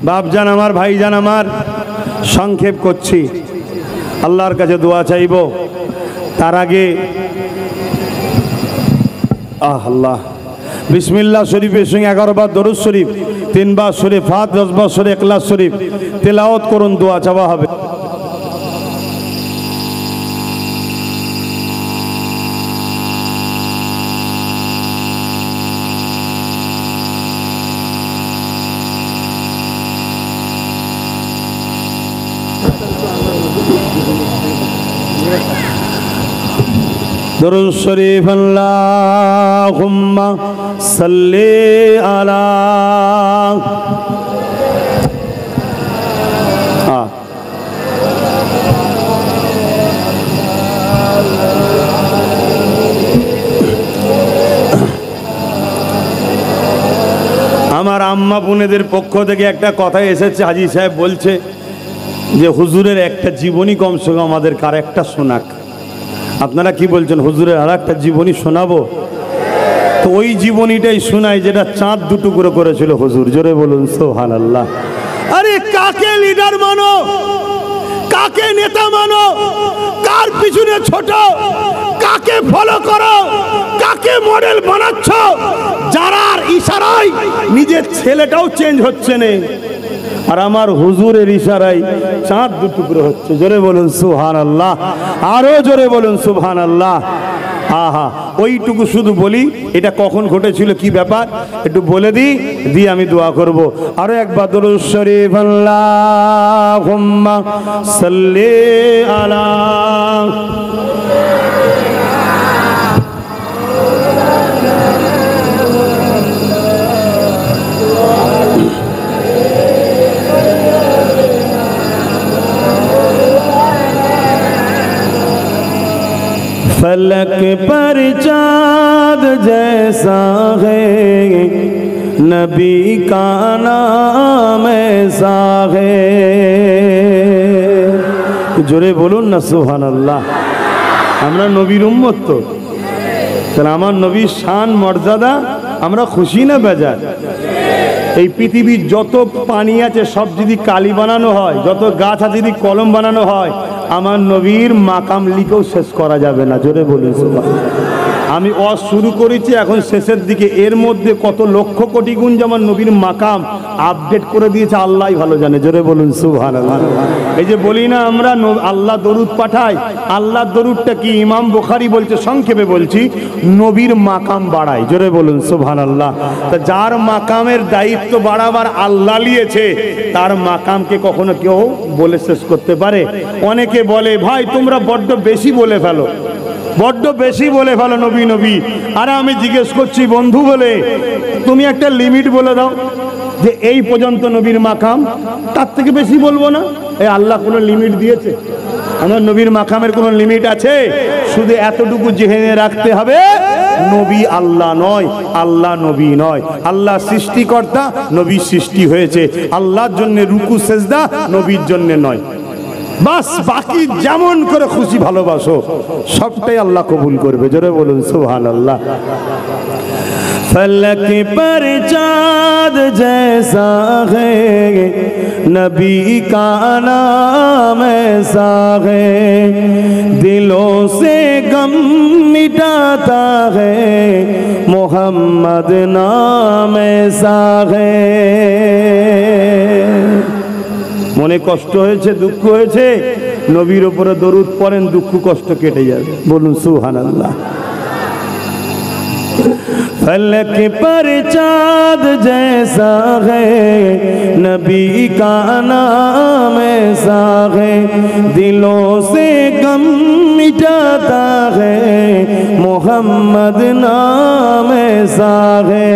বাপজান আমার, ভাইজান আমার, সংক্ষেপ করছি, আল্লাহর কাছে দোয়া চাইব। তার আগে আল্লাহ বিসমিল্লাহ শরীফের সঙ্গে 11 বার দরুদ শরীফ, 3 বার সূরা ফাতিহা, 10 বার সূরা ইখলাস শরীফ তেলাওয়াত করুন, দোয়া চাওয়া হবে। দরুদ শরীফ আল্লাহুম্মা সাল্লি আলা আমার আম্মা বোনেদের পক্ষ থেকে একটা কথা এসেছে, হাজী সাহেব বলছে যে হুজুরের একটা জীবনী কমসে কম আমাদের কার একটা শোনাক। আপনারা কি বলছেন, হুজুরের আর একটা জীবনী শোনাবো? তো ওই জীবনীটাই শোনাই যেটা চাঁদ দুটুকরো করেছিল হুজুর, জোরে বলুন সুবহানাল্লাহ। আরে কাকে লিডার মানো, কাকে নেতা মানো, কার পিছনে ছোট, কাকে ফলো করো, কাকে মডেল বানাচ্ছ, যারার ইশারায় নিজের ছেলেটাও চেঞ্জ হচ্ছে না, আর আমার হুজুরের ইশারায় চাঁদ দুটুকরো হচ্ছে, জোরে বলুন সুবহানাল্লাহ, আরো জোরে বলুন সুবহানাল্লাহ। আহা, ওইটুকু শুধু বলি, এটা কখন ঘটেছিল, কি ব্যাপার একটু বলে দিই, দিয়ে আমি দোয়া করব। আরো একবার দরুদ শরীফ আল্লাহুম্মা সাল্লি আলা फलक पर चाँद जैसा है, नबी का नाम ऐसा है, জোরে বলুন না সুবহানাল্লাহ। আমরা নবীর উম্মত, তো তাহলে আমার নবীর শান মর্যাদা আমরা খুশি না বেজার? এই পৃথিবীর যত পানি আছে সব যদি কালি বানানো হয়, যত গাছ আছে যদি কলম বানানো হয়, আমার নবীর মাকাম লিখেও শেষ করা যাবে না, জোরে বলুন সুবহানাল্লাহ। আমি ওয়াজ শুরু করেছি, এখন শেষের দিকে, এর মধ্যে কত লক্ষ কোটি গুণ যেমন নবীর মাকাম আপডেট করে দিয়েছে আল্লাহই ভালো জানে, জোরে বলুন সুবহানাল্লাহ। এই যে বলি না আমরা আল্লাহ দরুদ পাঠাই, আল্লাহ দরুদটা কি? ইমাম বুখারী বলছে, সংক্ষেপে বলছি, নবীর মাকাম বাড়ায়, জোরে বলুন সুবহানাল্লাহ। তা যার মাকামের দায়িত্ব বাড়াবার আল্লাহ নিয়েছে, তার মাকামকে কখনো কেউ বলে শেষ করতে পারে? অনেকে বলে, ভাই তোমরা বড্ড বেশি বলে ফেলো, বড্ড বেশি বলে ফেলো নবী নবী। আরে আমি জিজ্ঞেস করছি বন্ধু বলে, তুমি একটা লিমিট বলে দাও যে এই পর্যন্ত নবীর মাকাম, তার থেকে বেশি বলবো না। এই আল্লাহ কোনো লিমিট দিয়েছে? আমার নবীর মাকামের কোনো লিমিট আছে? শুধু এতটুকু জেনে রাখতে হবে, নবী আল্লাহ নয়, আল্লাহ নবী নয়। আল্লাহ সৃষ্টিকর্তা, নবী সৃষ্টি হয়েছে। আল্লাহর জন্য রুকু সেজদা, নবীর জন্য নয়। বাস বাকি যেমন করে খুশি ভালোবাসো সবটাই আল্লাহ কবুল করবে। জোরে বলুন সুবহানাল্লাহ। फलक पर चाँद जैसा है नबी का नाम ऐसा है दिलों से गम मिटाता है मोहम्मद नाम ऐसा है। মনে কষ্ট হয়েছে, দুঃখ হয়েছে, নবীর উপরে দরুদ পড়েন, দুঃখ কষ্ট কেটে যাবে। বলুন সুবহানাল্লাহ। फलक पर चाँद जैसा है नबी का नाम ऐसा है दिलों से गम मिटाता है मोहम्मद नाम ऐसा है।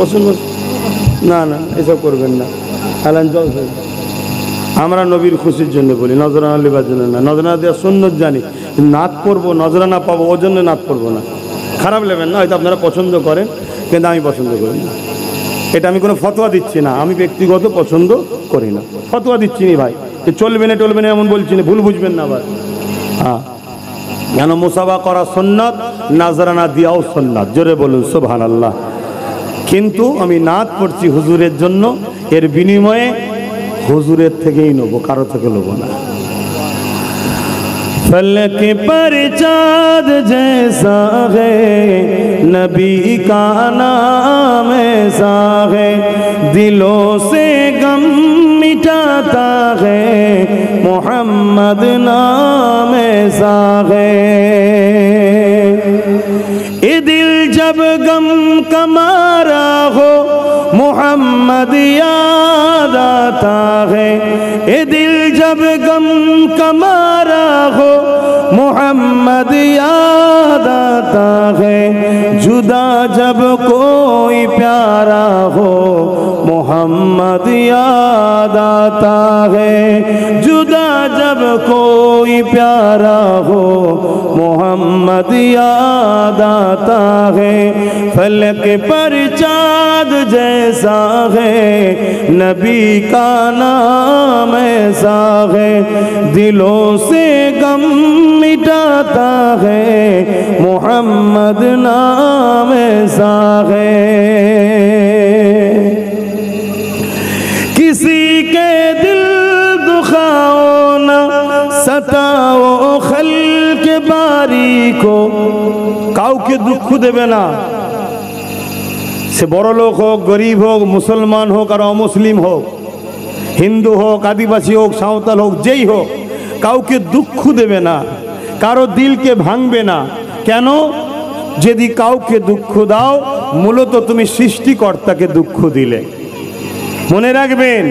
বসুন বসুন, না না এসব করবেন না। আলান জল আমরা নবীর খুশির জন্য বলি, নজরানা লিবার জন্য না। নজরানা দেওয়ার সুন্নত জানি, নাত পড়বো, নজরানা পাবো, ওর জন্য নাত পড়বো না। খারাপ নেবেন না, হয়তো আপনারা পছন্দ করেন কিন্তু আমি পছন্দ করি না। এটা আমি কোনো ফতোয়া দিচ্ছি না, আমি ব্যক্তিগত পছন্দ করি না, ফতোয়া দিচ্ছি না ভাই, চলবে না টলবে না এমন বলছি না, ভুল বুঝবেন না আবার। হ্যাঁ, কেন মুসাফা করা সুন্নাত, নজরানা দেওয়াও সুন্নাত। জোরে বলুন সুবহানাল্লাহ। কিন্তু আমি নাত পড়ছি হুজুরের জন্য, এর বিনিময়ে হুজুরের থেকেই নেবো, কারো থেকে নেবো না। फलक पर चाँद जैसा है नबी का नाम ऐसा है दिलों से गम मिटाता है मोहम्मद नाम ऐसा है। ये दिल जब गम का मारा हो मोहम्मद याद आता है। ये दिल जब गम का मारा हो मोहम्मद याद आता है। जुदा जब कोई प्यारा हो मोहम्मद याद आता है। जुदा जब कोई प्यारा हो मोहम्मद याद आता है। फलक पर चाँद जैसा है नबी का नाम ऐसा है दिलों से गम मिटाता है मोहम्मद नाम ऐसा है। किसी के दिल दुखाओ ना सताओ खल्क बारी को, কাউকে দুঃখ দেবে না, সে বড় লোক হোক, গরিব হোক, মুসলমান হোক আর অমুসলিম হোক, হিন্দু হোক, আদিবাসী হোক, সাঁওতাল হোক, যেই হোক, কাউকে দুঃখ দেবে না, কারো দিলকে ভাঙবে না। কেন? যদি কাউকে দুঃখ দাও মূলত তুমি সৃষ্টিকর্তাকে দুঃখ দিলে। মনে রাখবেন,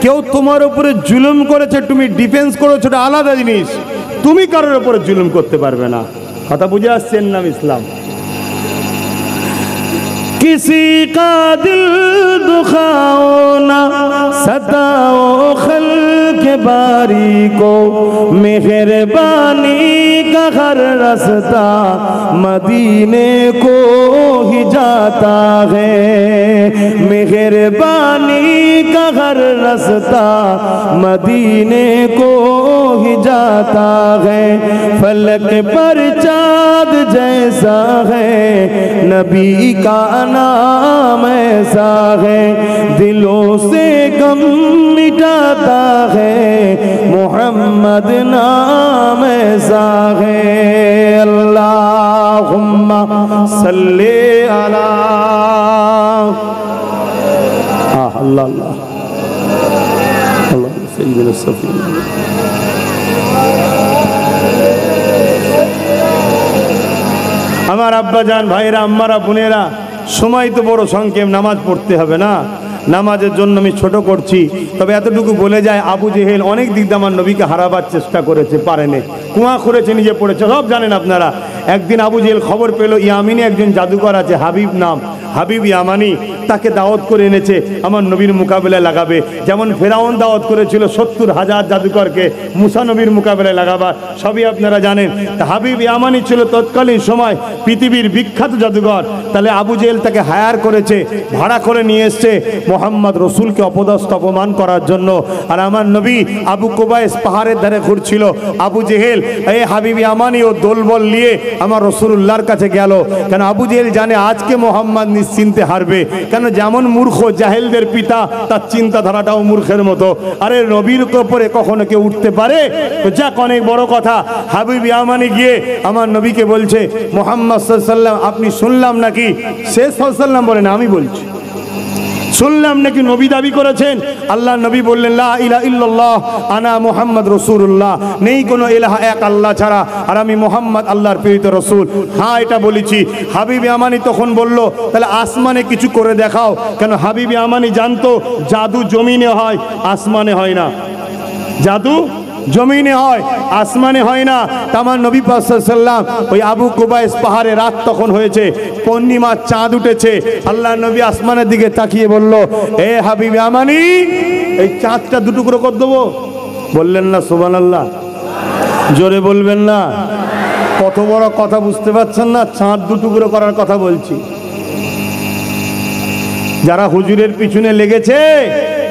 কেউ তোমার উপরে জুলুম করেছে, তুমি ডিফেন্স করেছো, এটা আলাদা জিনিস। তুমি কারোর উপরে জুলুম করতে পারবে না। কথা বুঝে আসছেন নাম ইসলাম। किसी का दिल दुखाओ ना सताओ खल्क बारी को, मेहरबानी का हर रास्ता मदीने को ही जाता है। मेहरबानी का हर रास्ता मदीने को ही जाता है। फलक पर चाँद जैसा है नबी का नाम ऐसा है दिलों से गम मिटाता है मोहम्मद नाम ऐसा है। अल्लाहुम्मा सल्ले अला अल्लाह अल्लाह सय्यिदना सफीना। আমার আব্বাজান ভাইরা, আম্মারা, বোনেরা, সময় তো বড় সংক্ষেপ, নামাজ পড়তে হবে না। নামাজের জন্য আমি ছোট করছি, তবে এতটুকু বলে যায়, আবু জেহেল অনেক দিক দিয়ে আমার নবীকে হারাবার চেষ্টা করেছে, পারেনি, কুয়া করেছে, নিজে পড়েছে, সব জানেন আপনারা। একদিন আবু জেহেল খবর পেল ইয়ামিনে একজন জাদুকর আছে, হাবিব নাম, হাবিব ইয়ামানি, তাকে দাওয়াত করে এনেছে আমার নবীর মোকাবেলায় লাগাবে। যেমন ফেরাউন দাওয়াত করেছিল 70,000 জাদুকরকে মুসা নবীর মোকাবেলায় লাগাবার, সবই আপনারা জানেন। হাবিব ইয়ামানি ছিল তৎকালীন সময় পৃথিবীর বিখ্যাত জাদুঘর। তাহলে আবু জেহেল তাকে হায়ার করেছে, ভাড়া করে নিয়ে এসছে মোহাম্মদ রসুলকে অপদস্থ অপমান করার জন্য। আর আমার নবী আবু কুবাইস পাহাড়ের ধারে ঘুরছিল। আবু জেহেল এই হাবিব ইয়ামানি ও দোলবল নিয়ে আমার রসুলুল্লাহর কাছে গেল। কেন আবু জেহেল জানে আজকে মোহাম্মদ নিশ্চিন্তে হারবে। কেন যেমন মূর্খ জাহেলদের পিতা, তার চিন্তাধারাটাও মূর্খের মতো। আরে নবীর উপরে কখনো কেউ উঠতে পারে? তো যাক, অনেক বড় কথা। হাবিব ইয়ামানি গিয়ে আমার নবীকে বলছে মোহাম্মদ সাল্লাল্লাহু আলাইহি ওয়াসাল্লাম আপনি শুনলাম নাকি, সে সাল্লাল্লাহু আলাইহি ওয়াসাল্লাম বলে না, আমি বলছি শুনলাম নাকি নবী দাবি করেছেন। আল্লাহ নবী বললেন লা ইলাহা ইল্লাল্লাহ আনা মুহাম্মদ রাসূলুল্লাহ, নেই কোনো ইলাহা এক আল্লাহ ছাড়া, আর আমি মুহাম্মদ আল্লাহর প্রেরিত রাসূল। হ্যাঁ এটা বলেছি। হাবিব ইয়ামানি তখন বলল তাহলে আসমানে কিছু করে দেখাও। কেন হাবিব ইয়ামানি জানতো জাদু জমিনে হয়, আসমানে হয় না। জাদু জমিনে হয়, আসমানে হয় না। তামার নবী পাক সাল্লাল্লাহু আলাইহি ওয়াসাল্লাম ওই আবু কুবাইস পাহাড়ে রাত তখন হয়েছে, পূর্ণিমা চাঁদ উঠেছে। আল্লাহ নবী আসমানের দিকে তাকিয়ে বলল এ হাবিব ইয়ামানি এই চাঁদটা দুটুকরো করে দেবো? বললেন না সুবহানাল্লাহ, জোরে বলবেন না? কত বড় কথা বুঝতে পারছেন না? চাঁদ দুটুকরো করার কথা বলছি। যারা হুজুরের পিছনে লেগেছে,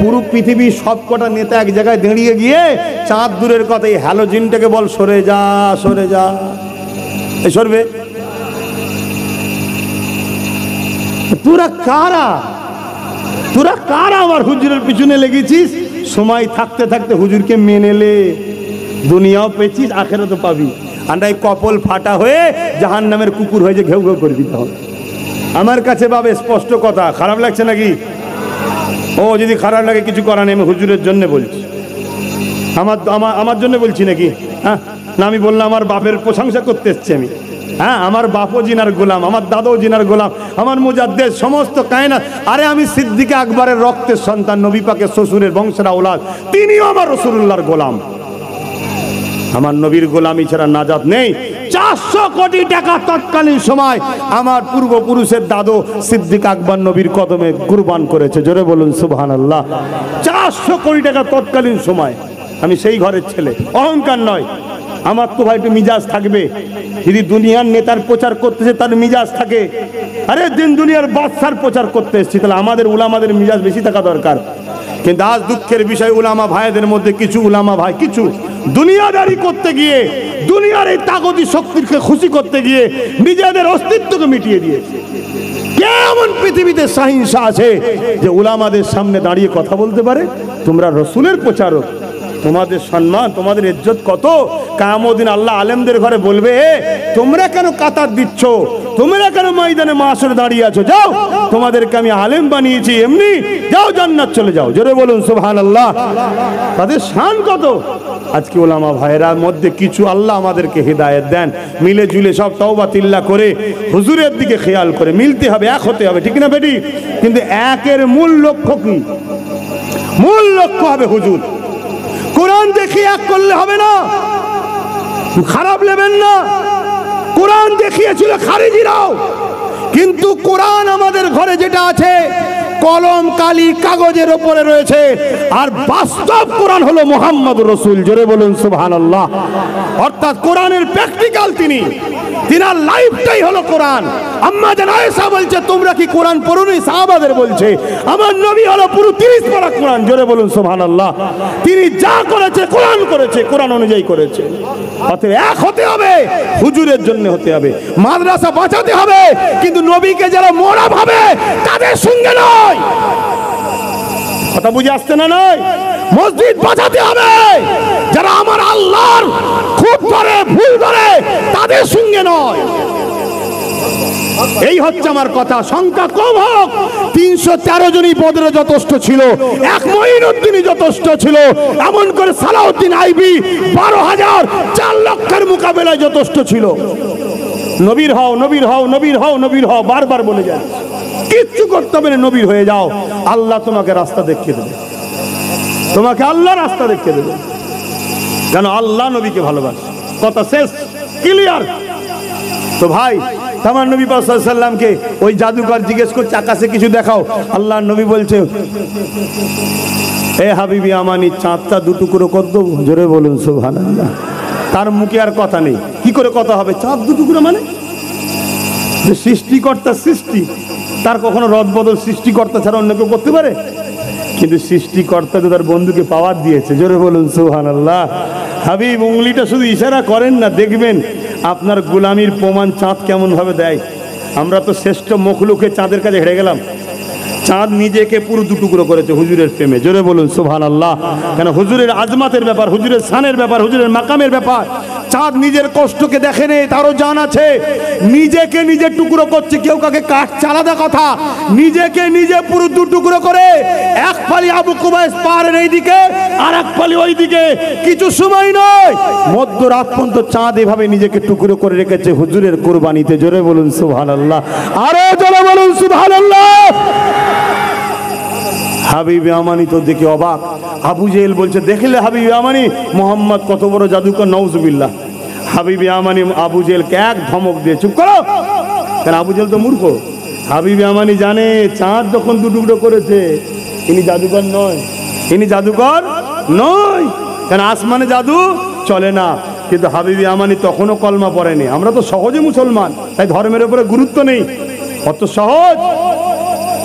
পুরো পৃথিবীর সবকটা নেতা এক জায়গায় দাঁড়িয়ে গিয়ে চাঁদ দূরের কথা এই হ্যালোজিনটাকে বল সরে যা সরে যা, এই সরবে। তোরা কারা, তোরা কারা আমার হুজুরের পিছনে লেগেছিস? সময় থাকতে থাকতে হুজুরকে মেনে নে, দুনিয়াও পেয়েছিস আখেরাতও পাবি। আর এই কপাল ফাটা হয়ে জাহান্নামের কুকুর হয়ে যে ঘেউ ঘেউ করবি। তখন আমার কাছে বাবা স্পষ্ট কথা, খারাপ লাগছে নাকি? ও যদি খারাপ লাগে কিছু করার নেই, আমি হুজুরের জন্য বলছি, আমার জন্য বলছি নাকি? হ্যাঁ না, আমি বললাম আমার বাপের প্রশংসা করতে এসছি আমি। হ্যাঁ আমার বাপও জিনার গোলাম, আমার দাদাও জিনার গোলাম, আমার মুজাদ্দেদ সমস্ত কায়নাত। আরে আমি সিদ্দিক আকবরের রক্তের সন্তান, নবী পাকের শ্বশুরের বংশের আওলাদ, তিনিও আমার রাসূলুল্লাহর গোলাম। আমার নবীর গোলামি ছাড়া নাজাত নেই। 400 কোটি টাকা তৎকালীন সময় আমার পূর্বপুরুষের দাদু সিদ্দিক আকবর নবীর কদমে কুরবান করেছে। জোরে বলুন সুবহানাল্লাহ। 400 কোটি টাকা তৎকালীন সময়। আমি সেই ঘরের ছেলে, অহংকার নয়। আমার তো ভাই একটু মিজাজ থাকবে। যদি দুনিয়ার নেতার প্রচার করতেছে তার মিজাজ থাকে। আরে দিন দুনিয়ার বাদশার প্রচার করতে এসেছি, তাহলে আমাদের উলামাদের মিজাজ বেশি থাকা দরকার। কিন্তু আজ দুঃখের বিষয় উলামা ভাইদের মধ্যে কিছু উলামা ভাই কিছু দুনিয়াদারি করতে গিয়ে, দুনিয়ার এই তাগতি শক্তিকে খুশি করতে গিয়ে নিজেদের অস্তিত্বকে মিটিয়ে দিয়েছে। কেমন পৃথিবীতে সহিংসা আছে যে উলামাদের সামনে দাঁড়িয়ে কথা বলতে পারে? তোমরা রসুলের প্রচারক, তোমাদের সম্মান, তোমাদের ইজ্জত কত। কিয়ামত দিন আল্লাহ আলেমদের ঘরে বলবে তোমরা কেন কাতার দিচ্ছ, তোমরা কেন ময়দানে মাশরে দাঁড়িয়ে আছো? যাও, তোমাদেরকে আমি আলেম বানিয়েছি, এমনি যাও জান্নাত চলে যাও। জোরে বলুন সুবহানাল্লাহ। তাদের শান কত। আজকে উলামা ভাইয়ের মধ্যে কিছু আল্লাহ আমাদেরকে হেদায়েত দেন, মিলে জুলে সব তওবা তিল্লা করে হুজুরের দিকে খেয়াল করে মিলতে হবে, এক হতে হবে, ঠিক না বেটি? কিন্তু একের মূল লক্ষ্য কি? মূল লক্ষ্য হবে হুজুর। কোরআন দেখে এক করলে হবে না, খারাপ নেবেন না। কোরআন দেখিয়েছিল খারিজিরাও, কিন্তু কোরআন আমাদের ঘরে যেটা আছে কলম কালি কাগজের উপরে রয়েছে, আর বাস্তব কোরআন হলো মুহাম্মদুর রাসূল। জোরে বলুন সুবহানাল্লাহ। অর্থাৎ কোরআনের প্র্যাকটিক্যাল তিনি, তিনার লাইফটাই হলো কোরআন। আম্মা জান আয়েশা বলছে তোমরা কি কোরআন পড়োনি? সাহাবাদের বলছে আমার নবী হলো পুরো 30 পারা কোরআন। জোরে বলুন সুবহানাল্লাহ। তিনি যা করেছে কোরআন করেছে, কোরআন অনুযায়ী করেছে। অতএব এক হতে হবে, হুজুরের জন্য হতে হবে। মাদ্রাসা বাঁচাতে হবে, কিন্তু নবীকে যারা মোরা ভাবে তাদের সঙ্গে নয়। কথা বুঝে আসছে না? নয়, মসজিদ বাঁচাতে হবে, যারা আমার আল্লাহর খুব ধরে ভুল ধরে তাদের সঙ্গে নয়। এই হচ্ছে আমার কথা। সংখ্যা কম হোক, 313 জনই বদরে যথেষ্ট ছিল, এক মঈনুদ্দিনই যথেষ্ট ছিল। এমন করে সালাউদ্দিন আইবি 12,000 4 লক্ষের মোকাবেলায় যথেষ্ট ছিল। নবীর হও, নবীর হও, নবীর হও, নবীর হও, বারবার বলে যায়। কিচ্ছু করতে হবে না, নবীর হয়ে যাও। আল্লাহ তোমাকে রাস্তা দেখিয়ে দেবে, তোমাকে আল্লাহ রাস্তা দেখিয়ে দেবে। কেন? আল্লাহ নবীকে ভালোবাসে। কথা শেষ, ক্লিয়ার। তো ভাই আমার নবী পাক সাল্লাল্লাহু আলাইহি সাল্লামকে ওই জাদুকর জিজ্ঞেস করছে আকাশে কিছু দেখাও। আল্লাহর নবী বলছে এ হাবিবি আমানি চাঁদটা দুটুকরো কর দেবো। জোরে বলুন সুবহানাল্লাহ। তার মুখে আর কথা নেই। কি করে কথা হবে? চাঁদ দুটুকরো মানে যে সৃষ্টিকর্তা সৃষ্টি, তার কখনো রদবদল সৃষ্টিকর্তা ছাড়া অন্য কেউ করতে পারে? কিন্তু সৃষ্টিকর্তা তো তার বন্ধুকে পাওয়ার দিয়েছে। জোরে বলুন সুবহানাল্লাহ। হাবিব উঙ্গলিটা শুধু ইশারা করেন না, দেখবেন আপনার গোলামির প্রমাণ চাঁদ কেমন ভাবে দেয়। আমরা তো শ্রেষ্ঠ মখলুকে চাঁদের কাছে হেরে গেলাম। চাঁদ নিজেকে পুরো দুটুকরো করেছে হুজুরের প্রেমে। জোরে বলুন সুবহানাল্লাহ। কেন? হুজুরের আজমাতের ব্যাপার, হুজুরের শানের ব্যাপার, হুজুরের মাকামের ব্যাপার। চাঁদ নিজের কষ্টকে দেখে নেই, তারও জান আছে। নিজেকে নিজে টুকরো করছে, কেউ কাকে কাটছে আলাদা কথা, নিজেকে নিজে পুরো দুটুকরো করে এক ফালি আবু কুবাইস পাহাড়ের এইদিকে আর এক ফালি ওইদিকে, কিছু সময় নয় মধ্যরাত পর্যন্ত চাঁদ এভাবে নিজেকে টুকরো করে রেখেছে হুজুরের কুরবানিতে। জোরে বলুন সুবহানাল্লাহ। আরো জোরে বলুন সুবহানাল্লাহ। হাবিবে আমানি তো দেখে অবাক। আবু জেহেল বলছে দেখলে হাবিবে আমানি মোহাম্মদ কত বড় জাদুকর, নাউজুবিল্লাহ। হাবিবে আমানি আবু জেহেলকে এক ধমক দিয়ে চুপ করো। কেন? আবু জেহেল তো মূর্খ। হাবিবে আমানি জানে চাঁদ যখন দুটুকরো করেছে ইনি জাদুকর নয়, ইনি জাদুকর নয়। কেন? আসমানে জাদু চলে না। কিন্তু হাবিবে আমানি তখনও কলমা পড়েনি। আমরা তো সহজে মুসলমান, তাই ধর্মের উপরে গুরুত্ব নেই। অত সহজ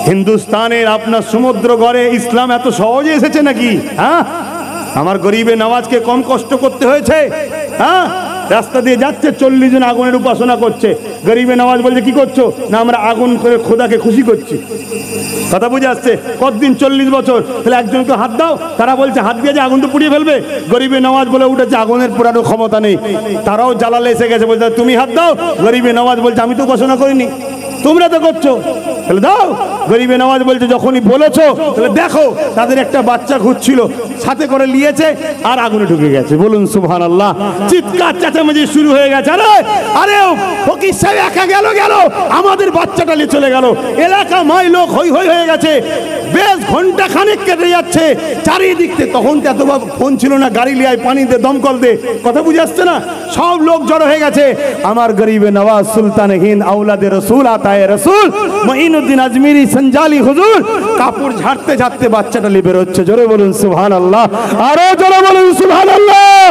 হিন্দুস্তানের আপনার সমুদ্র গড়ে ইসলাম এত সহজে এসেছে নাকি? হ্যাঁ, আমার গরিবে নওয়াজকে কম কষ্ট করতে হয়েছে? হ্যাঁ, রাস্তা দিয়ে যাচ্ছে 40 জন আগুনের উপাসনা করছে, গরিবে নওয়াজ বলছে কি করছো? না আমরা আগুন করে খোদাকে খুশি করছি। কথা বুঝে আসছে? কতদিন? 40 বছর। তাহলে একজনকে হাত দাও, তারা বলছে হাত দিয়ে যে আগুন তো পুড়িয়ে ফেলবে। গরিবে নওয়াজ বলে উঠেছে আগুনের পুরানো ক্ষমতা নেই, তারাও জ্বালালে এসে গেছে, বলছে তুমি হাত দাও। গরিবে নওয়াজ বলছে আমি তো উপাসনা করিনি, তোমরা তো করছো, তাহলে দাও। গরিবে নওয়াজ বলছে যখনই বলেছো তাহলে দেখো। তাদের একটা বাচ্চা ঘুরছিল, সাথে করে নিয়েছে আর আগুনে ঢুকে গেছে। বলুন সুবহানাল্লাহ। চিৎকার চেঁচামেচি শুরু হয়ে গেছে। আরে আরে ফকির সাহেব একা গেল, আমাদের বাচ্চাটা নিয়ে চলে গেল। এলাকা মাই লোক হই হই হয়ে গেছে। বেশ ঘন্টা খানেক কেটে যাচ্ছে চারিদিক থেকে। তখন তো এত ফোন ছিল না, গাড়ি লিয়ায়, পানি দে, দমকল দে। কথা বুঝে আসছে না? সব লোক জড়ো হয়ে গেছে। আমার গরিবে নওয়াজ সুলতান হিন্দ আওলাদে রসুল আতায়ে রসুল মঈনুদ্দিন আজমিরি সঞ্জালি হুজুর কাপড় ঝাড়তে ঝাড়তে বাচ্চাটা নিয়ে বেরোচ্ছে। জোরে বলুন সুবহানাল্লাহ। আরো জোরে বলুন সুবহানাল্লাহ।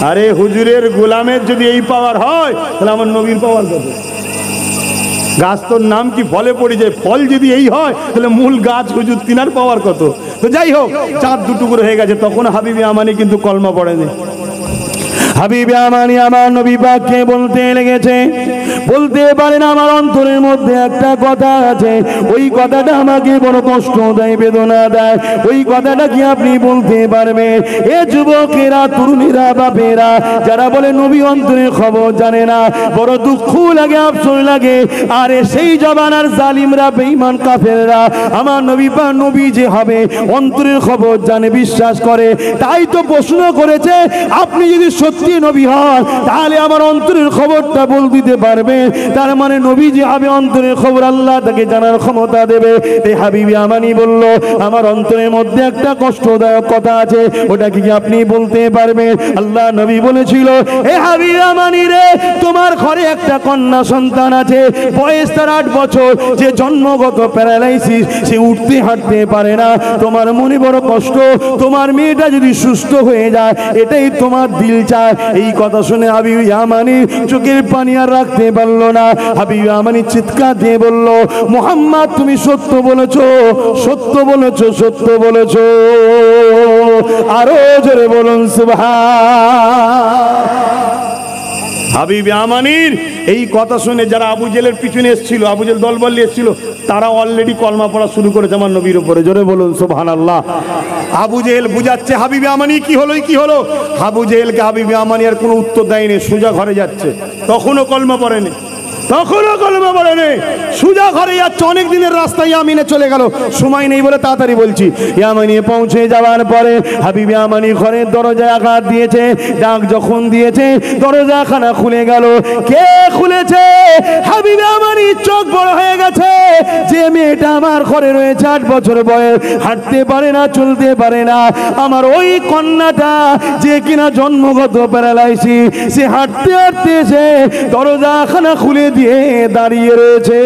আরে হুজুরের গোলামের যদি এই পাওয়ার হয় তাহলে আমার নবীর পাওয়ার কত? গাছ তোর নাম কি ফলে পড়ে যায়, ফল যদি এই হয় তাহলে মূল গাছ হুজুর তিনার পাওয়ার কত? তো যাই হোক, চাঁদ দুটুকরো হয়ে গেছে। তখন হাবিবে আমানি কিন্তু কলমা পড়েনি। হাবিবে আমানি আমার নবী পাককে বলতে লেগেছে, বলতে পারেন আমার অন্তরের মধ্যে একটা কথা আছে, ওই কথাটা আমাকে বড় কষ্ট দেয়, বেদনা দেয়। ওই কথাটা কি আপনি বলতে পারবেন? এ যুবকেরা, তরুণীরা, বাপেরা যারা বলে নবী অন্তরের খবর জানে না, বড় দুঃখ লাগে, আফসোস লাগে। আরে সেই জমানার জালিমরা, বেঈমান কাফেররা আমার নবী পাক নবী যে হবে অন্তরের খবর জানে, বিশ্বাস করে। তাই তো প্রশ্ন করেছে আপনি যদি সত্যি নবী হন তাহলে আমার অন্তরের খবরটা বল দিতে পারবে। তার মানে নবী যে হবে অন্তরের খবর আল্লাহ তাকে জানার ক্ষমতা দেবে। এই হাবিবে আমানি বলল আমার অন্তরের মধ্যে একটা কষ্টদায়ক কথা আছে, ওটা কি আপনি বলতে পারবেন? আল্লাহ নবী বলেছিল, এ হাবিবে আমানি রে, তোমার ঘরে একটা কন্যা সন্তান আছে, বয়স তার 8 বছর, যে জন্মগত প্যারালাইসিস, সে উঠতে হাঁটতে পারে না। তোমার মনে বড় কষ্ট, তোমার মেয়েটা যদি সুস্থ হয়ে যায় এটাই তোমার দিল চায়। এই কথা শুনে হাবিবে আমানি চোখের পানি আর রাখতে পারল না। হাবিবে আমানি চিৎকার দিয়ে বলল, মুহাম্মদ তুমি সত্য বলেছো, সত্য বলেছো, সত্য বলেছো। আরো জোরে বলুন সুবহান। হাবিবে আমানির এই কথা শুনে যারা আবু জেলের পিছনে এসেছিল, আবু জেল দলবল নিয়ে এসেছিল, তারা অলরেডি কলমা পড়া শুরু করেছে আমার নবীর উপরে। জোরে বলুন সুবহানাল্লাহ। আবু জেহেল বুঝাচ্ছে হাবিবে আমানি কি হলো, কি হলো। আবু জেহেলকে হাবিবে আমানি আর কোনো উত্তর দেয়নি, সোজা ঘরে যাচ্ছে। তখনও কলমা পড়েনি, তখনও কলমা পড়েনি, সোজা ঘরে যাচ্ছে। অনেক দিনের রাস্তায় ইয়ামিনে চলে গেল, সময় নেই বলে তাড়াতাড়ি বলছি। ইয়ামিনে পৌঁছে যাওয়ার পরে হাবিবে আমানি ঘরের দরজায় আঘাত দিয়েছে। ডাক যখন দিয়েছে দরজাখানা খুলে গেল। কে খুলেছে? হাবিবে আমানি চোখ বড় হয়ে গেছে। যে মেয়েটা আমার ঘরে রয়েছে 8 বছর বয়স, হাঁটতে পারে না, চলতে পারে না, আমার ওই কন্যাটা যে কিনা জন্মগত প্যারালাইসিস, সে হাঁটতে হাঁটতে এসে দরজাখানা খুলে দিয়ে দাঁড়িয়ে রয়েছে।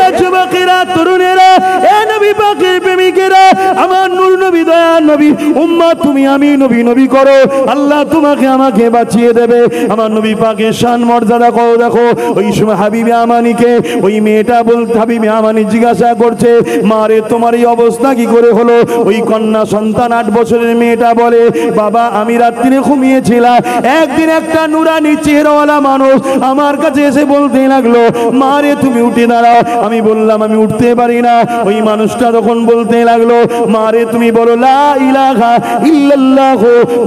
এ যুবকেরা, তরুণেরা, এ নবী পাকের প্রেমিকেরা, আমার নূর নবী, দয়ার নবী, উম্মত তুমি আমি নবী নবী করো, আল্লাহ তোমাকে আমাকে বাঁচিয়ে দেবে। আমার নবী পাকের শান মর্যাদা করো। দেখো ওই সময় হাবিবে আমানিকে ওই মেয়েটা বলতে, হাবিবে আমানি জিজ্ঞাসা করছে, মা রে তোমার এই অবস্থা কি করে হলো? ওই কন্যা সন্তান 8 বছরের মেয়েটা বলে, বাবা আমি রাত্রিরে ঘুমিয়েছিলাম, একদিন একটা নুরানি চেহারাওয়ালা মানুষ আমার কাছে এসে বলতে লাগলো, মা রে তুমি উঠে দাঁড়াও। আমি বললাম আমি উঠতে পারি না। ওই মানুষটা তখন বলতে লাগলো, মা রে তুমি বলো লা ইলাহা ইল্লাল্লাহ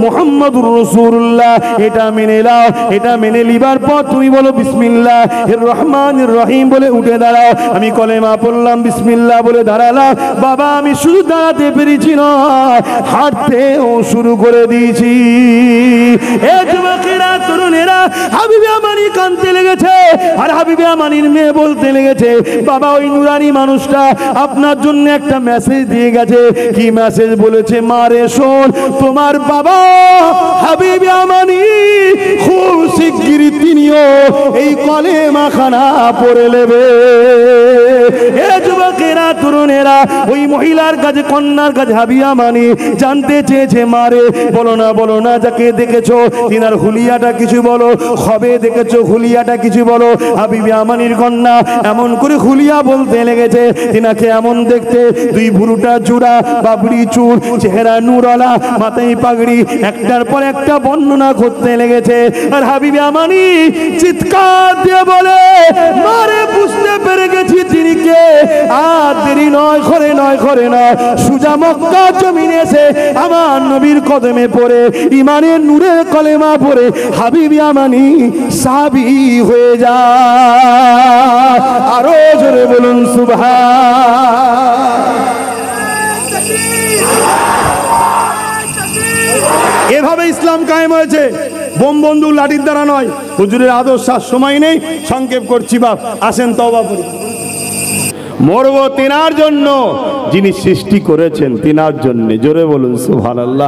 মুহাম্মাদুর রাসূলুল্লাহ, এটা মেনে নাও। এটা মেনে লিবার পর তুমি বলো বিসমিল্লাহির রহমানির রহিম বলে উঠে দাঁড়াও। আমি কলেমা পড়লাম, বিসমিল্লাহ বলে দাঁড়ালাম। বাবা আমি শুধু দাঁড়াতে পেরেছি না, হাঁটতেও শুরু করে দিয়েছি। এ যুবকেরা, তরুণেরা, হাবিবে আমানি কাঁদতে লেগেছে, আর হাবিবে আমানির মেয়ে বলতে লেগেছে, বাবা ওই নুরানি মানুষটা আপনার জন্য একটা মেসেজ দিয়ে গেছে। কি মেসেজ বলেছে? মা রে শোন, তোমার বাবা হাবিবে আমানি খুব শিগগিরই তিনিও এই কলেমা খানা পড়ে নেবে। এ যুবকেরা, তরুণেরা, ওই মহিলার কাছে, কন্যার কাছে হাবিবে আমানি জানতে চেয়েছে, মা রে বলো না, বলো না, যাকে দেখেছো তিনার হুলিয়াটা কিছু বলো, খবে দেখেছো হুলিয়াটা কিছু বলো। হাবিবে আমানির কন্যা এমন করে হুলিয়া বলতে লেগেছে, তিনাকে এমন দেখতে, 2 ভুরুটা জোড়া, বাবরি চুল, চেহারা নূরওয়ালা, মাথায় পাগড়ি, একটার পর একটা বর্ণনা করতে লেগেছে। আর হাবিবে আমানি চিৎকার দিয়ে বলে, মারে বুঝতে পেরে গেছি তিনি কে। আর দেরি নয় করে, নয় করে না, সুজা মক্কা জমিনে এসে আমার নবীর কদমে পড়ে ইমানের নূরে কলেমা পড়ে হাবিবে আমানি সাহাবী হয়ে যায়। আরো জোরে বলুন সুবহান। এভাবে ইসলাম কায়েম হয়েছে, বোম বন্ধু লাঠির দ্বারা নয়। হুজুরের আদর্শ সময় নেই, সংক্ষেপ করছি বাপ, আসেন তওবা করি। মরব তিনার জন্য যিনি সৃষ্টি করেছেন, তিনার জন্য। জোরে বলুন সুবহানাল্লাহ।